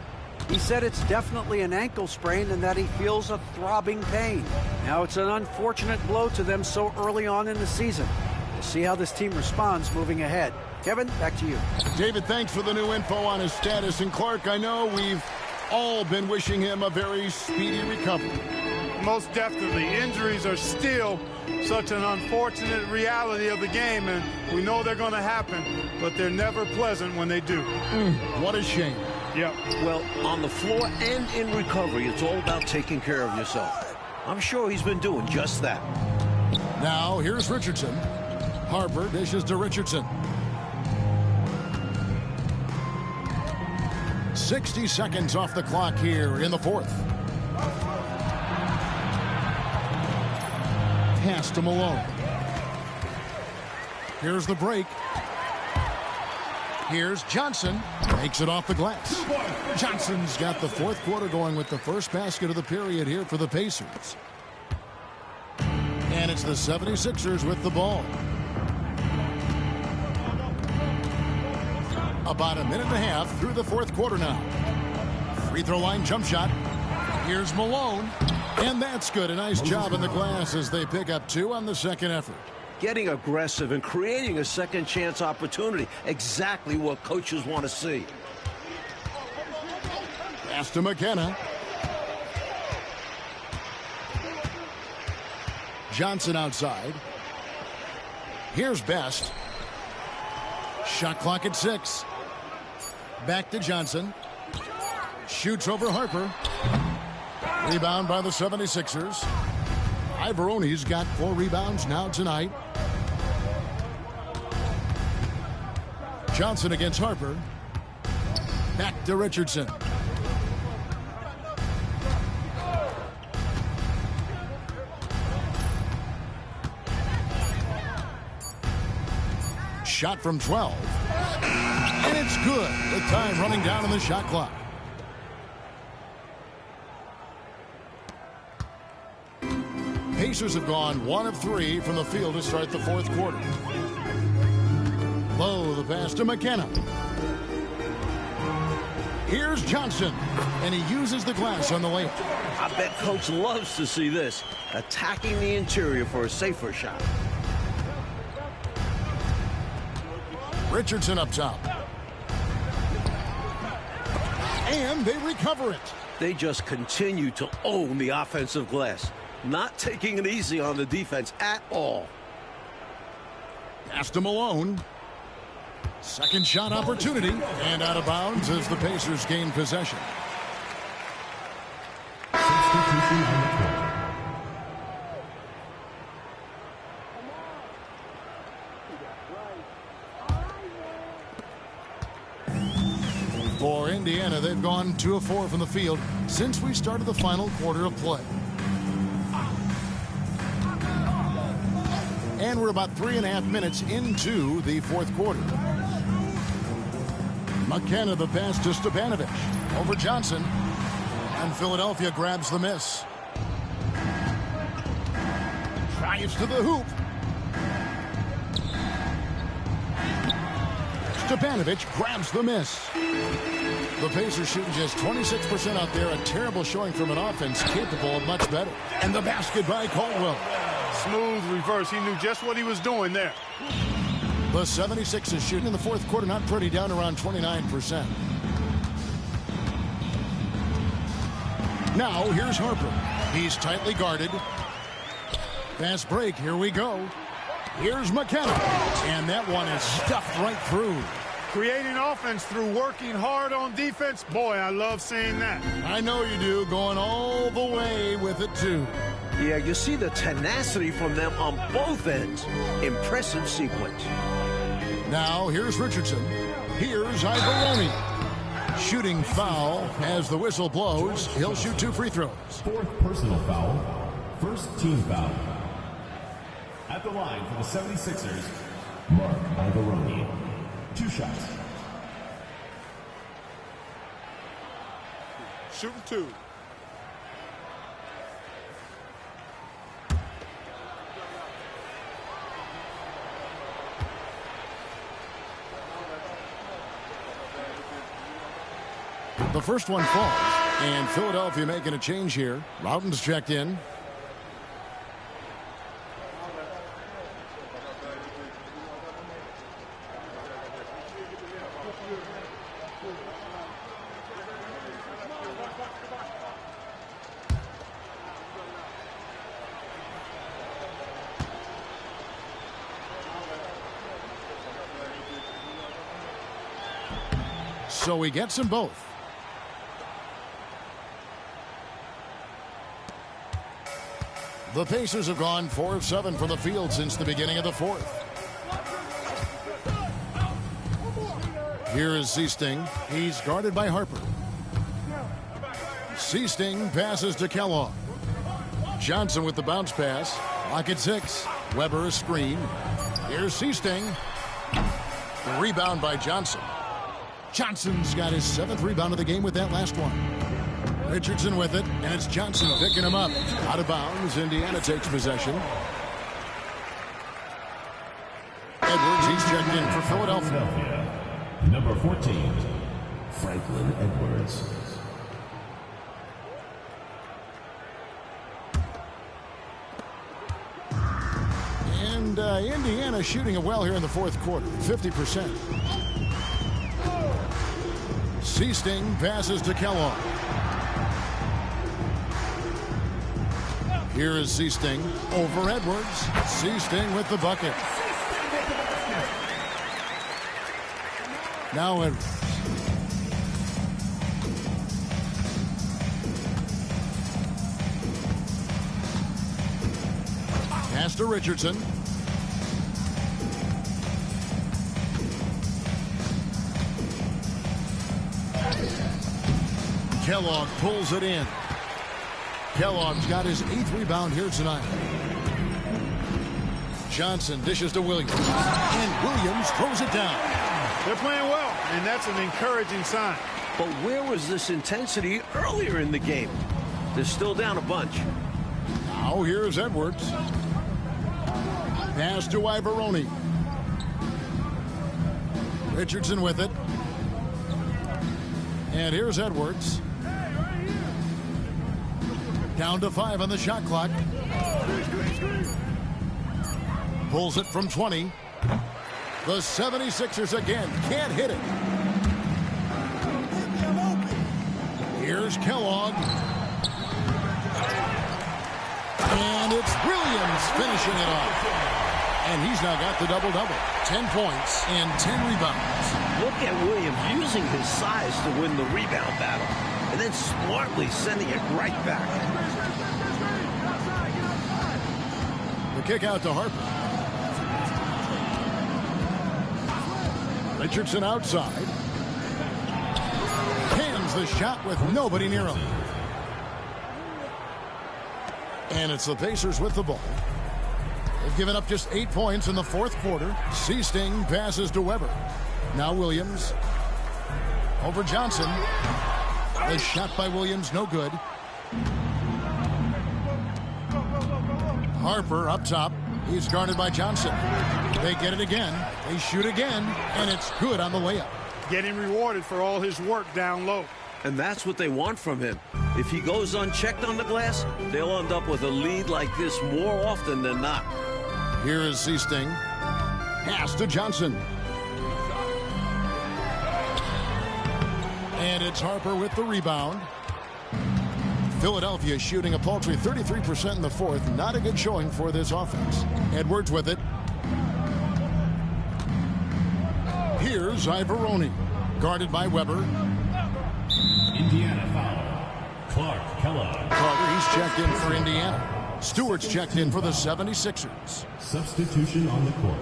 He said it's definitely an ankle sprain and that he feels a throbbing pain. Now, it's an unfortunate blow to them so early on in the season. We'll see how this team responds moving ahead. Kevin, back to you.
David, thanks for the new info on his status. And Clark, I know we've all been wishing him a very speedy recovery.
Most definitely. Injuries are still such an unfortunate reality of the game, and we know they're going to happen, but they're never pleasant when they do.
What a shame.
Yep.
Well, on the floor and in recovery, it's all about taking care of yourself. I'm sure he's been doing just that.
Now, here's Richardson. Harper dishes to Richardson. 60 seconds off the clock here in the fourth. Pass to Malone. Here's the break. Here's Johnson. Makes it off the glass. Johnson's got the fourth quarter going with the first basket of the period here for the Pacers. And it's the 76ers with the ball. About a minute and a half through the fourth quarter now. Free throw line jump shot. Here's Malone. And that's good. A nice job in the glass as they pick up 2 on the second effort.
Getting aggressive and creating a second chance opportunity. Exactly what coaches want to see.
Pass to McKenna. Johnson outside. Here's Best. Shot clock at 6. Back to Johnson. Shoots over Harper. Rebound by the 76ers. Iverone's got 4 rebounds now tonight. Johnson against Harper. Back to Richardson. Shot from 12. And it's good with time running down on the shot clock. Pacers have gone 1 of 3 from the field to start the fourth quarter. Low, the pass to McKenna. Here's Johnson, and he uses the glass on the layup.
I bet Coach loves to see this. Attacking the interior for a safer shot.
Richardson up top. And they recover it.
They just continue to own the offensive glass. Not taking it easy on the defense at all.
Pass to Malone. Second shot opportunity. And out of bounds as the Pacers gain possession. For Indiana, they've gone 2 of 4 from the field since we started the final quarter of play. And we're about 3.5 minutes into the fourth quarter. McKenna the pass to Stepanovic. Over Johnson. And Philadelphia grabs the miss. Drives to the hoop. Stepanovic grabs the miss. The Pacers shooting just 26% out there. A terrible showing from an offense capable of much better. And the basket by Caldwell.
Smooth reverse. He knew just what he was doing there.
The 76ers shooting in the fourth quarter, not pretty, down around 29%. Now, here's Harper. He's tightly guarded. Fast break, here we go. Here's McKenna. And that one is stuffed right through.
Creating offense through working hard on defense. Boy, I love seeing that.
I know you do, going all the way with it, too.
Yeah, you see the tenacity from them on both ends. Impressive sequence.
Now, here's Richardson. Here's Iverone. Shooting foul as the whistle blows. He'll shoot 2 free throws.
4th personal foul. 1st team foul. At the line for the 76ers, Mark Iverone. 2 shots.
Shooting 2.
The first one falls, and Philadelphia making a change here. Loughton's checked in. So he gets them both. The Pacers have gone 4 of 7 from the field since the beginning of the fourth. Here is Seasting. He's guarded by Harper. Seasting passes to Kellogg. Johnson with the bounce pass. Clock at 6. Weber a screen. Here's Seasting. Rebound by Johnson. Johnson's got his 7th rebound of the game with that last one. Richardson with it, and it's Johnson picking him up. Out of bounds, Indiana takes possession. checked in for Philadelphia.
Number 14, Franklin Edwards.
And Indiana shooting it well here in the fourth quarter, 50%. Seasting passes to Kellogg. Here is Seasting over Edwards. Seasting with the bucket. Now Edwards. Pass to Richardson. Kellogg pulls it in. Kellogg's got his 8th rebound here tonight. Johnson dishes to Williams. And Williams throws it down.
They're playing well, and that's an encouraging sign.
But where was this intensity earlier in the game? They're still down a bunch.
Now here's Edwards. Pass to Ivaroni. Richardson with it. And here's Edwards. Down to 5 on the shot clock. Pulls it from 20. The 76ers again can't hit it. Here's Kellogg. And it's Williams finishing it off. And he's now got the double-double. 10 points and 10 rebounds.
Look at Williams using his size to win the rebound battle. And then smartly sending it right back.
The kick out to Harper. Richardson outside. Cans the shot with nobody near him. And it's the Pacers with the ball. They've given up just 8 points in the fourth quarter. Seasting passes to Weber. Now Williams. Over Johnson. The shot by Williams, no good. Harper up top. He's guarded by Johnson. They get it again. They shoot again, and it's good on the layup.
Getting rewarded for all his work down low.
And that's what they want from him. If he goes unchecked on the glass, they'll end up with a lead like this more often than not.
Here is Seasting. Pass to Johnson. And it's Harper with the rebound. Philadelphia shooting a paltry 33% in the fourth. Not a good showing for this offense. Edwards with it. Here's Ivaroni. Guarded by Weber.
Indiana foul. Clark Kellogg.
Carter, he's checked in for Indiana. Stewart's checked in for the 76ers.
Substitution on the court.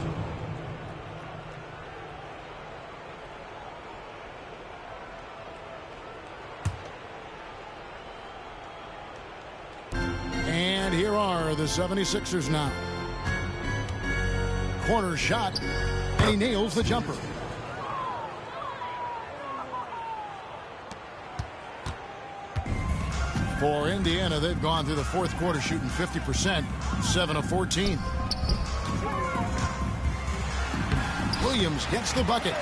And here are the 76ers now. Corner shot, and he nails the jumper. For Indiana, they've gone through the fourth quarter shooting 50%, 7 of 14. Williams gets the bucket.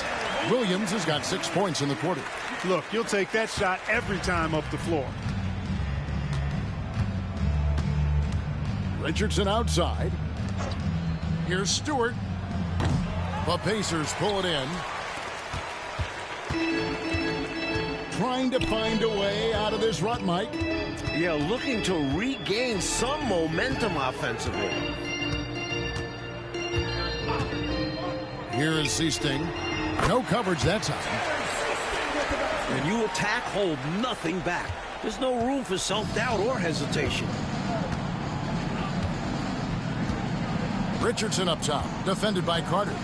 Williams has got 6 points in the quarter.
Look, you'll take that shot every time up the floor.
Richardson outside. Here's Stewart. The Pacers pull it in. Trying to find a way out of this rut, Mike.
Yeah, looking to regain some momentum offensively.
Here is Seasting. No coverage that time.
And you attack, hold nothing back. There's no room for self-doubt or hesitation.
Richardson up top, defended by Carter.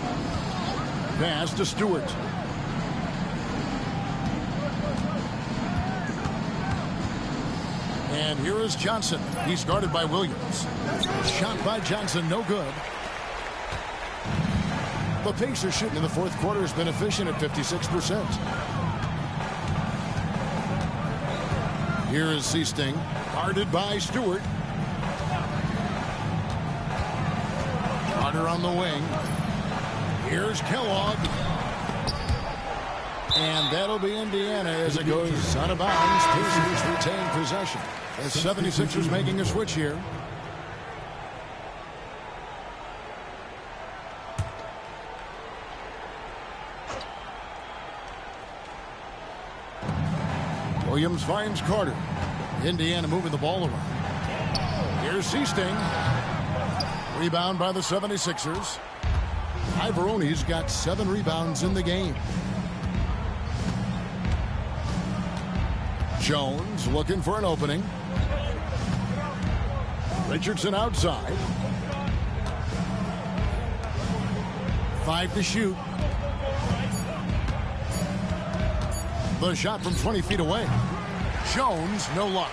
Pass to Stewart. And here is Johnson. He's guarded by Williams. Shot by Johnson, no good. The Pacers shooting in the fourth quarter has been efficient at 56%. Here is Seasting, guarded by Stewart. Carter on the wing. Here's Kellogg. And that'll be Indiana as it goes out of bounds. Pacers retain possession. The 76ers making a switch here. Williams finds Carter. Indiana moving the ball around. Here's Seasting. Rebound by the 76ers. Ivoroni's got 7 rebounds in the game. Jones looking for an opening. Richardson outside. 5 to shoot. The shot from 20 feet away. Jones, no luck.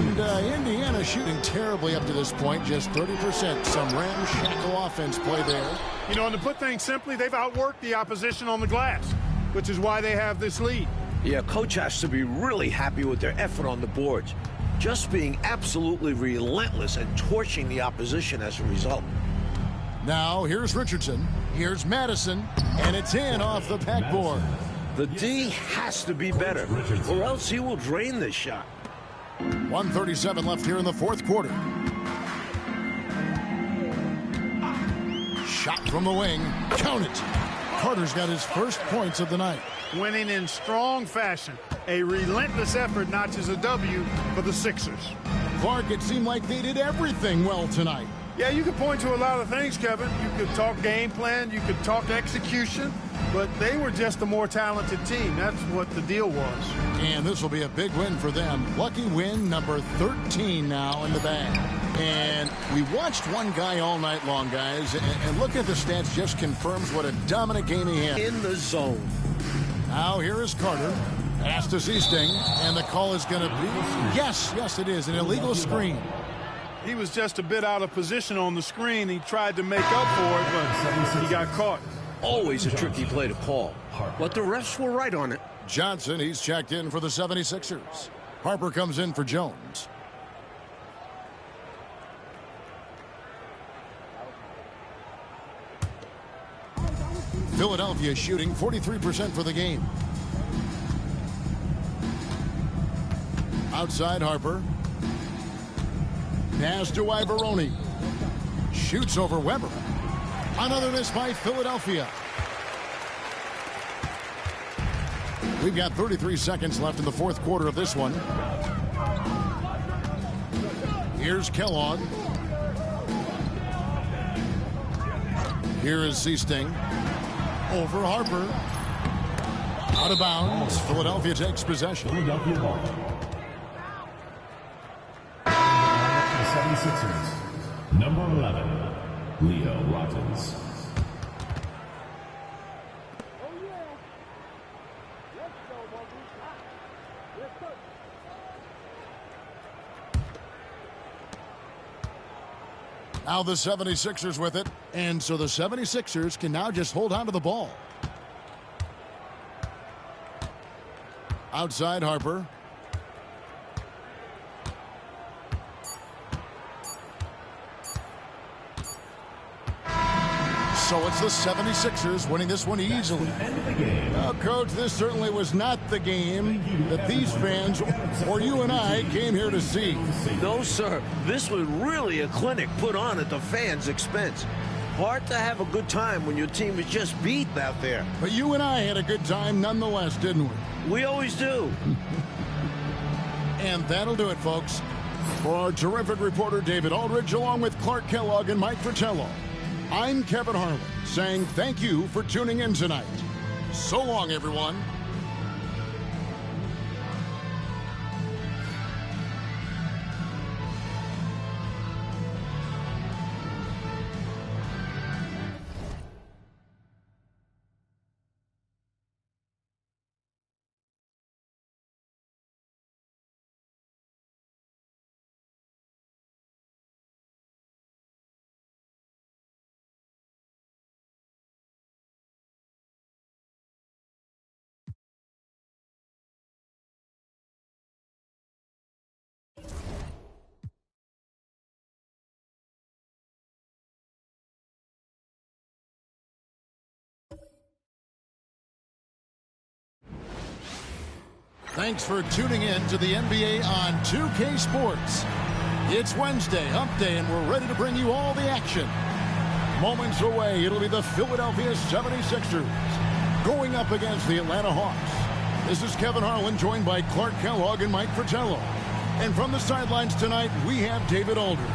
And Indiana shooting terribly up to this point, just 30%. Some ramshackle offense play there.
You know, and to put things simply, they've outworked the opposition on the glass, which is why they have this lead.
Yeah, coach has to be really happy with their effort on the boards. Just being absolutely relentless and torching the opposition as a result.
Now, here's Richardson. Here's Madison. And it's in off the backboard.
The D has to be better, or else he will drain this shot.
1:37 left here in the fourth quarter. Shot from the wing. Count it. Carter's got his first points of the night.
Winning in strong fashion. A relentless effort notches a W for the Sixers.
Clark, it seemed like they did everything well tonight.
Yeah, you could point to a lot of things, Kevin. You could talk game plan, you could talk execution, but they were just a more talented team. That's what the deal was.
And this will be a big win for them. Lucky win number 13 now in the bag. And we watched one guy all night long, guys, and look at the stats, just confirms what a dominant game he had.
In the zone.
Now here is Carter. Pass to Seasting, and the call is going to be, yes, it is, an illegal screen.
He was just a bit out of position on the screen. He tried to make up for it, but he got caught.
Always a tricky play to call, but the refs were right on it.
Johnson, he's checked in for the 76ers. Harper comes in for Jones. Philadelphia shooting 43% for the game. Outside Harper. Pass to Ivoroni. Shoots over Weber. Another miss by Philadelphia. We've got 33 seconds left in the fourth quarter of this one. Here's Kellogg. Here is Seasting. Over Harper. Out of bounds. Philadelphia takes possession.
Philadelphia ball. The 76ers. Number 11, Leo Rottens.
Now the 76ers with it, and so the 76ers can now just hold on to the ball. Outside Harper. So it's the 76ers winning this one easily. Well, Coach, this certainly was not the game that these fans or you and I came here to see.
No, sir. This was really a clinic put on at the fans' expense. Hard to have a good time when your team is just beat out there.
But you and I had a good time nonetheless, didn't we?
We always do.
And that'll do it, folks. For our terrific reporter, David Aldridge, along with Clark Kellogg and Mike Fratello, I'm Kevin Harlan, saying thank you for tuning in tonight. So long, everyone. Thanks for tuning in to the NBA on 2K Sports. It's Wednesday, hump day, and we're ready to bring you all the action. Moments away, it'll be the Philadelphia 76ers going up against the Atlanta Hawks. This is Kevin Harlan, joined by Clark Kellogg and Mike Fratello. And from the sidelines tonight, we have David Aldridge.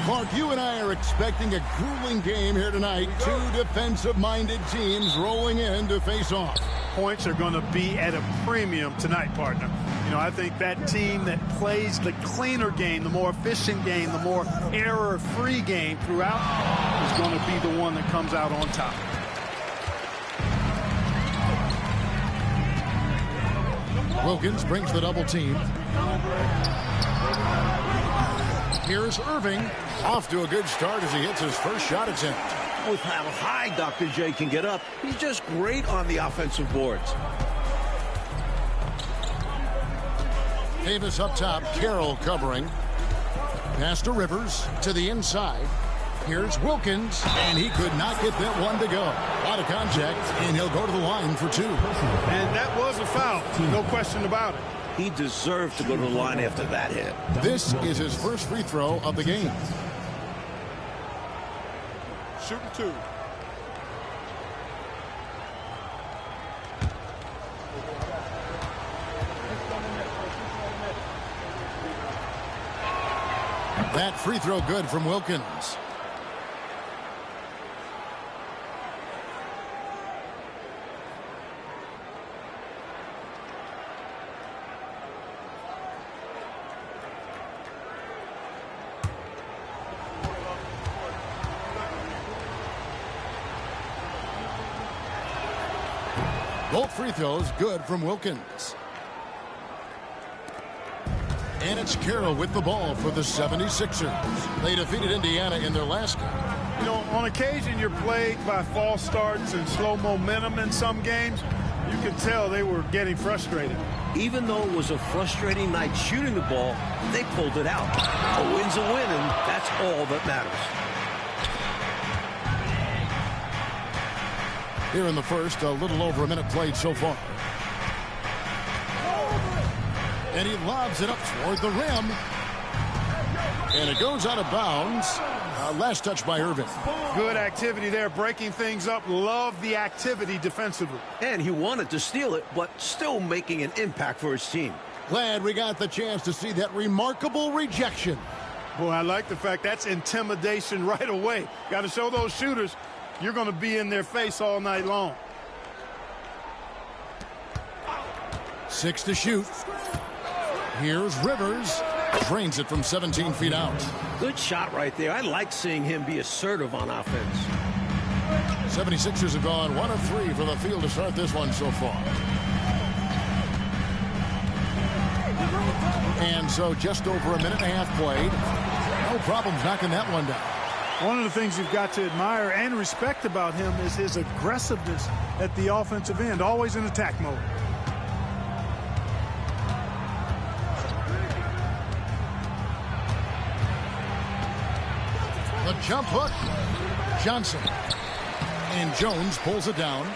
Clark, you and I are expecting a grueling game here tonight. Two defensive-minded teams rolling in to face off.
Points are going to be at a premium tonight, partner. You know, I think that team that plays the cleaner game, the more efficient game, the more error-free game throughout is going to be the one that comes out on top.
Wilkins brings the double team. Here's Irving. Off to a good start as he hits his first shot attempt.
With how high Dr. J can get up, he's just great on the offensive boards.
Davis up top, Carroll covering. Pass to Rivers to the inside. Here's Wilkins, and he could not get that one to go. A lot of contact, and he'll go to the line for two.
And that was a foul, no question about it.
He deserved to go to the line after that hit.
This is his first free throw of the game.
Shooting two.
That free throw good from Wilkins. Both free throws good from Wilkins. And it's Carroll with the ball for the 76ers. They defeated Indiana in their last game.
You know, on occasion you're plagued by false starts and slow momentum in some games. You could tell they were getting frustrated.
Even though it was a frustrating night shooting the ball, they pulled it out. A win's a win, and that's all that matters.
Here in the first, a little over a minute played so far. And he lobs it up toward the rim. And it goes out of bounds. Last touch by Irving.
Good activity there, breaking things up. Love the activity defensively.
And he wanted to steal it, but still making an impact for his team.
Glad we got the chance to see that remarkable rejection.
Boy, I like the fact that's intimidation right away. Got to show those shooters you're going to be in their face all night long.
6 to shoot. Here's Rivers. Drains it from 17 feet out.
Good shot right there. I like seeing him be assertive on offense.
76ers have gone 1 of 3 from the field to start this one so far. And so just over a minute and a half played. No problems knocking that one down.
One of the things you've got to admire and respect about him is his aggressiveness at the offensive end, always in attack mode.
The jump hook. Johnson. And Jones pulls it down.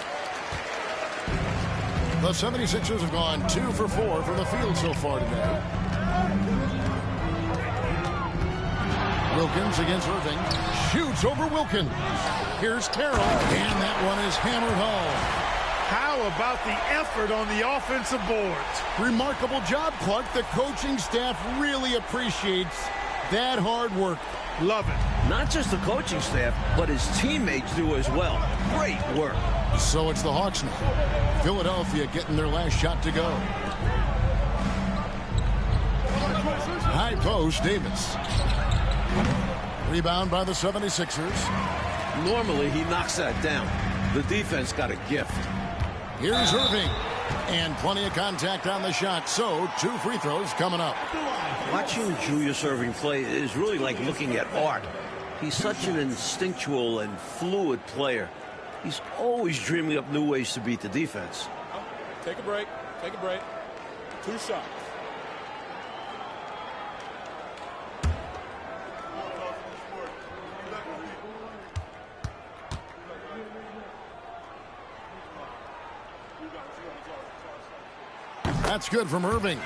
The 76ers have gone 2 for 4 from the field so far today. Wilkins against Irving. Shoots over Wilkins. Here's Carroll. And that one is hammered home.
How about the effort on the offensive boards?
Remarkable job, Clark. The coaching staff really appreciates that hard work.
Love it.
Not just the coaching staff, but his teammates do as well. Great work.
So it's the Hawks now. Philadelphia getting their last shot to go. High post, Davis. Rebound by the 76ers.
Normally, he knocks that down. The defense got a gift.
Here's Irving. And plenty of contact on the shot. So, 2 free throws coming up.
Watching Julius Irving play is really like looking at art. He's such an instinctual and fluid player. He's always dreaming up new ways to beat the defense.
Take a break. Take a break. 2 shots.
That's good from Irving.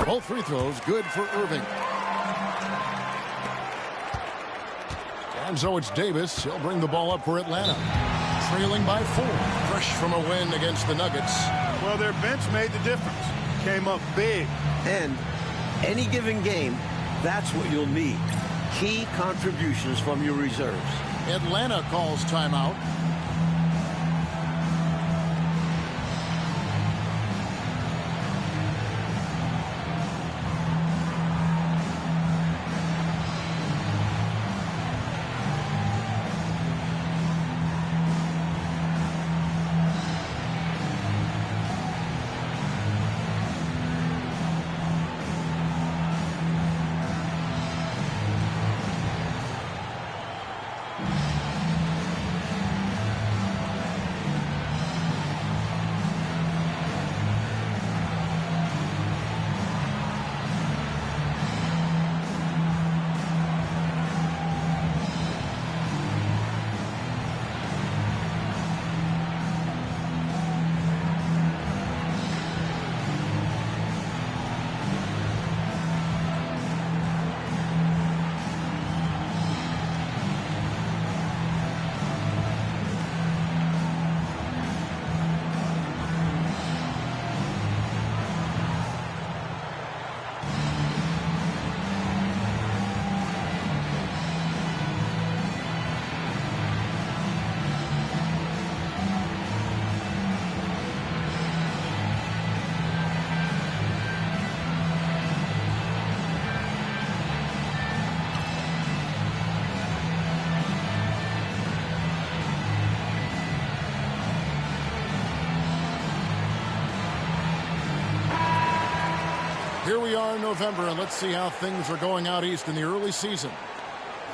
Both free throws good for Irving. And so it's Davis. He'll bring the ball up for Atlanta. Trailing by 4. Fresh from a win against the Nuggets.
Well, their bench made the difference. Came up big.
And any given game, that's what you'll need. Key contributions from your reserves.
Atlanta calls timeout. Here we are in November, and let's see how things are going out east in the early season.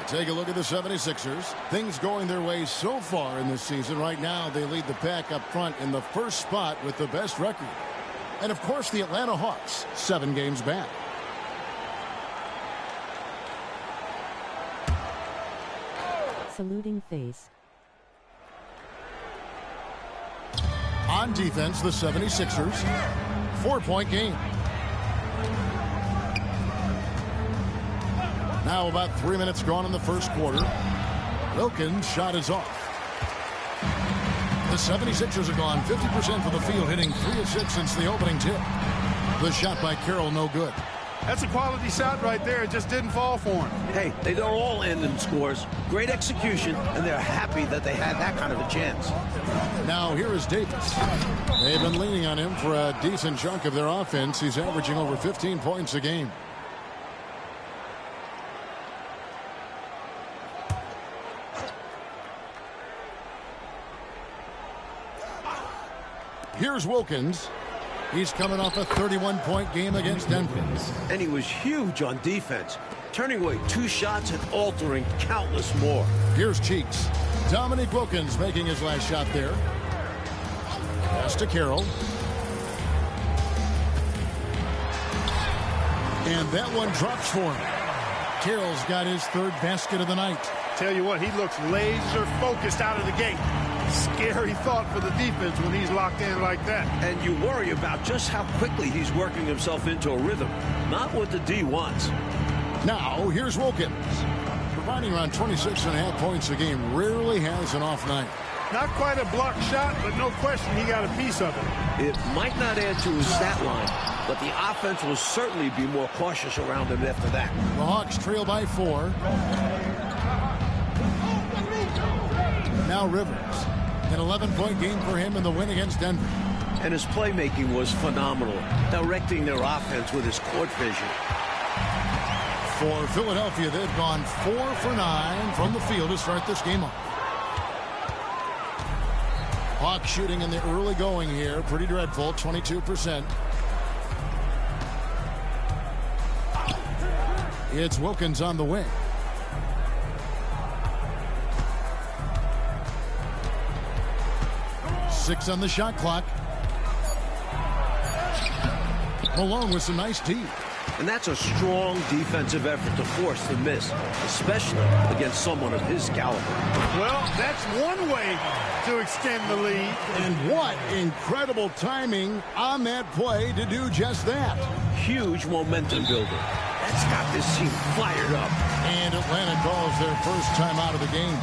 Take a look at the 76ers. Things going their way so far in this season. Right now, they lead the pack up front in the first spot with the best record. And, of course, the Atlanta Hawks, 7 games back.
Saluting face.
On defense, the 76ers. 4-point game. Now about 3 minutes gone in the first quarter. Wilkins' shot is off. The 76ers have gone 50% for the field, hitting 3 of 6 since the opening tip. The shot by Carroll, no good.
That's a quality shot right there. It just didn't fall for him.
Hey, they don't all end in scores. Great execution, and they're happy that they had that kind of a chance.
Now here is Davis. They've been leaning on him for a decent chunk of their offense. He's averaging over 15 points a game. Here's Wilkins. He's coming off a 31-point game against Denver.
And he was huge on defense, turning away 2 shots and altering countless more.
Here's Cheeks. Dominique Wilkins making his last shot there. Pass to Carroll. And that one drops for him. Carroll's got his 3rd basket of the night.
Tell you what, he looks laser focused out of the gate. Scary thought for the defense when he's locked in like that.
And you worry about just how quickly he's working himself into a rhythm. Not what the D wants.
Now, here's Wilkins. Providing around 26.5 points a game. Rarely has an off night.
Not quite a block shot, but no question he got a piece of it.
It might not add to his stat line, but the offense will certainly be more cautious around him after that.
The Hawks trail by 4. Now Rivers. An 11-point game for him in the win against Denver.
And his playmaking was phenomenal, directing their offense with his court vision.
For Philadelphia, they've gone 4 for 9 from the field to start this game off. Hawks shooting in the early going here. Pretty dreadful, 22%. It's Wilkins on the wing. Six on the shot clock. Malone with some nice D.
And that's a strong defensive effort to force the miss, especially against someone of his caliber.
Well, that's one way to extend the lead.
And what incredible timing on that play to do just that.
Huge momentum builder. That's got this team fired up.
And Atlanta calls their first time out of the game.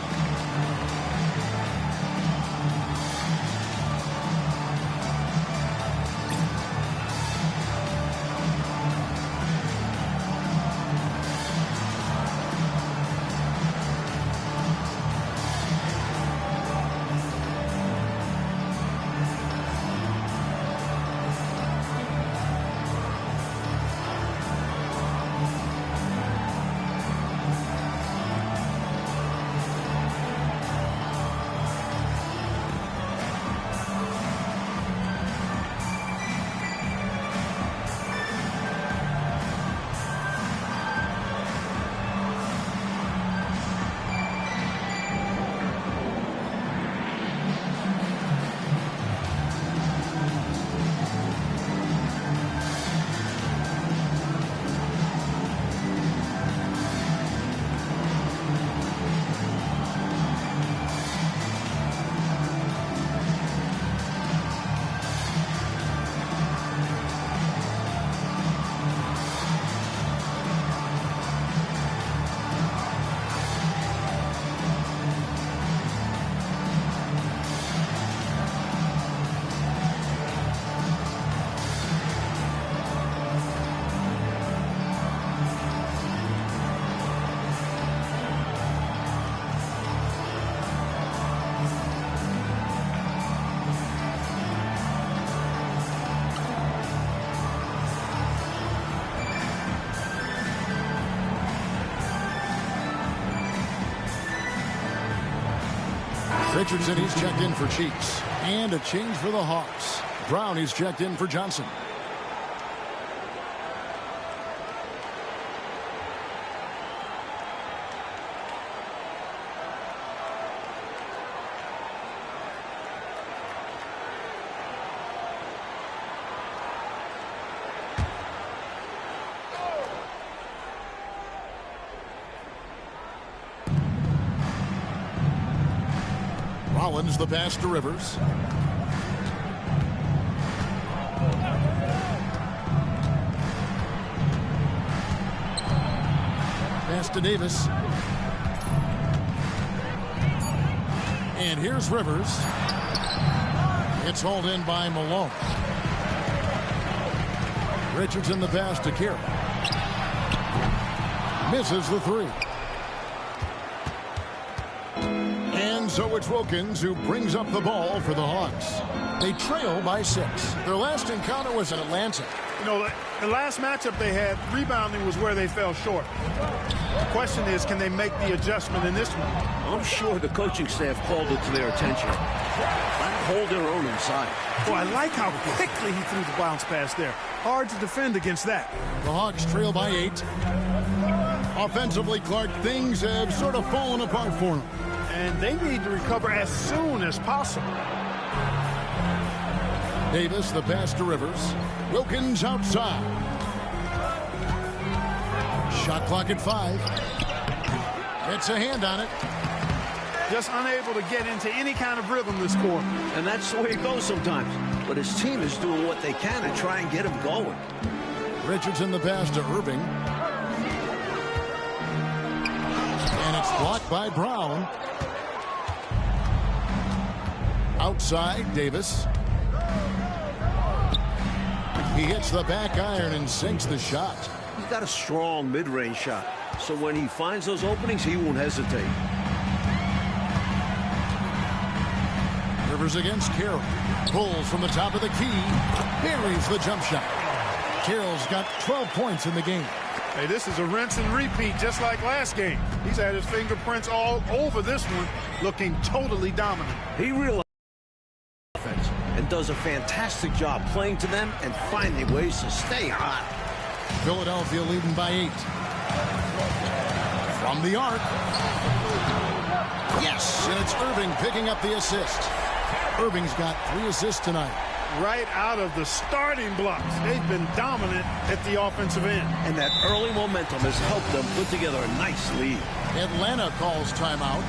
Richardson, he's checked in for Cheeks. And a change for the Hawks. Brown, he's checked in for Johnson. Rollins, the pass to Rivers. Pass to Davis. And here's Rivers. It's hauled in by Malone. Richardson the pass to Kira. Misses the three. So it's Wilkins who brings up the ball for the Hawks. They trail by 6. Their last encounter was in Atlanta.
You know, the last matchup they had, rebounding was where they fell short. The question is, can they make the adjustment in this one?
I'm sure the coaching staff called it to their attention. Try to hold their own inside.
Boy, I like how quickly he threw the bounce pass there. Hard to defend against that.
The Hawks trail by 8. Offensively, Clark, things have sort of fallen apart for them.
And they need to recover as soon as possible.
Davis, the pass to Rivers. Wilkins outside. Shot clock at 5. It's a hand on it.
Just unable to get into any kind of rhythm this quarter.
And that's the way it goes sometimes. But his team is doing what they can to try and get him going.
Richardson the pass to Irving. And it's blocked by Brown. Outside, Davis. He hits the back iron and sinks the shot.
He's got a strong mid-range shot. So when he finds those openings, he won't hesitate.
Rivers against Carroll. Pulls from the top of the key. Buries the jump shot. Carroll's got 12 points in the game.
Hey, this is a rinse and repeat just like last game. He's had his fingerprints all over this one, looking totally dominant.
He realizes offense and does a fantastic job playing to them and finding ways to stay hot.
Philadelphia leading by 8. From the arc. Yes, and it's Irving picking up the assist. Irving's got 3 assists tonight.
Right out of the starting blocks. They've been dominant at the offensive end.
And that early momentum has helped them put together a nice lead.
Atlanta calls timeout.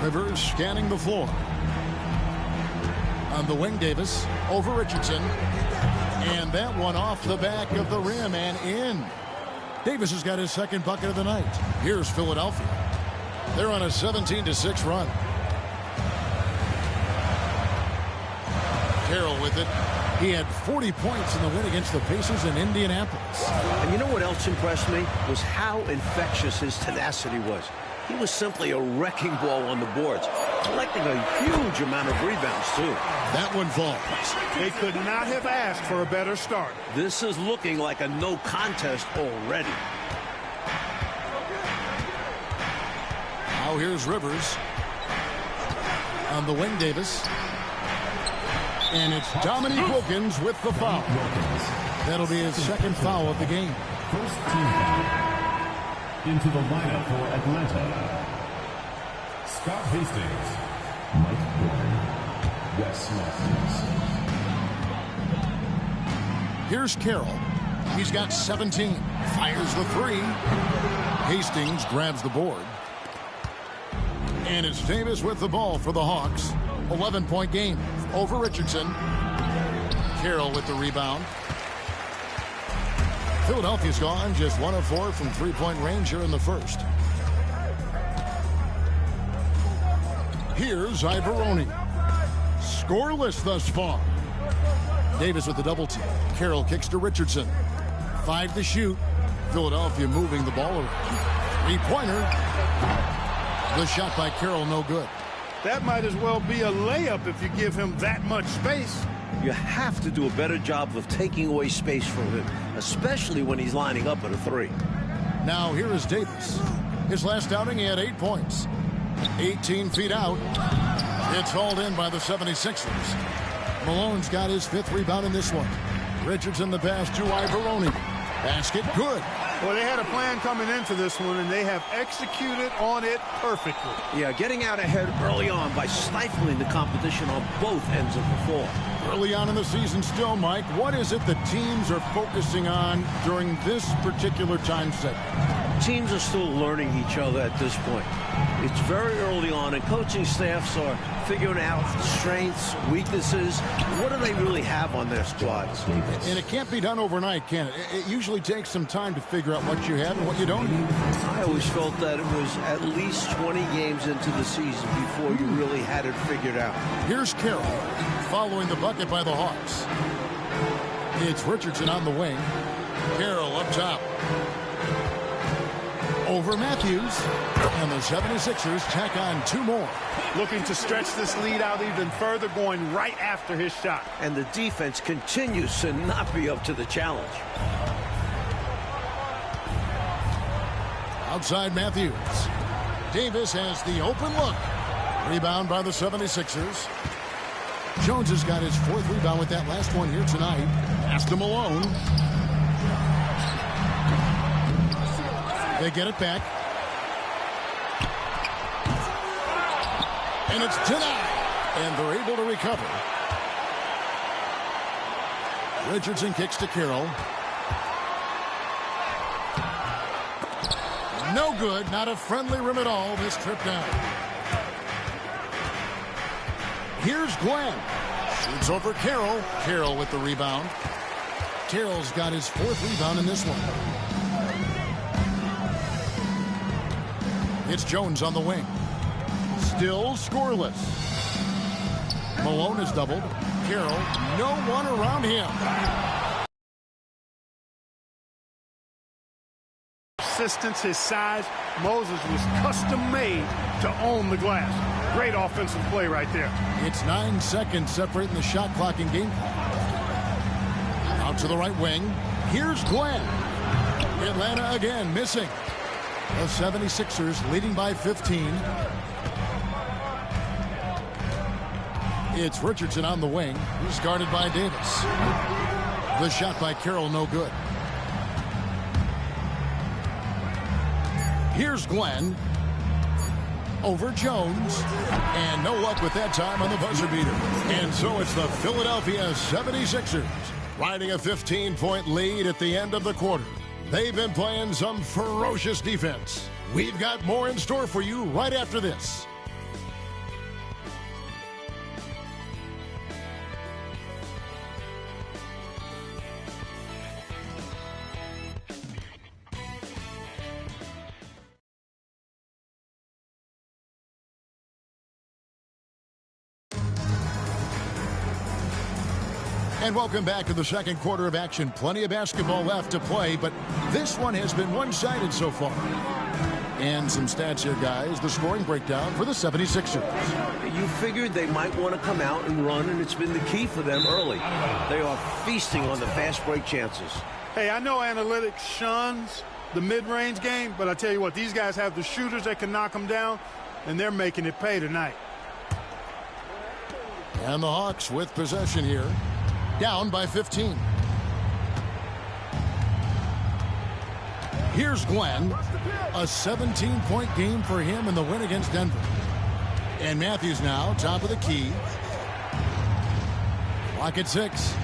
Rivers scanning the floor. On the wing, Davis over Richardson. And that one off the back of the rim and in. Davis has got his second bucket of the night. Here's Philadelphia. They're on a 17-6 run. Carroll with it. He had 40 points in the win against the Pacers in Indianapolis.
And you know what else impressed me? Was how infectious his tenacity was. He was simply a wrecking ball on the boards, collecting a huge amount of rebounds, too.
That one falls.
They could not have asked for a better start.
This is looking like a no contest already.
Now here's Rivers. On the wing, Davis. And it's Dominique Wilkins with the foul. That'll be his second foul of the game.
First team foul. Into the lineup for Atlanta, Scott Hastings, Mike Gordon, Wes Matthews.
Here's Carroll. He's got 17. Fires the 3. Hastings grabs the board. And it's Davis with the ball for the Hawks. 11-point game over Richardson. Carroll with the rebound. Philadelphia's gone just 1 of 4 from three-point range here in the first. Here's Ivoroni. Scoreless thus far. Davis with the double team. Carroll kicks to Richardson. 5 to shoot. Philadelphia moving the ball around. Three-pointer. The shot by Carroll no good.
That might as well be a layup if you give him that much space.
You have to do a better job of taking away space from him, especially when he's lining up at a 3.
Now here is Davis. His last outing, he had 8 points. 18 feet out. It's hauled in by the 76ers. Malone's got his 5th rebound in this one. Richardson the pass to Ivaroni. Basket good.
Well, they had a plan coming into this one, and they have executed on it perfectly.
Yeah, getting out ahead early on by stifling the competition on both ends of the floor.
Early on in the season still, Mike, what is it the teams are focusing on during this particular time segment?
Teams are still learning each other at this point. It's very early on, and coaching staffs are figuring out strengths, weaknesses. What do they really have on their squads?
And it can't be done overnight, can it? It usually takes some time to figure out what you have and what you don't have.
I always felt that it was at least 20 games into the season before you really had it figured out.
Here's Carroll following the bucket by the Hawks. It's Richardson on the wing. Carroll up top. Over Matthews. And the 76ers tack on 2 more.
Looking to stretch this lead out even further, going right after his shot.
And the defense continues to not be up to the challenge.
Outside Matthews. Davis has the open look. Rebound by the 76ers. Jones has got his 4th rebound with that last one here tonight. Pass to Malone. They get it back. And it's denied. And they're able to recover. Richardson kicks to Carroll. No good. Not a friendly rim at all this trip down. Here's Glenn. Shoots over Carroll. Carroll with the rebound. Carroll's got his 4th rebound in this one. It's Jones on the wing. Still scoreless. Malone is doubled. Carroll, no one around him.
Persistence, his size. Moses was custom made to own the glass. Great offensive play right there.
It's 9 seconds separating the shot clock and game clock. Out to the right wing. Here's Glenn. Atlanta again missing. The 76ers leading by 15. It's Richardson on the wing. He's guarded by Davis. The shot by Carroll, no good. Here's Glenn. Over Jones. And no luck with that time on the buzzer beater. And so it's the Philadelphia 76ers riding a 15-point lead at the end of the quarter. They've been playing some ferocious defense. We've got more in store for you right after this. And welcome back to the second quarter of action. Plenty of basketball left to play, but this one has been one-sided so far. And some stats here, guys. The scoring breakdown for the 76ers.
You figured they might want to come out and run, and it's been the key for them early. They are feasting on the fast break chances.
Hey, I know analytics shuns the mid-range game, but I tell you what, these guys have the shooters that can knock them down, and they're making it pay tonight.
And the Hawks with possession here. Down by 15. Here's Glenn. A 17-point game for him in the win against Denver. And Matthews now, top of the key. Clock at 6.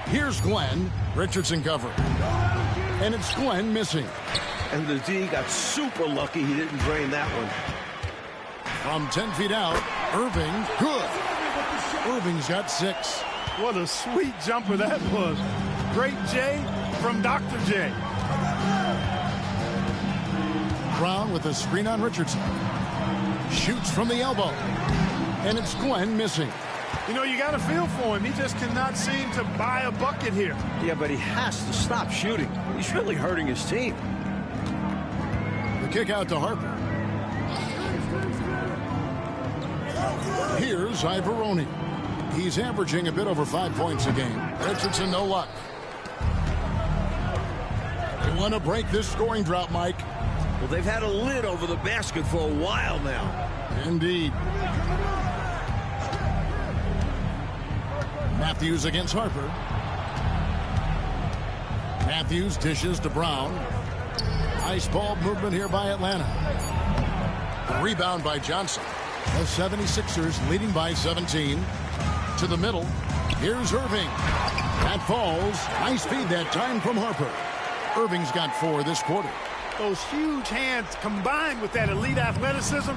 Here's Glenn. Richardson covering. And it's Glenn missing.
And the D got super lucky he didn't drain that one.
From 10 feet out, Irving, good. Irving's got 6.
What a sweet jumper that was. Great J from Dr. J.
Brown with a screen on Richardson. Shoots from the elbow. And it's Glenn missing.
You know, you got to feel for him. He just cannot seem to buy a bucket here.
Yeah, but he has to stop shooting. He's really hurting his team.
The kick out to Harper. Here's Ivaroni. He's averaging a bit over 5 points a game. Richardson, no luck. They want to break this scoring drought, Mike.
Well, they've had a lid over the basket for a while now.
Indeed. Matthews against Harper. Matthews dishes to Brown. Nice ball movement here by Atlanta. A rebound by Johnson. The 76ers leading by 17. To the middle. Here's Irving. That falls. Nice feed that time from Harper. Irving's got 4 this quarter.
Those huge hands combined with that elite athleticism,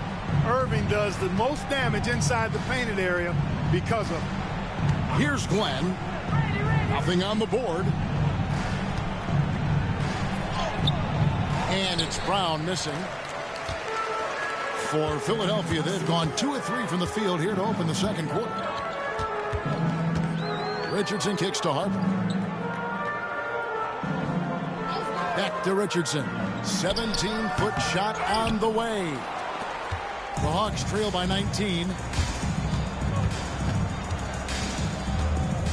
Irving does the most damage inside the painted area because of it.
Here's Glenn. Nothing on the board. And it's Brown missing. For Philadelphia, they've gone 2 of 3 from the field here to open the second quarter. Richardson kicks to Harper. Back to Richardson. 17-foot shot on the way. The Hawks trail by 19.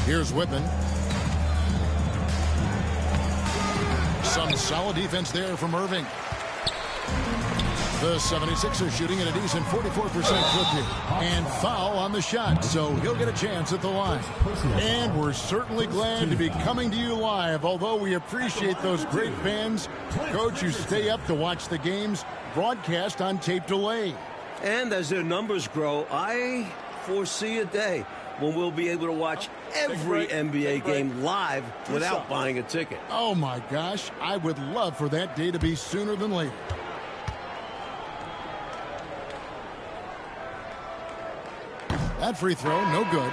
Here's Whitman. Some solid defense there from Irving. The 76ers shooting at a decent 44% clip here. And foul on the shot, so he'll get a chance at the line. And we're certainly glad to be coming to you live, although we appreciate those great fans, Coach, who stay up to watch the games broadcast on tape delay.
And as their numbers grow, I foresee a day when we'll be able to watch every NBA game live without buying a ticket.
Oh, my gosh. I would love for that day to be sooner than later. That free throw, no good.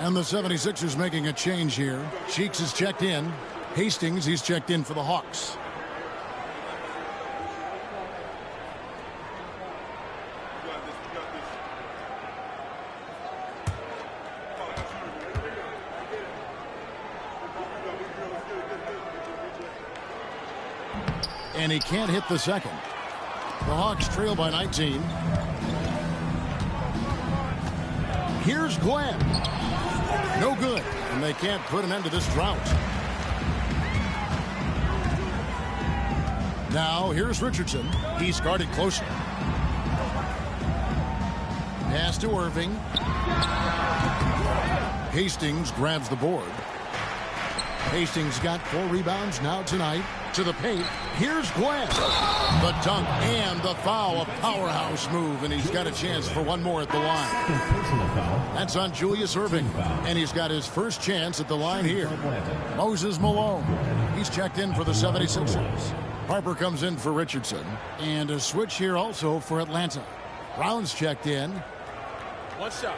And the 76ers making a change here. Cheeks is checked in. Hastings, he's checked in for the Hawks. And he can't hit the second. The Hawks trail by 19. Here's Glenn. No good. And they can't put an end to this drought. Now, here's Richardson. He's guarded closely. Pass to Irving. Hastings grabs the board. Hastings got 4 rebounds now tonight. To the paint. Here's Glenn. The dunk and the foul. A powerhouse move, and he's got a chance for one more at the line. That's on Julius Irving, and he's got his first chance at the line here. Moses Malone. He's checked in for the 76ers. Harper comes in for Richardson. And a switch here also for Atlanta. Brown's checked in.
One shot.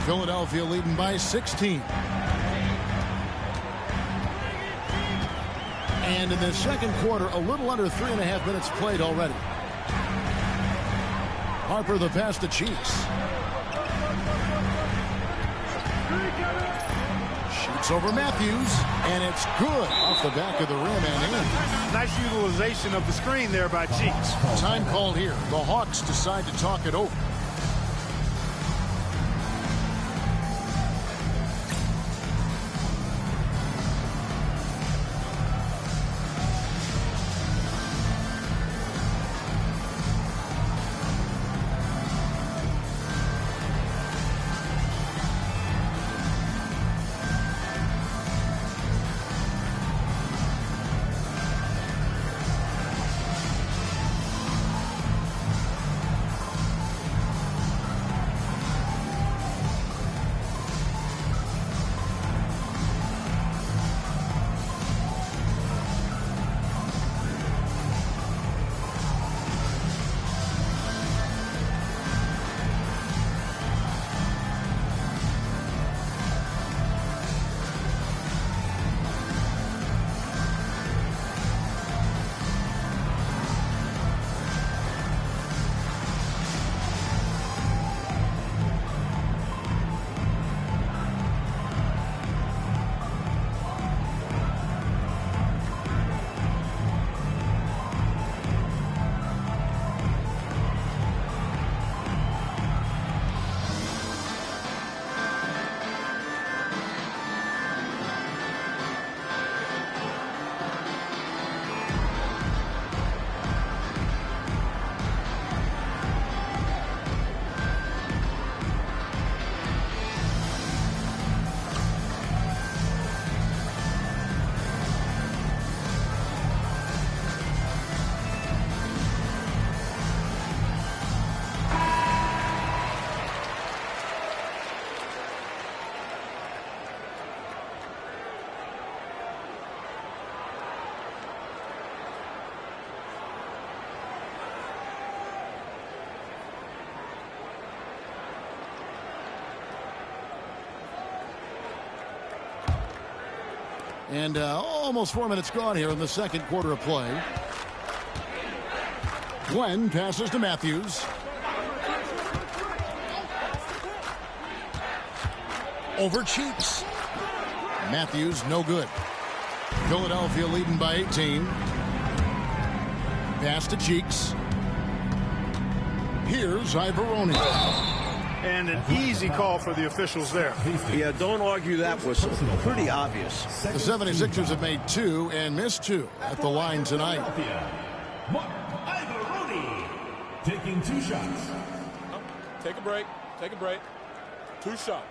Philadelphia leading by 16. And in the second quarter, a little under 3.5 minutes played already. Harper the pass to Cheeks. Shoots over Matthews, and it's good off the back of the rim and in.
Nice utilization of the screen there by Cheeks.
Time called here. The Hawks decide to talk it over. And almost 4 minutes gone here in the second quarter of play. Glenn passes to Matthews. Over Cheeks. Matthews, no good. Philadelphia leading by 18. Pass to Cheeks. Here's Ivoroni.
And an easy call for the officials there.
Yeah, don't argue that whistle. Pretty obvious.
The 76ers have made 2 and missed 2 at the line tonight.
Mark Ivoroni taking 2 shots.
Take a break. Take a break. 2 shots.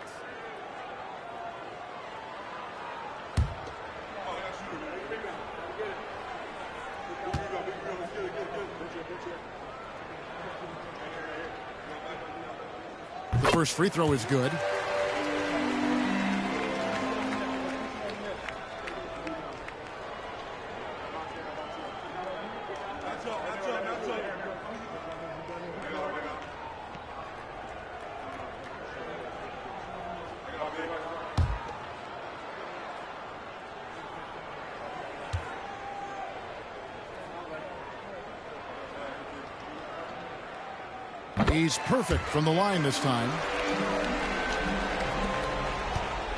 The first free throw is good. He's perfect from the line this time.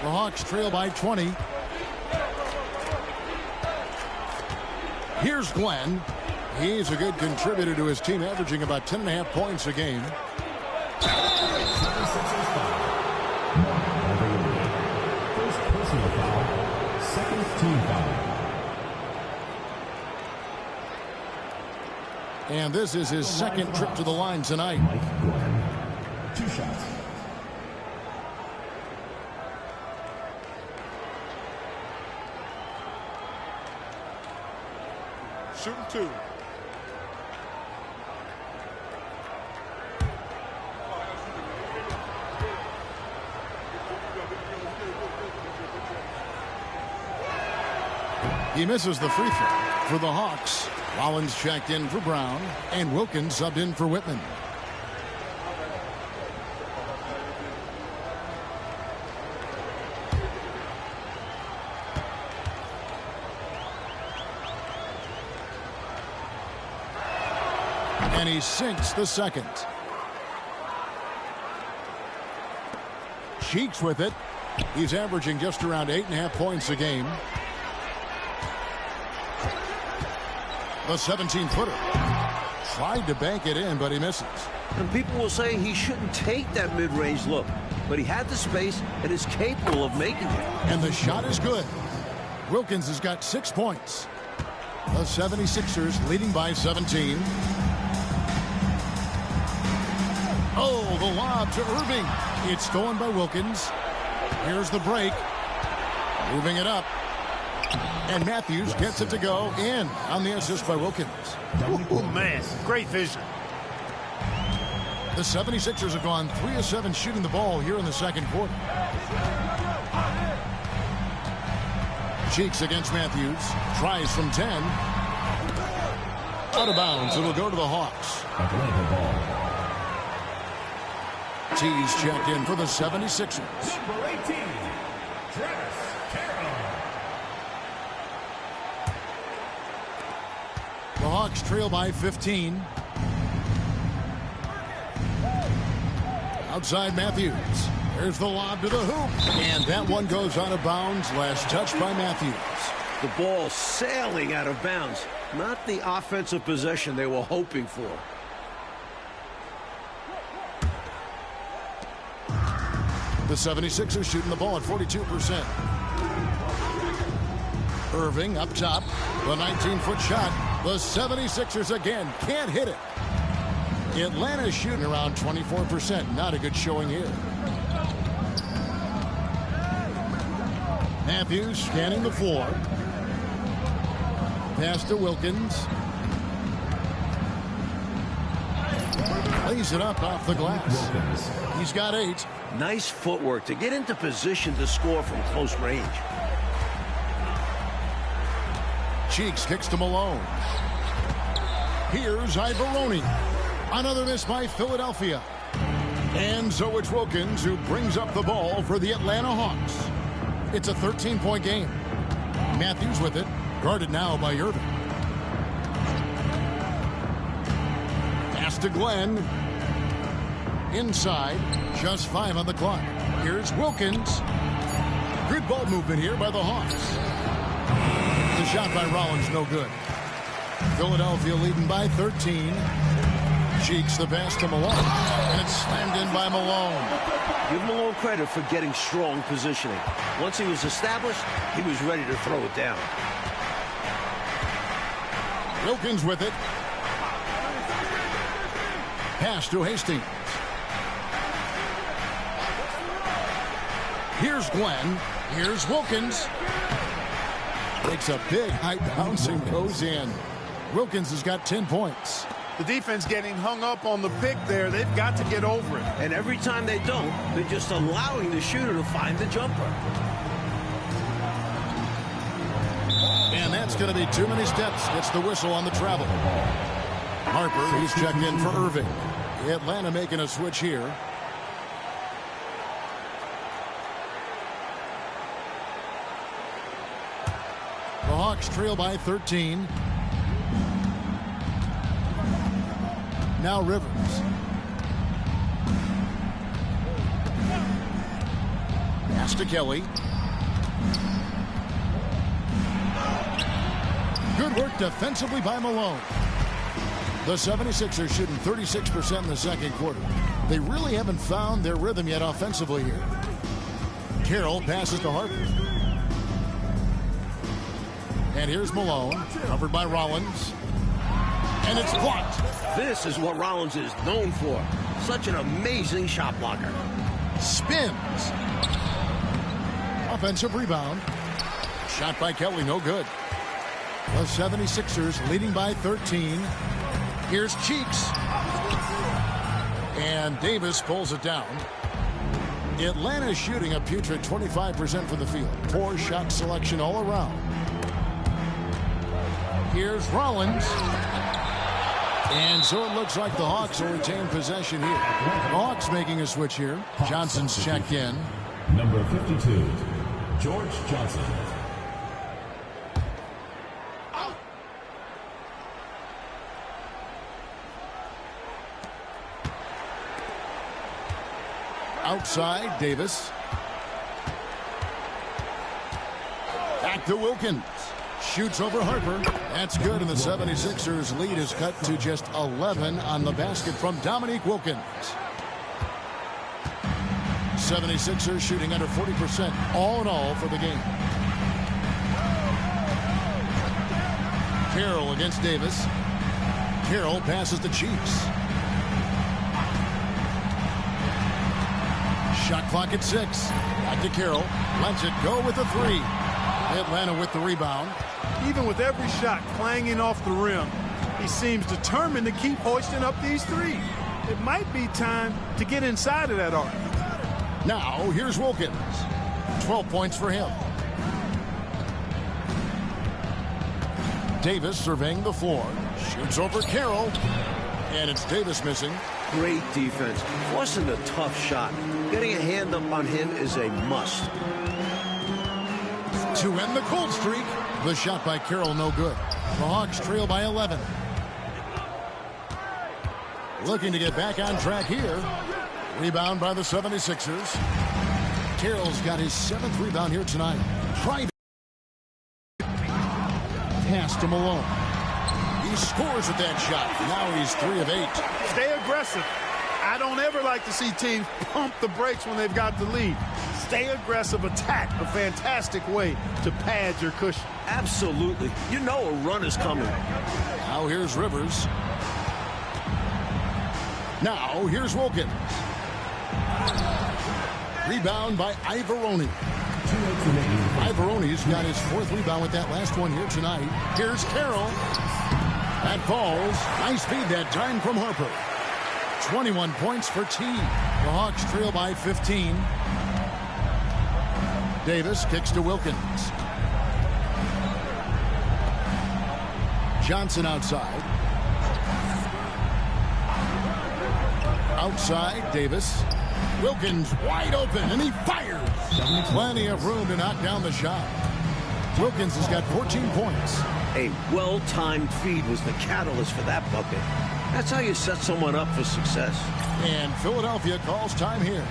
The Hawks trail by 20. Here's Glenn. He's a good contributor to his team, averaging about 10.5 points a game.
First personal foul, second team foul.
And this is his second trip to the line tonight.
Mike Glenn, 2 shots.
Shooting 2.
He misses the free throw for the Hawks. Rollins checked in for Brown, and Wilkins subbed in for Whitman. And he sinks the second. Cheeks with it. He's averaging just around 8.5 points a game. The 17-footer. Tried to bank it in, but he misses.
And people will say he shouldn't take that mid-range look, but he had the space and is capable of making it.
And the shot is good. Wilkins has got 6 points. The 76ers leading by 17. Oh, the lob to Irving. It's stolen by Wilkins. Here's the break. Moving it up. And Matthews gets it to go in on the assist by Wilkins.
Oh, man, great vision.
The 76ers have gone 3 of 7 shooting the ball here in the second quarter. Cheeks against Matthews. Tries from 10. Out of bounds. It'll go to the Hawks.
Atlanta ball.
T's checked in for the 76ers.
Number 18, Travis Carroll.
The Hawks trail by 15. Outside Matthews. There's the lob to the hoop. And that one goes out of bounds. Last touch by Matthews.
The ball sailing out of bounds. Not the offensive possession they were hoping for.
The 76ers shooting the ball at 42%. Irving up top. The 19-foot shot. The 76ers again can't hit it. Atlanta's shooting around 24%. Not a good showing here. Matthews scanning the floor. Pass to Wilkins. Lays it up off the glass. He's got 8.
Nice footwork to get into position to score from close range.
Cheeks kicks to Malone. Here's Ivoroni. Another miss by Philadelphia. And so it's Wilkins who brings up the ball for the Atlanta Hawks. It's a 13-point game. Matthews with it. Guarded now by Irving. Pass to Glenn. Inside. Just 5 on the clock. Here's Wilkins. Good ball movement here by the Hawks. The shot by Rollins, no good. Philadelphia leading by 13. Cheeks the pass to Malone. And it's slammed in by Malone.
Give Malone credit for getting strong positioning. Once he was established, he was ready to throw it down.
Wilkins with it. Pass to Hastings. Here's Glenn. Here's Wilkins. Takes a big high bounce and goes in. Wilkins has got 10 points.
The defense getting hung up on the pick there. They've got to get over it.
And every time they don't, they're just allowing the shooter to find the jumper.
And that's going to be too many steps. Gets the whistle on the travel. Harper, he's checked in for Irving. Atlanta making a switch here. The Hawks trail by 13. Now Rivers. Pass to Kelly. Good work defensively by Malone. The 76ers shooting 36% in the second quarter. They really haven't found their rhythm yet offensively here. Carroll passes to Harper. And here's Malone, covered by Rollins. And it's blocked.
This is what Rollins is known for. Such an amazing shot blocker.
Spins. Offensive rebound. Shot by Kelly, no good. The 76ers leading by 13. Here's Cheeks. And Davis pulls it down. Atlanta shooting a putrid 25% from the field. Poor shot selection all around. Here's Rollins. And so it looks like the Hawks will retain possession here. The Hawks making a switch here. Johnson's checked in.
Number 52, George Johnson.
Outside, Davis. Back to Wilkins. Shoots over Harper. That's good, and the 76ers lead is cut to just 11 on the basket from Dominique Wilkins. 76ers shooting under 40% all in all for the game. Carroll against Davis. Carroll passes to Cheeks. Shot clock at 6. Back to Carroll. Lets it go with a 3. Atlanta with the rebound.
Even with every shot clanging off the rim, he seems determined to keep hoisting up these threes. It might be time to get inside of that arc.
Now, here's Wilkins. 12 points for him. Davis surveying the floor. Shoots over Carroll. And it's Davis missing.
Great defense. Forcing a tough shot. Getting a hand up on him is a must.
To end the cold streak. The shot by Carroll, no good. The Hawks trail by 11. Looking to get back on track here. Rebound by the 76ers. Carroll's got his 7th rebound here tonight. Private pass to Malone. He scores with that shot. Now he's 3 of 8.
Stay aggressive. I don't ever like to see teams pump the brakes when they've got the lead. Stay aggressive, attack, a fantastic way to pad your cushion.
Absolutely. You know a run is coming.
Now here's Rivers. Now here's Wilkins. Rebound by Ivoroni. Ivoroni's got his 4th rebound with that last one here tonight. Here's Carroll. That falls. Nice feed that time from Harper. 21 points for T. The Hawks trail by 15. Davis kicks to Wilkins. Johnson outside. Outside, Davis. Wilkins wide open, and he fires. Plenty of room to knock down the shot. Wilkins has got 14 points.
A well-timed feed was the catalyst for that bucket. That's how you set someone up for success.
And Philadelphia calls time here.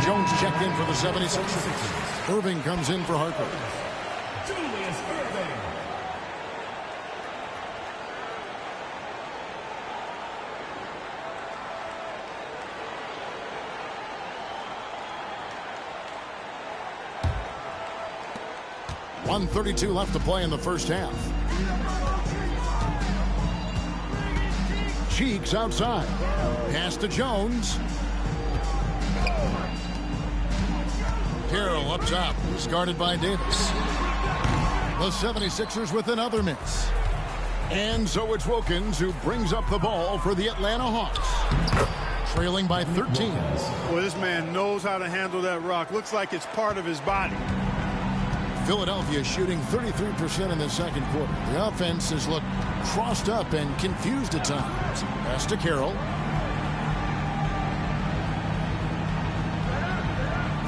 Jones checked in for the 76ers. Irving comes in for Harper.
Julius Irving.
.132 left to play in the first half. Cheeks outside. Pass to Jones. Carroll up top. He's guarded by Davis. The 76ers with another miss. And so it's Wilkins who brings up the ball for the Atlanta Hawks. Trailing by 13.
Well, this man knows how to handle that rock. Looks like it's part of his body.
Philadelphia shooting 33% in the second quarter. The offense has looked crossed up and confused at times. Pass to Carroll.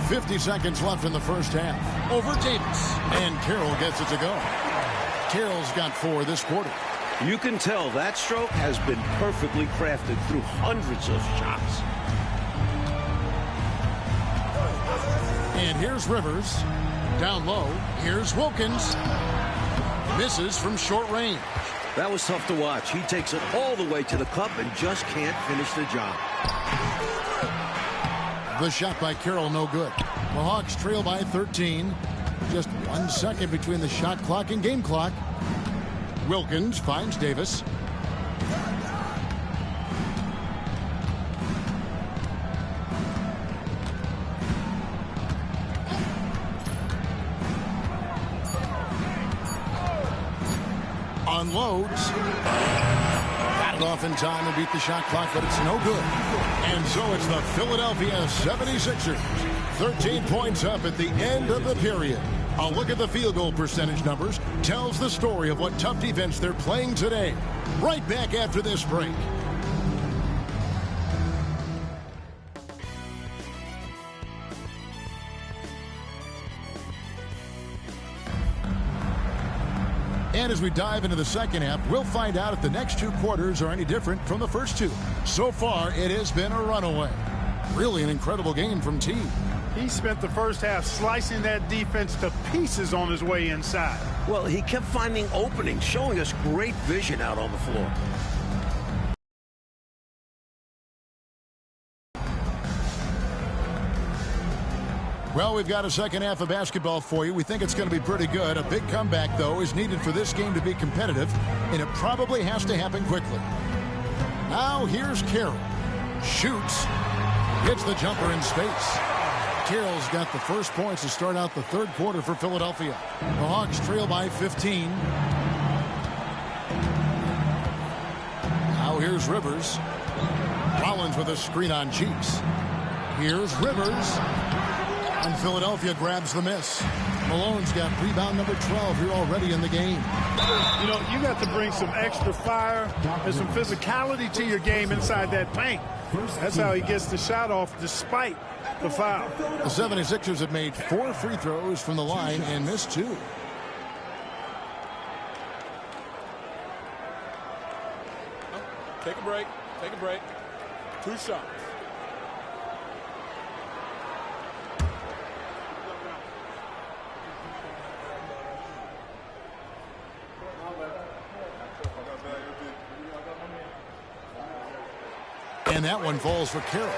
50 seconds left in the first half. Over Davis. And Carroll gets it to go. Carroll's got 4 this quarter.
You can tell that stroke has been perfectly crafted through hundreds of shots.
And here's Rivers. Down low. Here's Wilkins. Misses from short range.
That was tough to watch. He takes it all the way to the cup and just can't finish the job.
The shot by Carroll, no good. The Hawks trail by 13. Just 1 second between the shot clock and game clock. Wilkins finds Davis. Unloads. Got it off in time and beat the shot clock, but it's no good. And so it's the Philadelphia 76ers. 13 points up at the end of the period. A look at the field goal percentage numbers tells the story of what tough defense they're playing today. Right back after this break. And as we dive into the second half, we'll find out if the next 2 quarters are any different from the first 2. So far, it has been a runaway. Really an incredible game from T.
He spent the first half slicing that defense to pieces on his way inside.
Well, he kept finding openings, showing us great vision out on the floor.
Well, we've got a second half of basketball for you. We think it's going to be pretty good. A big comeback, though, is needed for this game to be competitive, and it probably has to happen quickly. Now, here's Carroll. Shoots. Gets the jumper in space. Carroll's got the first points to start out the third quarter for Philadelphia. The Hawks trail by 15. Now here's Rivers. Rollins with a screen on Cheeks. Here's Rivers. And Philadelphia grabs the miss. Malone's got rebound number 12 here already in the game.
You know, you got to bring some extra fire and some physicality to your game inside that paint. That's how he gets the shot off despite the foul.
The 76ers have made 4 free throws from the line and missed 2.
Take a break. Take a break. 2 shots.
And that one falls for Carroll.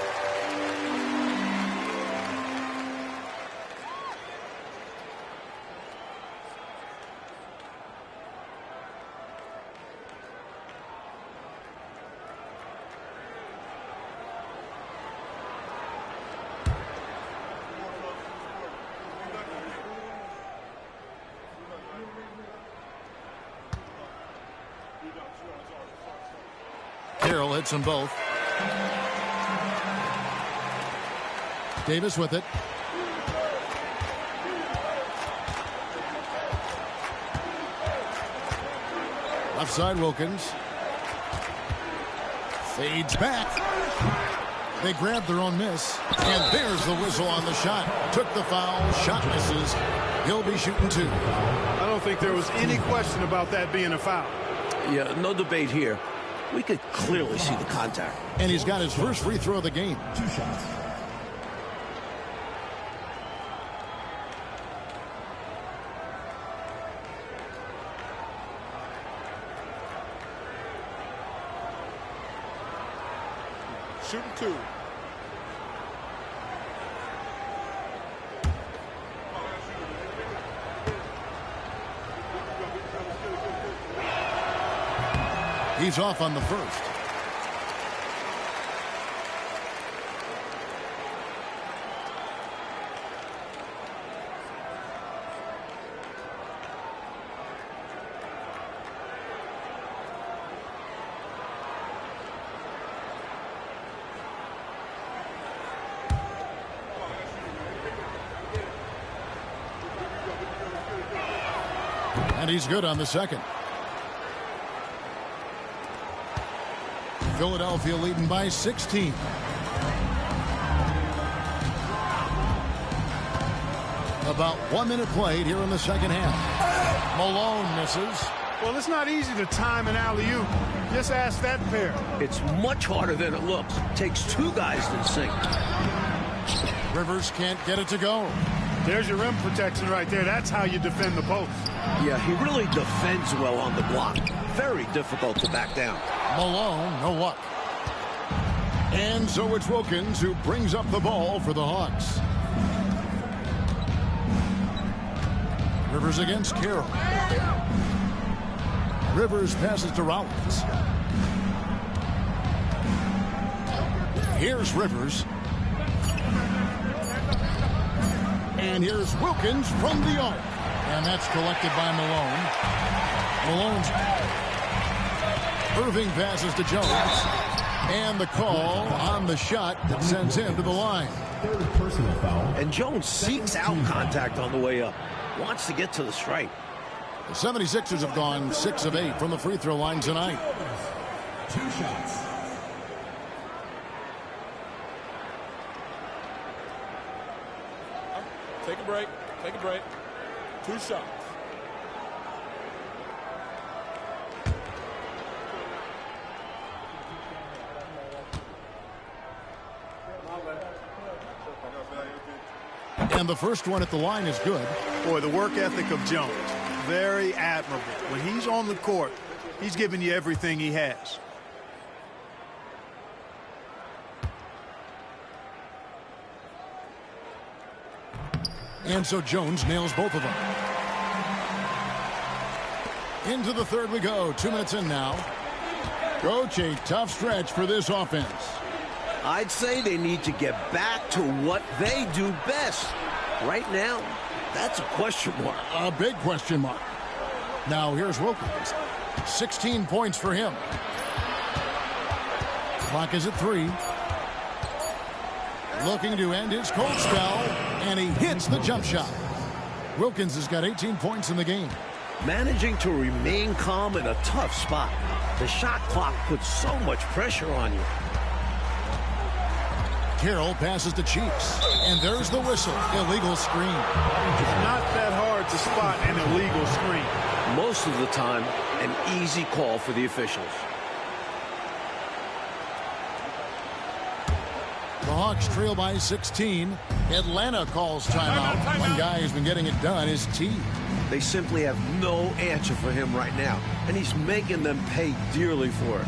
Carroll hits them both. Davis with it. Left side Wilkins. Fades back. They grabbed their own miss. And there's the whistle on the shot. Took the foul. Shot misses. He'll be shooting 2.
I don't think there was any question about that being a foul.
Yeah, no debate here. We could clearly see the contact.
And he's got his first free throw of the game.
2 shots.
Shooting 2.
He's off on the first. And he's good on the second. Philadelphia leading by 16. About 1 minute played here in the second half. Malone misses.
Well, it's not easy to time an alley-oop. Just ask that pair.
It's much harder than it looks. Takes 2 guys to sink.
Rivers can't get it to go.
There's your rim protection right there. That's how you defend the post.
Yeah, he really defends well on the block. Very difficult to back down.
Malone, no luck. And so it's Wilkins who brings up the ball for the Hawks. Rivers against Carroll. Rivers passes to Rollins. Here's Rivers. And here's Wilkins from the arc. And that's collected by Malone. Malone's Irving passes to Jones. And the call on the shot that sends him to the line.
Third personal foul.
And Jones seeks out contact on the way up. Wants to get to the stripe.
The 76ers have gone 6 of 8 from the free throw line tonight.
2 shots.
Take a break. Take a break. 2 shots.
And the first one at the line is good.
Boy, the work ethic of Jones, very admirable. When he's on the court, he's giving you everything he has.
And so Jones nails both of them. Into the third we go. 2 minutes in now. Coach, a tough stretch for this offense.
I'd say they need to get back to what they do best. Right now, that's a question mark.
A big question mark. Now here's Wilkins. 16 points for him. Clock is at 3. Looking to end his cold spell, and he hits the jump shot. Wilkins has got 18 points in the game.
Managing to remain calm in a tough spot. The shot clock puts so much pressure on you.
Carroll passes to Cheeks, and there's the whistle. Illegal screen.
It's not that hard to spot an illegal screen.
Most of the time, an easy call for the officials.
The Hawks trail by 16. Atlanta calls timeout. One guy who's been getting it done is T.
They simply have no answer for him right now, and he's making them pay dearly for it.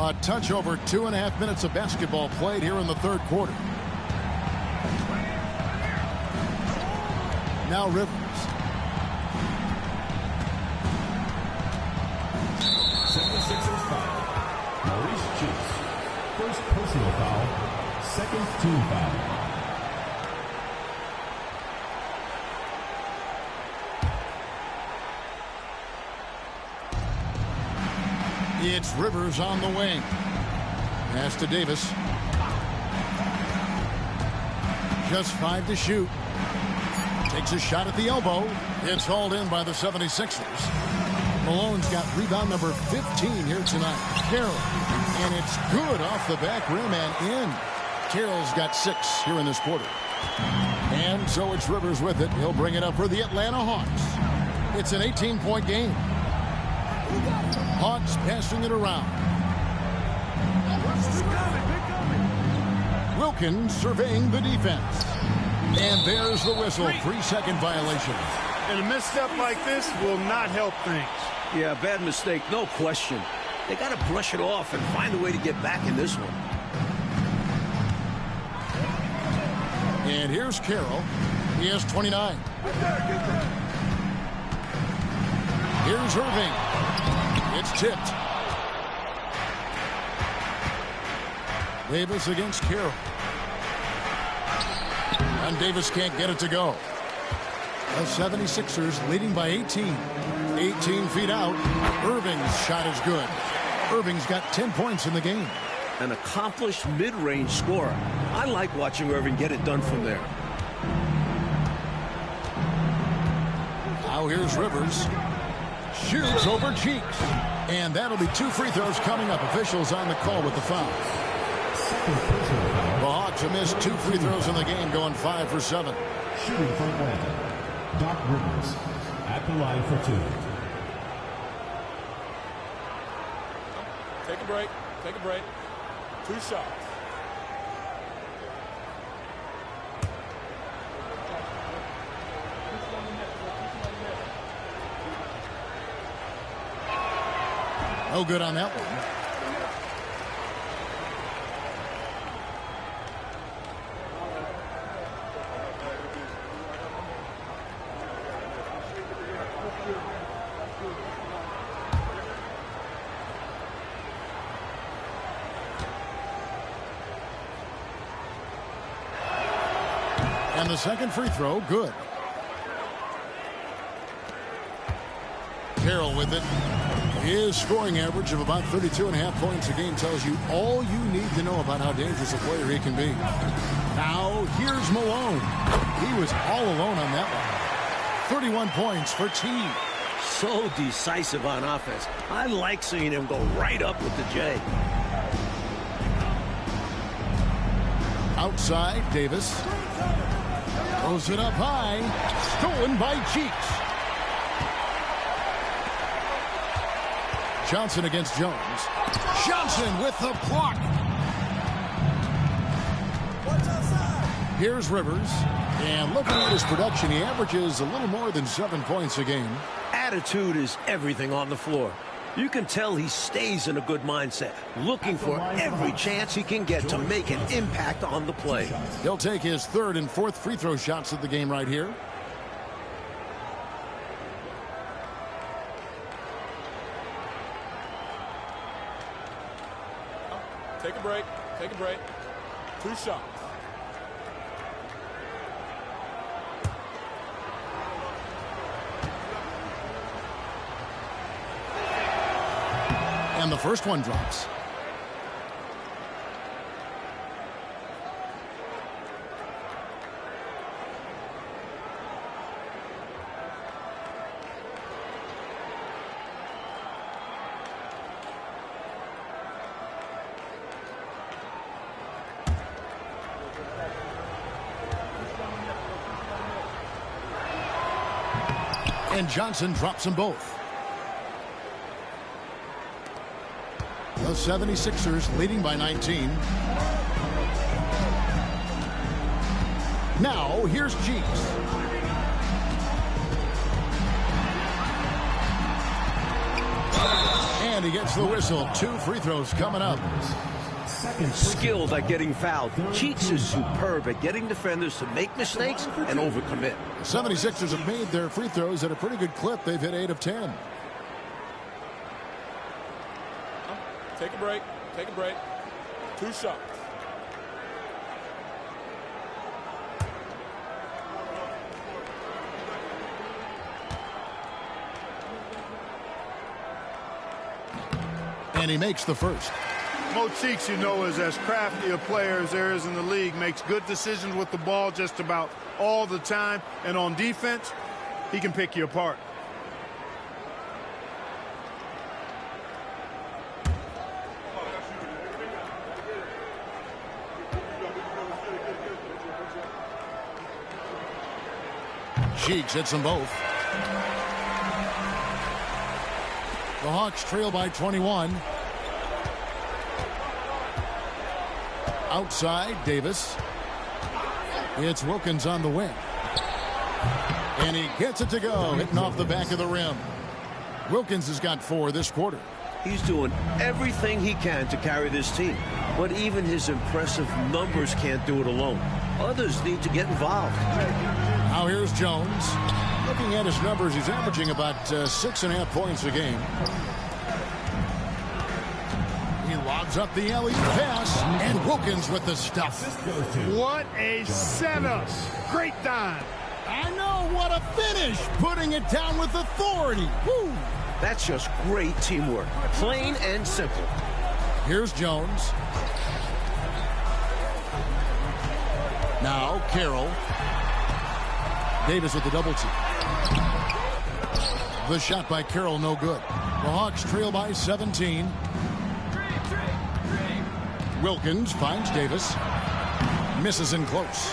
A touch over 2.5 minutes of basketball played here in the third quarter. Now Rivers.
76ers foul. Maurice Cheeks. First personal foul. Second team foul.
It's Rivers on the wing. Pass to Davis. Just 5 to shoot. Takes a shot at the elbow. It's hauled in by the 76ers. Malone's got rebound number 15 here tonight. Carroll. And it's good off the back rim and in. Carroll's got 6 here in this quarter. And so it's Rivers with it. He'll bring it up for the Atlanta Hawks. It's an 18-point game. Hawks passing it around. Wilkins surveying the defense. And there's the whistle. 3-second violation.
And a misstep like this will not help things.
Yeah, bad mistake, no question. They got to brush it off and find a way to get back in this one.
And here's Carroll. He has 29. Here's Irving. It's tipped. Davis against Carroll. And Davis can't get it to go. The 76ers leading by 18. 18 feet out. Irving's shot is good. Irving's got 10 points in the game.
An accomplished mid-range scorer. I like watching Irving get it done from there.
Now here's Rivers. Shoots over Cheeks. And that'll be 2 free throws coming up. Officials on the call with the foul. The Hawks have missed 2 free throws in the game, going 5 for 7.
Shooting for Atlanta, Doc Rivers at the line for 2.
Take a break. Take a break. 2 shots.
No good on that one. And the second free throw, good. Carroll with it. His scoring average of about 32.5 points a game tells you all you need to know about how dangerous a player he can be. Now, here's Malone. He was all alone on that one. 31 points for T.
So decisive on offense. I like seeing him go right up with the J.
Outside, Davis. Throws it up high. Stolen by Cheeks. Johnson against Jones. Johnson with the block. Here's Rivers. And looking at his production, he averages a little more than 7 points a game.
Attitude is everything on the floor. You can tell he stays in a good mindset, looking for every chance he can get to make an impact on the play.
He'll take his 3rd and 4th free throw shots of the game right here.
Take a break. Take a break. 2 shots.
And the first one drops. And Johnson drops them both. The 76ers leading by 19. Now, here's Cheeks. And he gets the whistle. 2 free throws coming up.
Skilled at getting fouled. Cheeks is superb at getting defenders to make mistakes and overcommit.
The 76ers have made their free throws at a pretty good clip. They've hit 8 of 10.
Take a break. Take a break. 2 shots.
And he makes the first.
Mo Cheeks, you know, is as crafty a player as there is in the league. Makes good decisions with the ball just about all the time. And on defense, he can pick you apart.
Cheeks hits them both. The Hawks trail by 21. Outside, Davis. It's Wilkins on the wing. And he gets it to go, hitting off the back of the rim. Wilkins has got 4 this quarter.
He's doing everything he can to carry this team. But even his impressive numbers can't do it alone. Others need to get involved.
Now here's Jones. Looking at his numbers, he's averaging about 6.5 points a game. He lobs up the alley pass, and Wilkins with the stuff.
What a setup. Great dive.
I know, what a finish. Putting it down with authority. Woo.
That's just great teamwork. Plain and simple.
Here's Jones. Now Carroll. Davis with the double team. The shot by Carroll, no good. The Hawks trail by 17. Wilkins finds Davis. Misses in close.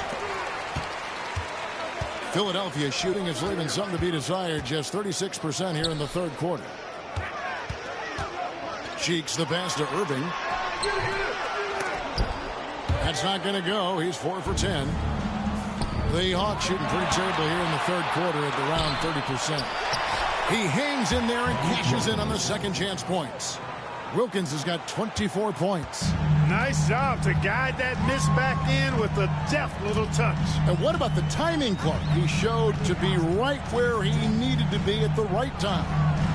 Philadelphia shooting is leaving something to be desired. Just 36% here in the third quarter. Cheeks the pass to Irving. That's not going to go. He's 4 for 10. The Hawks shooting pretty terribly here in the third quarter at around 30%. He hangs in there and cashes in on the second chance points. Wilkins has got 24 points.
Nice job to guide that miss back in with a deft little touch.
And what about the timing, Clark? He showed to be right where he needed to be at the right time.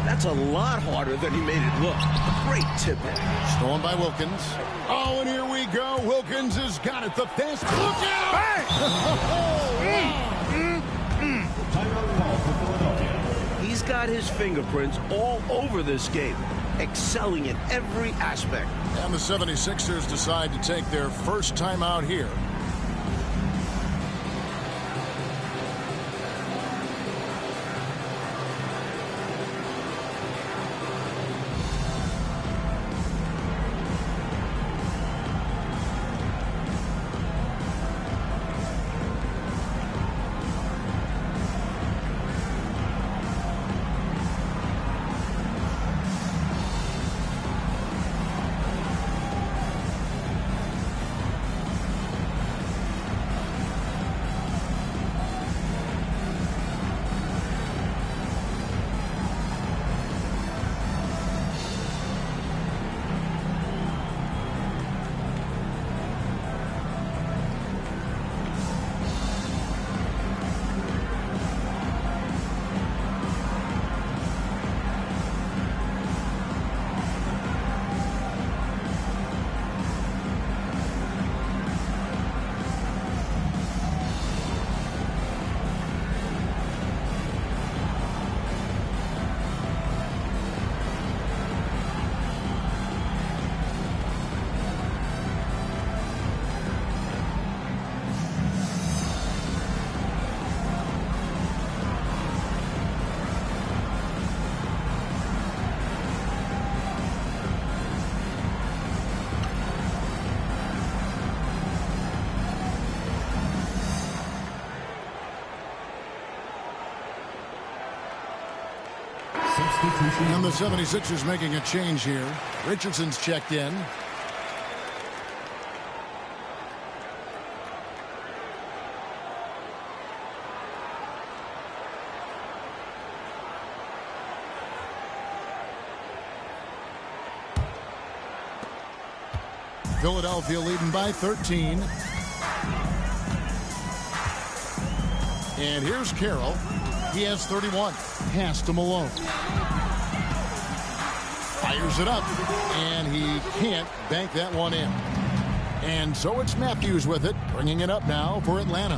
That's a lot harder than he made it look. Great tip-in.
Stolen by Wilkins. Oh, and here we go. Wilkins has got it. The fast. Look out!
Timeout call for Philadelphia.
He's got his fingerprints all over this game, excelling in every aspect.
And the 76ers decide to take their first timeout here. And the 76ers making a change here. Richardson's checked in. Philadelphia leading by 13. And here's Carroll. He has 31. Pass to Malone. Fires it up, and he can't bank that one in. And so it's Matthews with it, bringing it up now for Atlanta.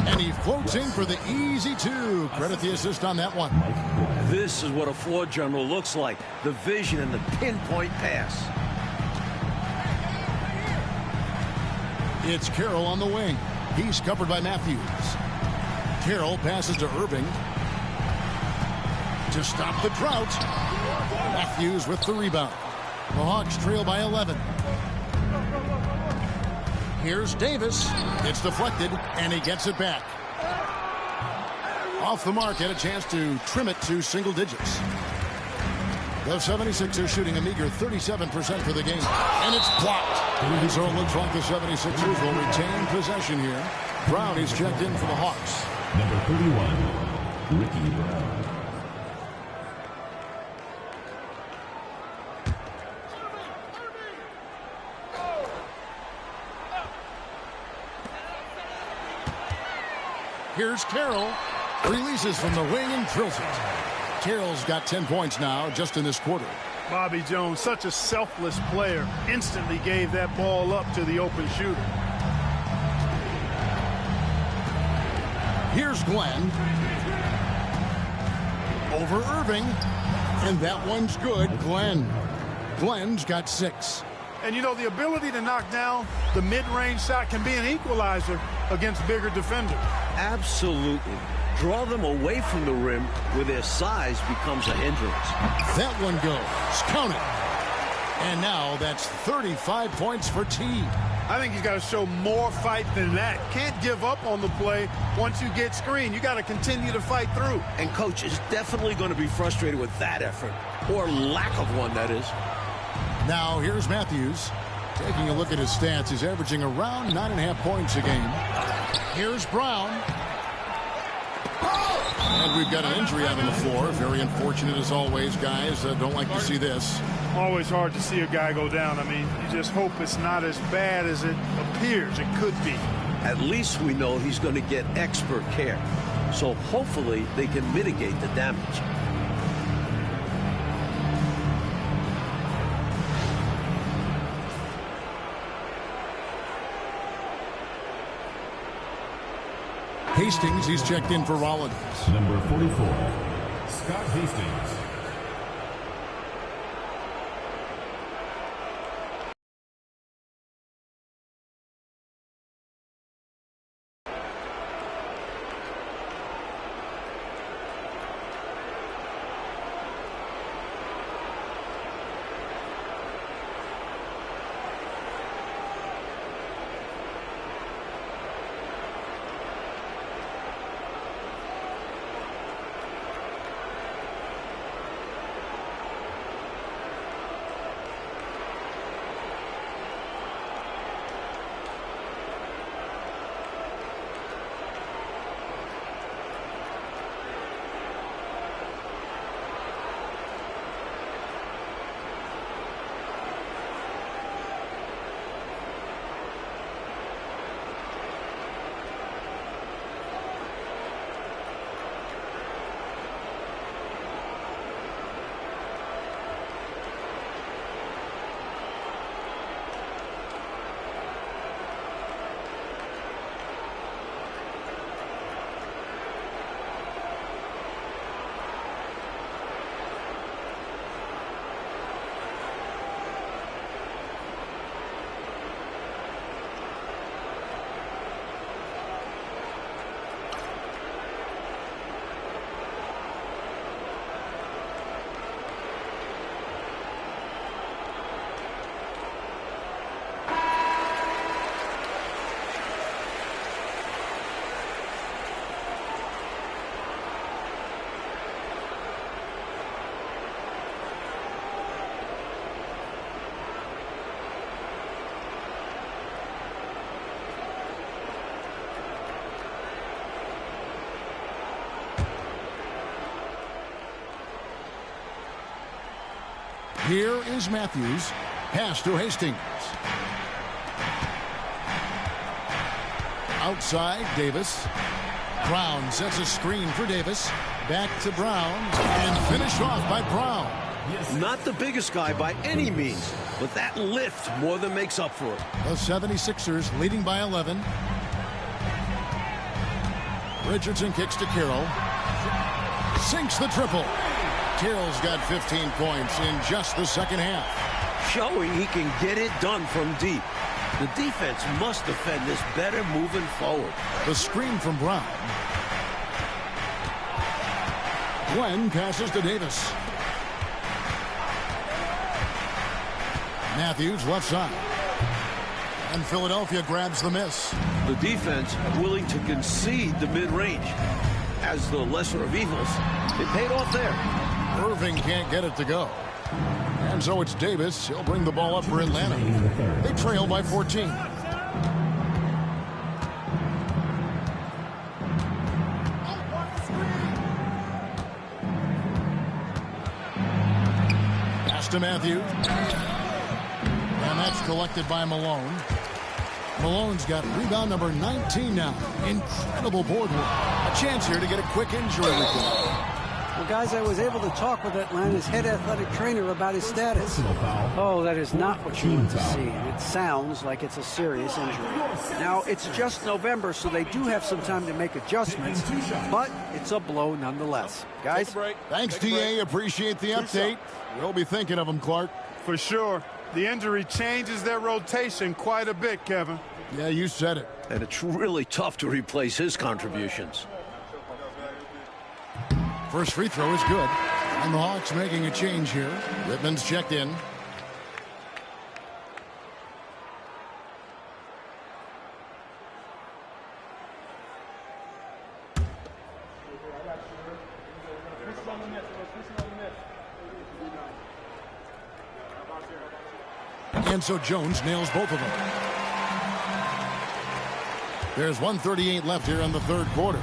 And he floats in for the easy two. Credit the assist on that one.
This is what a floor general looks like. The vision and the pinpoint pass.
It's Carroll on the wing. He's covered by Matthews. Carroll passes to Irving. To stop the drought. Matthews with the rebound. The Hawks trail by 11. Here's Davis. It's deflected, and he gets it back. Off the mark, had a chance to trim it to single digits. The 76ers shooting a meager 37% for the game, and it's blocked. And so it looks like the 76ers will retain possession here. Brown is checked in for the Hawks.
Number 31, Ricky Brown.
Here's Carroll. Releases from the wing and drills it. Carroll's got 10 points now just in this quarter.
Bobby Jones, such a selfless player, instantly gave that ball up to the open shooter.
Here's Glenn. Over Irving. And that one's good. Glenn's got 6.
And, you know, the ability to knock down the mid-range shot can be an equalizer against bigger defenders.
Absolutely. Draw them away from the rim where their size becomes a hindrance.
That one goes. Count it. And now that's 35 points for T.
I think he's got to show more fight than that. Can't give up on the play once you get screened. You got to continue to fight through.
And coach is definitely going to be frustrated with that effort, or lack of one, that is.
Now here's Matthews. Taking a look at his stats, he's averaging around 9.5 points a game. Here's Brown. And we've got an injury out on the floor. Very unfortunate as always, guys. Don't like to see this.
Always hard to see a guy go down. I mean, you just hope it's not as bad as it appears it could be.
At least we know he's going to get expert care. So hopefully they can mitigate the damage.
Hastings, he's checked in for Rollins.
Number 44, Scott Hastings.
Here is Matthews. Pass to Hastings. Outside, Davis. Brown sets a screen for Davis. Back to Brown. And finished off by Brown.
Not the biggest guy by any means, but that lift more than makes up for it.
The 76ers leading by 11. Richardson kicks to Carroll. Sinks the triple. Carroll's got 15 points in just the second half.
Showing he can get it done from deep. The defense must defend this better moving forward.
The screen from Brown. Glenn passes to Davis. Matthews left side. And Philadelphia grabs the miss.
The defense willing to concede the mid-range. As the lesser of evils, it paid off there.
Irving can't get it to go. And so it's Davis. He'll bring the ball up for Atlanta. They trail by 14. Pass to Matthews. And that's collected by Malone. Malone's got rebound number 19 now. Incredible board work. A chance here to get a quick injury report.
Well, guys, I was able to talk with Atlanta's head athletic trainer about his status. Oh, that is not what you want to see. It sounds like it's a serious injury. Now, it's just November, so they do have some time to make adjustments, but it's a blow nonetheless. Guys?
Thanks, TA. Appreciate the update. We'll be thinking of him, Clark.
For sure. The injury changes their rotation quite a bit, Kevin.
Yeah, you said it.
And it's really tough to replace his contributions.
First free throw is good. And the Hawks making a change here. Whitman's checked in. And so Jones nails both of them. There's 1:38 left here in the third quarter.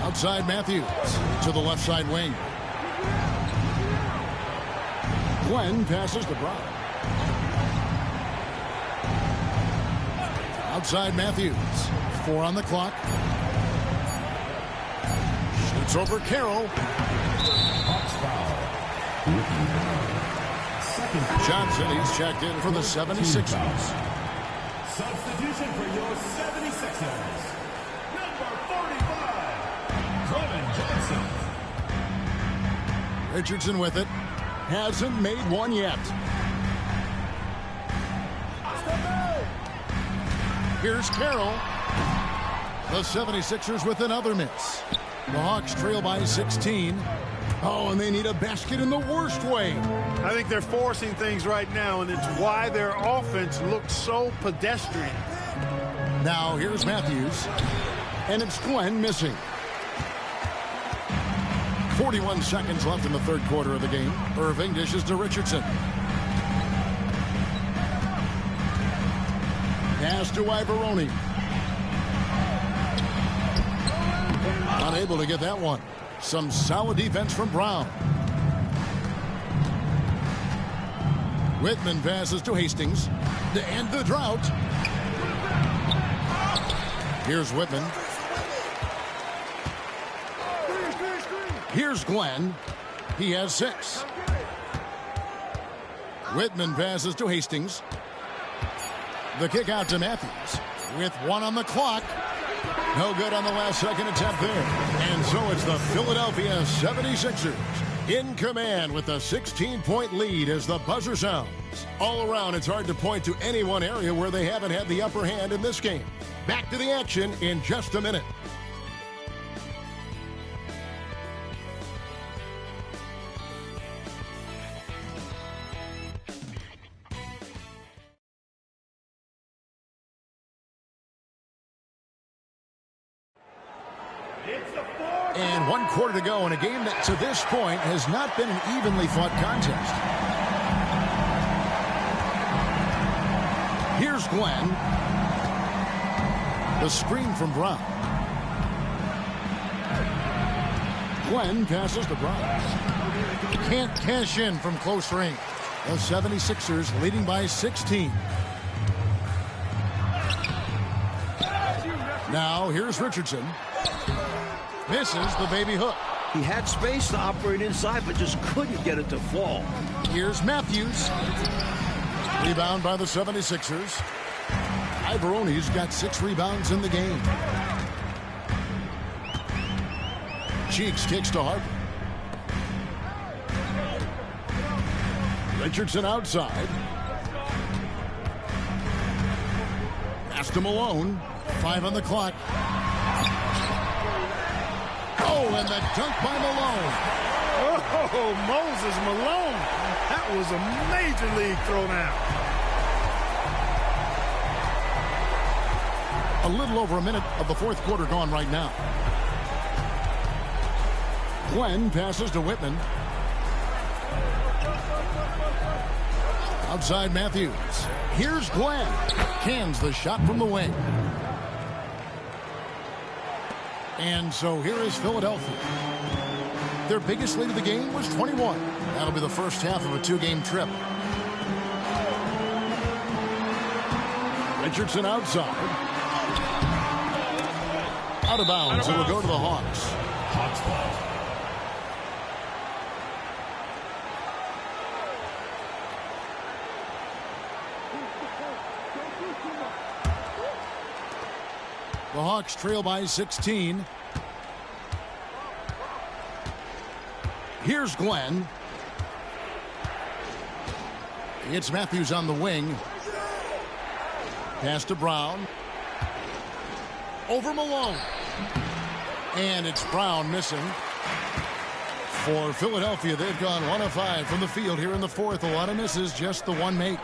Outside Matthews to the left side wing. Glenn passes to Brown. Outside Matthews. 4 on the clock. Shoots over Carroll. Johnson, he's checked in for the 76ers.
Substitution for your 76ers. Number 45, Colin Johnson.
Richardson with it. Hasn't made one yet. Here's Carroll. The 76ers with another miss. The Hawks trail by 16. Oh, and they need a basket in the worst way.
I think they're forcing things right now, and it's why their offense looks so pedestrian.
Now here's Matthews. And it's Glenn missing. 41 seconds left in the third quarter of the game. Irving dishes to Richardson. Pass to Ivoroni. Unable to get that one. Some solid defense from Brown. Whitman passes to Hastings to end the drought. Here's Whitman. Here's Glenn. He has 6. Whitman passes to Hastings. The kick out to Matthews with 1 on the clock. No good on the last second attempt there. And so it's the Philadelphia 76ers in command with a 16-point lead as the buzzer sounds. All around, it's hard to point to any one area where they haven't had the upper hand in this game. Back to the action in just a minute. And 1 quarter to go in a game that to this point has not been an evenly fought contest. Here's Glenn. The screen from Brown. Glenn passes to Brown. Can't cash in from close range. The 76ers leading by 16. Now here's Richardson. Misses the baby hook.
He had space to operate inside, but just couldn't get it to fall.
Here's Matthews. Rebound by the 76ers. Ivoroni's got 6 rebounds in the game. Cheeks kicks to Harper. Richardson outside. Pass to Malone. 5 on the clock. Oh, and the dunk by Malone.
Oh, Moses Malone. That was a major league throwdown.
A little over a minute of the fourth quarter gone right now. Glenn passes to Whitman. Outside Matthews. Here's Glenn. Cans the shot from the wing. And so here is Philadelphia. Their biggest lead of the game was 21. That'll be the first half of a 2-game trip. Richardson outside. Out of bounds. It will go to the Hawks.
Hawks ball.
The Hawks trail by 16. Here's Glenn. It's Matthews on the wing. Pass to Brown. Over Malone. And it's Brown missing. For Philadelphia, they've gone 1 of 5 from the field here in the fourth. A lot of misses, just the 1 make.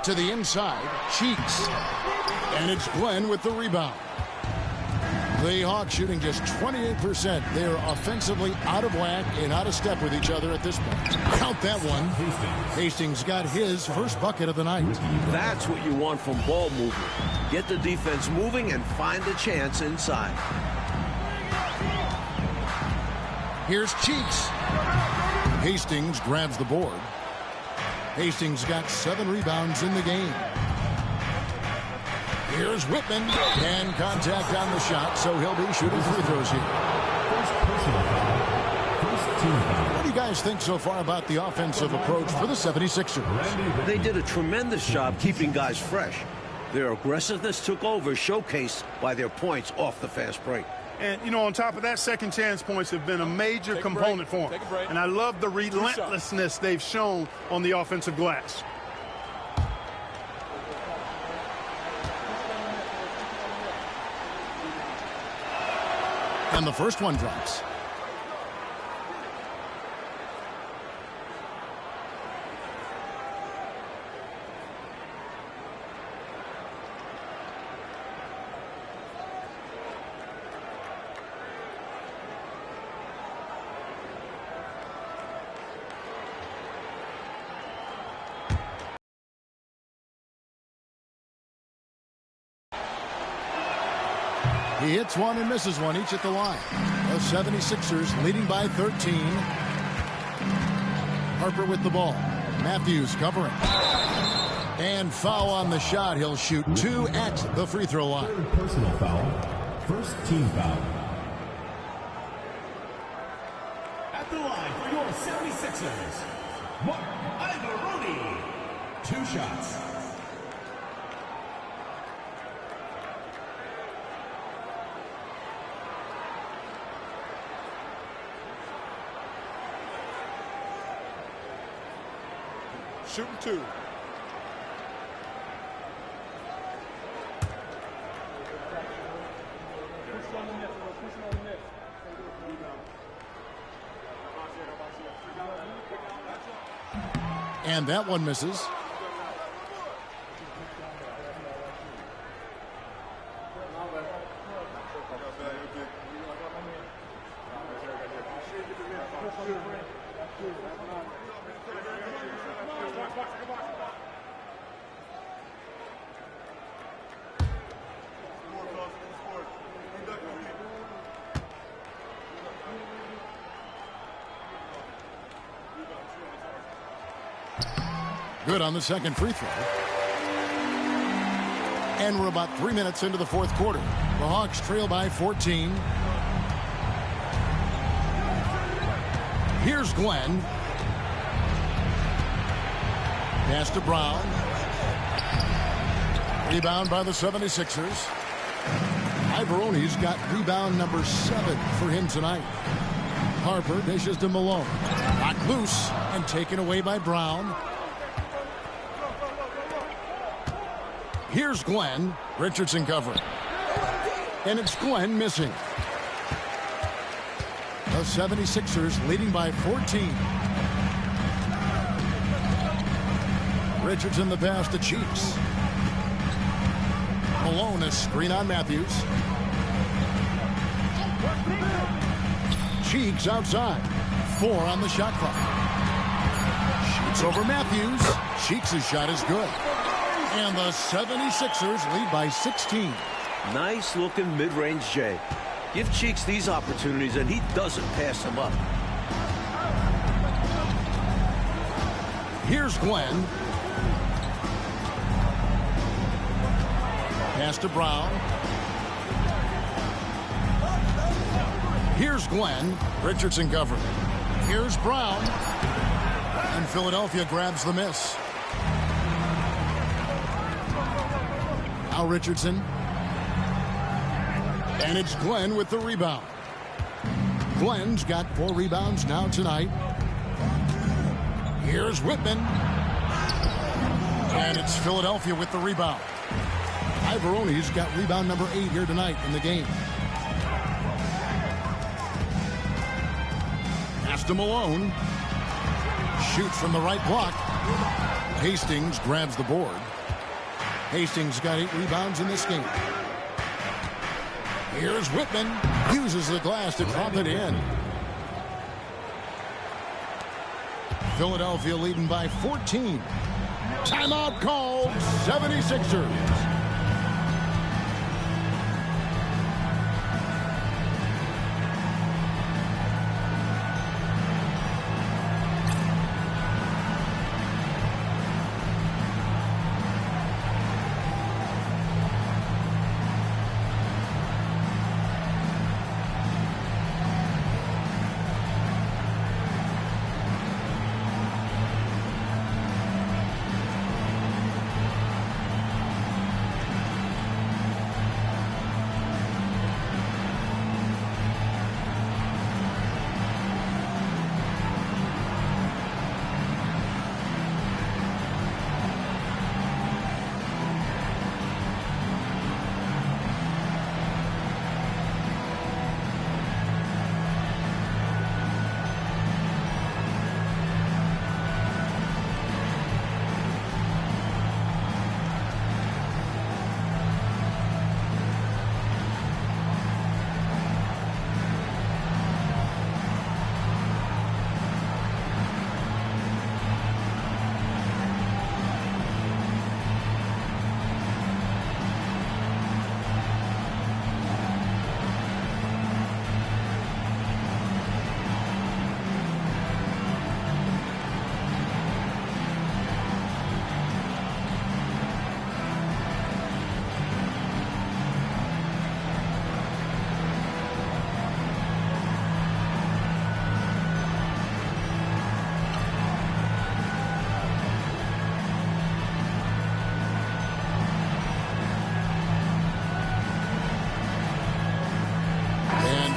To the inside, Cheeks. And it's Glenn with the rebound. The Hawks shooting just 28%. They're offensively out of whack and out of step with each other at this point. Count that one. Hastings got his first bucket of the night.
That's what you want from ball movement. Get the defense moving and find a chance inside.
Here's Cheeks. Hastings grabs the board. Hastings got 7 rebounds in the game. Here's Whitman, and contact on the shot, so he'll be shooting free throws here. What do you guys think so far about the offensive approach for the 76ers?
They did a tremendous job keeping guys fresh. Their aggressiveness took over, showcased by their points off the fast break.
And, you know, on top of that, second chance points have been a major component for them. And I love the relentlessness they've shown on the offensive glass.
And the first one drops. He hits one and misses one, each at the line. The 76ers leading by 13. Harper with the ball. Matthews covering. And foul on the shot. He'll shoot 2 at the free throw line.
Third personal foul. First team foul. At the line for your 76ers, Mark Iavaroni. 2 shots.
Shooting 2.
And that one misses. Good on the second free throw. And we're about 3 minutes into the fourth quarter. The Hawks trail by 14. Here's Glenn. Pass to Brown. Rebound by the 76ers. Iavaroni's got rebound number 7 for him tonight. Harper dishes to Malone. Knocked loose and taken away by Brown. Here's Glenn. Richardson covering. And it's Glenn missing. The 76ers leading by 14. Richardson the pass to Cheeks. Malone a screen on Matthews. Cheeks outside. 4 on the shot clock. Shoots over Matthews. Cheeks' shot is good. And the 76ers lead by 16.
Nice looking mid-range J. Give Cheeks these opportunities and he doesn't pass them up.
Here's Glenn. Pass to Brown. Here's Glenn. Richardson covering. Here's Brown. And Philadelphia grabs the miss. Now Richardson. And it's Glenn with the rebound. Glenn's got 4 rebounds now tonight. Here's Whitman. And it's Philadelphia with the rebound. Iavaroni's got rebound number 8 here tonight in the game. Pass to Malone. Shoots from the right block. Hastings grabs the board. Hastings got 8 rebounds in this game. Here's Whitman. Uses the glass to drop it in. Philadelphia leading by 14. Timeout called. 76ers.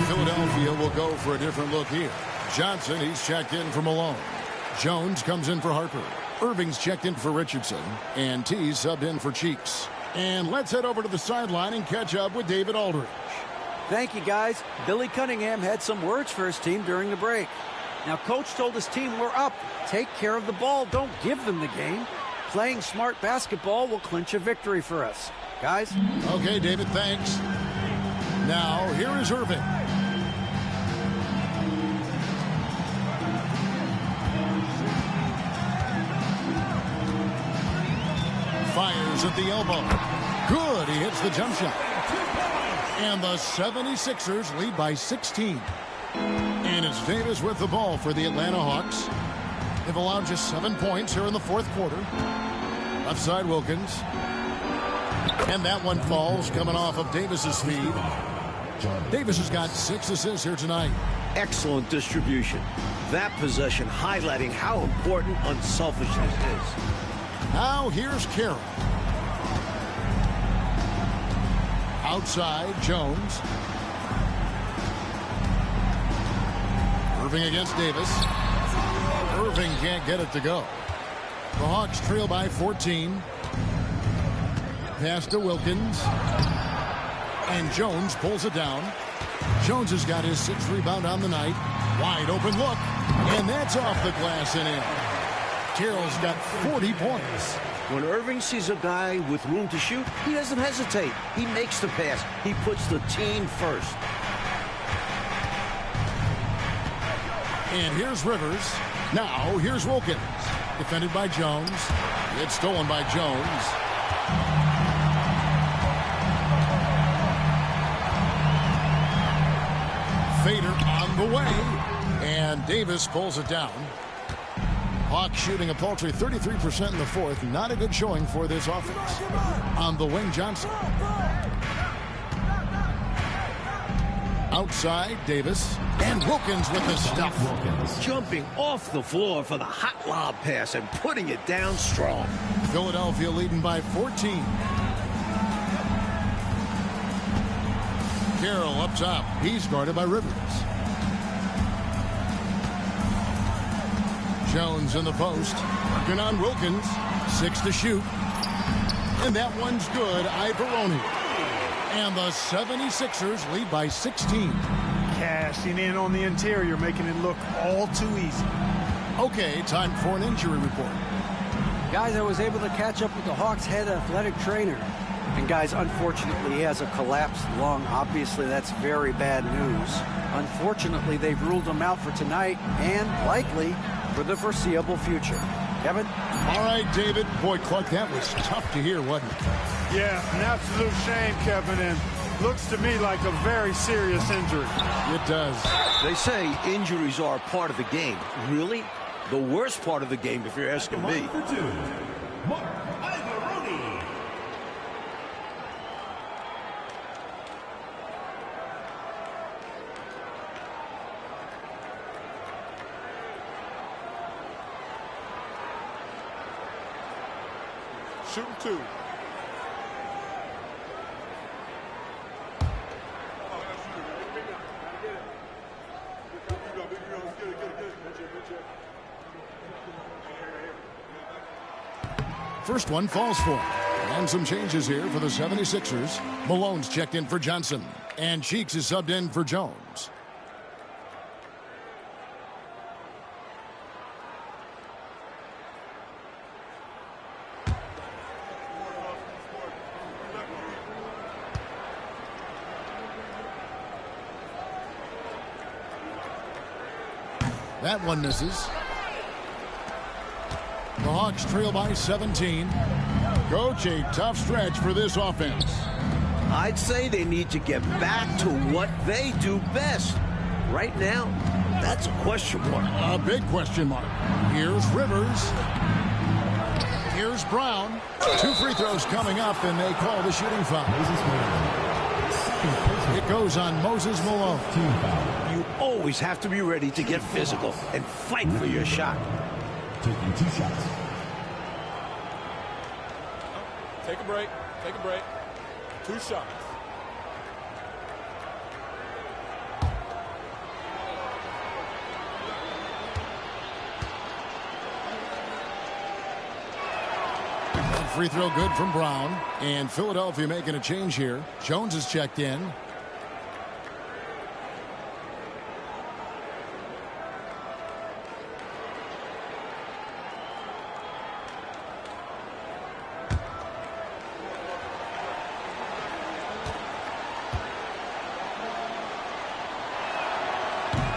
Philadelphia will go for a different look here. Johnson, he's checked in for Malone. Jones comes in for Harper. Irving's checked in for Richardson. And T's subbed in for Cheeks. And let's head over to the sideline and catch up with David Aldridge.
Thank you, guys. Billy Cunningham had some words for his team during the break. Now, Coach told his team, we're up. Take care of the ball. Don't give them the game. Playing smart basketball will clinch a victory for us. Guys?
Okay, David, thanks. Now, here is Irving. Fires at the elbow. Good. He hits the jump shot. And the 76ers lead by 16. And it's Davis with the ball for the Atlanta Hawks. They've allowed just 7 points here in the fourth quarter. Left side, Wilkins. And that one falls coming off of Davis's feed. Davis has got 6 assists here tonight.
Excellent distribution. That possession highlighting how important unselfishness is.
Now here's Carroll. Outside, Jones. Irving against Davis. Irving can't get it to go. The Hawks trail by 14. Pass to Wilkins. And Jones pulls it down. Jones has got his 6th rebound on the night. Wide open look. And that's off the glass and in. Carroll's got 40 points.
When Irving sees a guy with room to shoot, he doesn't hesitate. He makes the pass. He puts the team first.
And here's Rivers. Now here's Wilkins. Defended by Jones. It's stolen by Jones. Fader on the way. And Davis pulls it down. Hawks shooting a paltry 33% in the fourth. Not a good showing for this offense. On the wing, Johnson. Outside, Davis. And Wilkins with the stuff.
Jumping off the floor for the hot lob pass and putting it down strong.
Philadelphia leading by 14. Carroll up top. He's guarded by Rivers. Jones in the post. Working on Wilkins. 6 to shoot. And that one's good. Ivoroni. And the 76ers lead by 16.
Cashing in on the interior, making it look all too easy.
Okay, time for an injury report.
Guys, I was able to catch up with the Hawks head athletic trainer. And guys, unfortunately, he has a collapsed lung. Obviously, that's very bad news. Unfortunately, they've ruled him out for tonight and likely for the foreseeable future. Kevin?
All right, David. Boy, Clark, that was tough to hear, wasn't it?
Yeah, an absolute shame, Kevin, and looks to me like a very serious injury.
It does.
They say injuries are part of the game. Really? The worst part of the game, if you're asking me.
For two, Mark Iavaroni.
Shooting 2.
First one falls for him. And some changes here for the 76ers. Malone's checked in for Johnson. And Cheeks is subbed in for Jones. That one misses. The Hawks trail by 17. Coach, a tough stretch for this offense.
I'd say they need to get back to what they do best. Right now, that's a question mark.
A big question mark. Here's Rivers. Here's Brown. 2 free throws coming up, and they call the shooting foul. It goes on Moses Malone.
You always have to be ready to get physical and fight for your shot.
Taking 2 shots.
Take a break. Take a break. 2 shots.
Free throw good from Brown. And Philadelphia making a change here. Jones is checked in.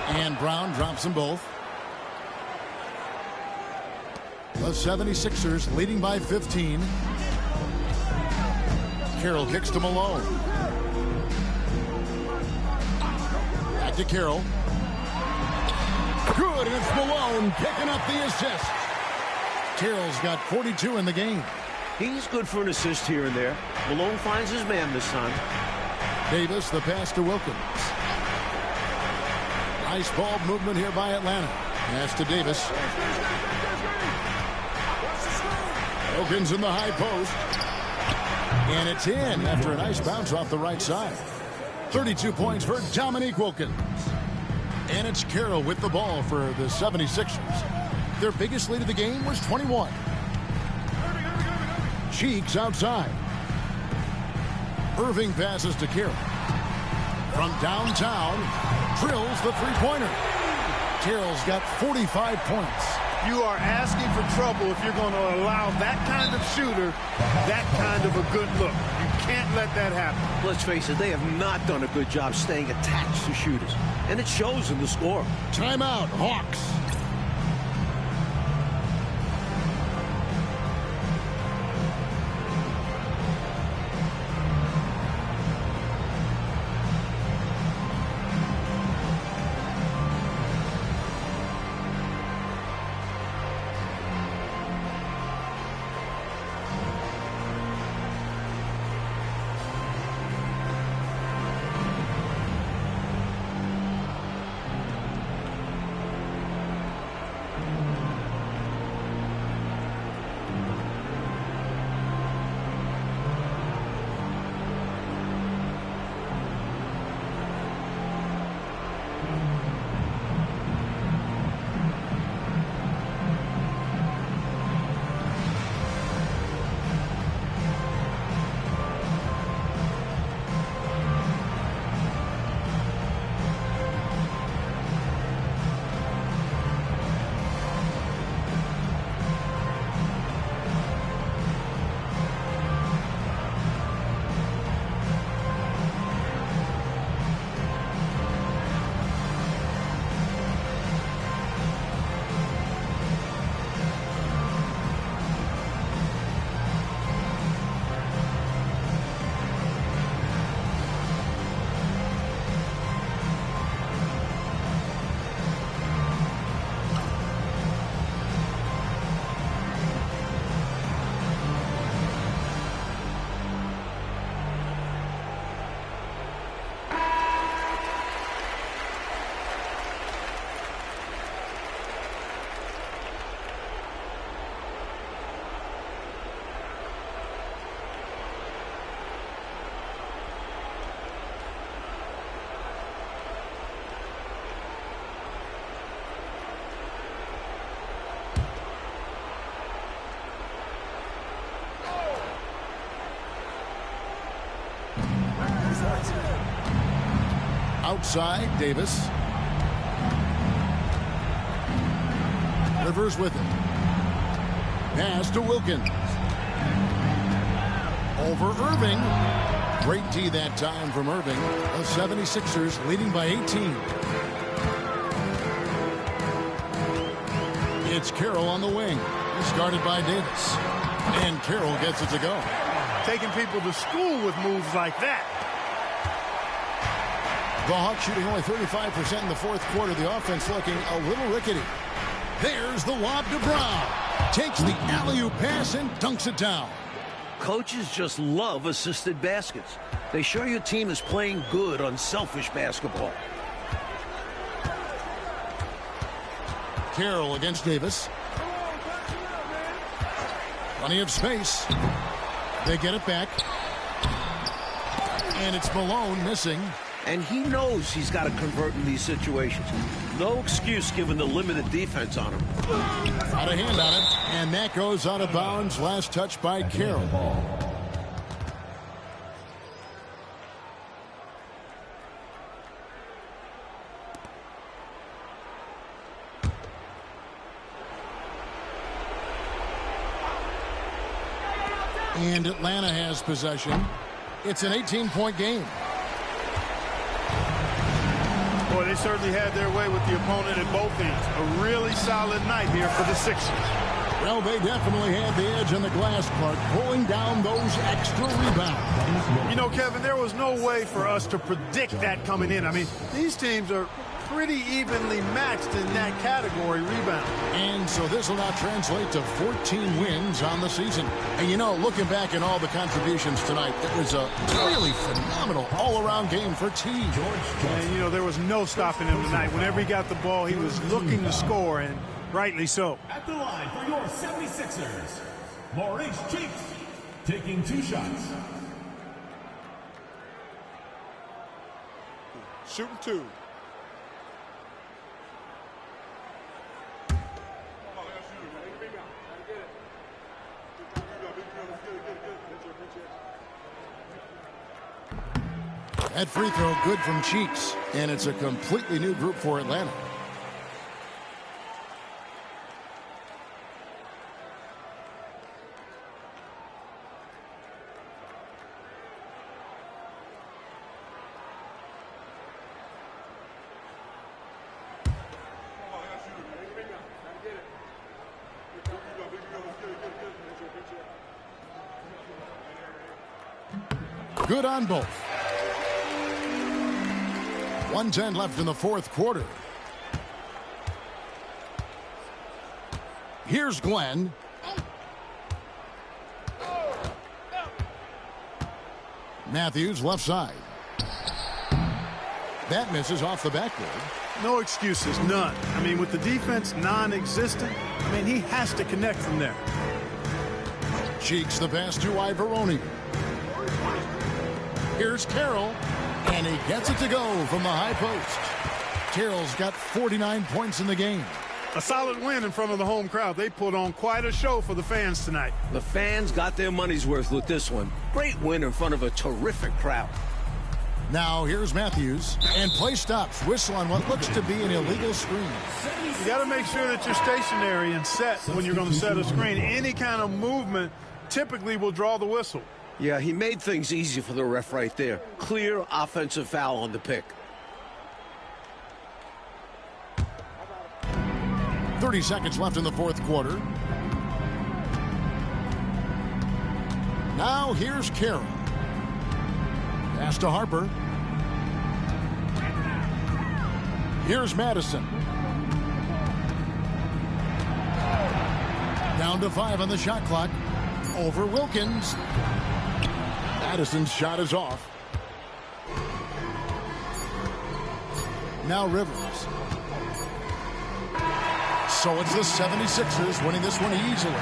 And Brown drops them both. The 76ers leading by 15. Carroll kicks to Malone. Back to Carroll. Good, and it's Malone picking up the assist. Carroll's got 42 in the game.
He's good for an assist here and there. Malone finds his man this time.
Davis, the pass to Wilkins. Nice ball movement here by Atlanta. Pass to Davis. Wilkins in the high post. And it's in after a nice bounce off the right side. 32 points for Dominique Wilkins. And it's Carroll with the ball for the 76ers. Their biggest lead of the game was 21. Cheeks outside. Irving passes to Carroll. From downtown, drills the three-pointer. Carroll's got 45 points.
You are asking for trouble if you're going to allow that kind of shooter that kind of a good look. You can't let that happen.
Let's face it, they have not done a good job staying attached to shooters. And it shows in the score.
Timeout, Hawks. Outside, Davis. Rivers with it. Pass to Wilkins. Over Irving. Great D that time from Irving. The 76ers leading by 18. It's Carroll on the wing. He's guarded by Davis. And Carroll gets it to go.
Taking people to school with moves like that.
The Hawks shooting only 35% in the fourth quarter. The offense looking a little rickety. There's the lob to Brown. Takes the alley-oop pass and dunks it down.
Coaches just love assisted baskets. They show your team is playing good, unselfish basketball.
Carroll against Davis. Plenty of space. They get it back. And it's Malone missing.
And he knows he's got to convert in these situations. No excuse given the limited defense on him.
Got a hand on it. And that goes out of bounds. Last touch by Carroll. And Atlanta has possession. It's an 18-point game.
Boy, they certainly had their way with the opponent at both ends. A really solid night here for the Sixers.
Well, they definitely had the edge on the glass, Clark, pulling down those extra rebounds.
You know, Kevin, there was no way for us to predict that coming in. I mean, these teams are pretty evenly matched in that category, rebound.
And so this will now translate to 14 wins on the season. And, you know, looking back at all the contributions tonight, it was a really phenomenal all-around game for T.
And, you know, there was no stopping him tonight. Whenever he got the ball, he was looking to score, and rightly so.
At the line for your 76ers, Maurice Cheeks, taking 2 shots.
Shooting 2.
That free throw good from Cheeks, and it's a completely new group for Atlanta. Good on both. 1:10 left in the fourth quarter. Here's Glenn. Matthews left side. That misses off the backboard.
No excuses, none. I mean, with the defense non-existent, I mean, he has to connect from there.
Cheeks the pass to Ivoroni. Here's Carroll, and he gets it to go from the high post. Carroll's got 49 points in the game.
A solid win in front of the home crowd. They put on quite a show for the fans tonight.
The fans got their money's worth with this one. Great win in front of a terrific crowd.
Now here's Matthews, and play stops. Whistle on what looks to be an illegal screen.
You got to make sure that you're stationary and set when you're going to set a screen. Any kind of movement typically will draw the whistle.
Yeah, he made things easy for the ref right there. Clear offensive foul on the pick.
30 seconds left in the fourth quarter. Now here's Carroll. Pass to Harper. Here's Madison. Down to 5 on the shot clock. Over Wilkins. Madison's shot is off. Now Rivers. So it's the 76ers winning this one easily.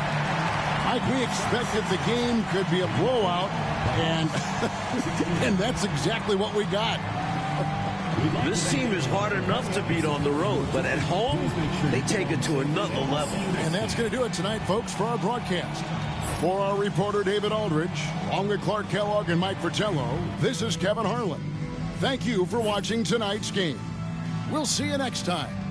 Like we expected, the game could be a blowout, and and that's exactly what we got.
This team is hard enough to beat on the road, but at home, they take it to another level.
And that's going to do it tonight, folks, for our broadcast. For our reporter, David Aldridge, along with Clark Kellogg and Mike Fratello, this is Kevin Harlan. Thank you for watching tonight's game. We'll see you next time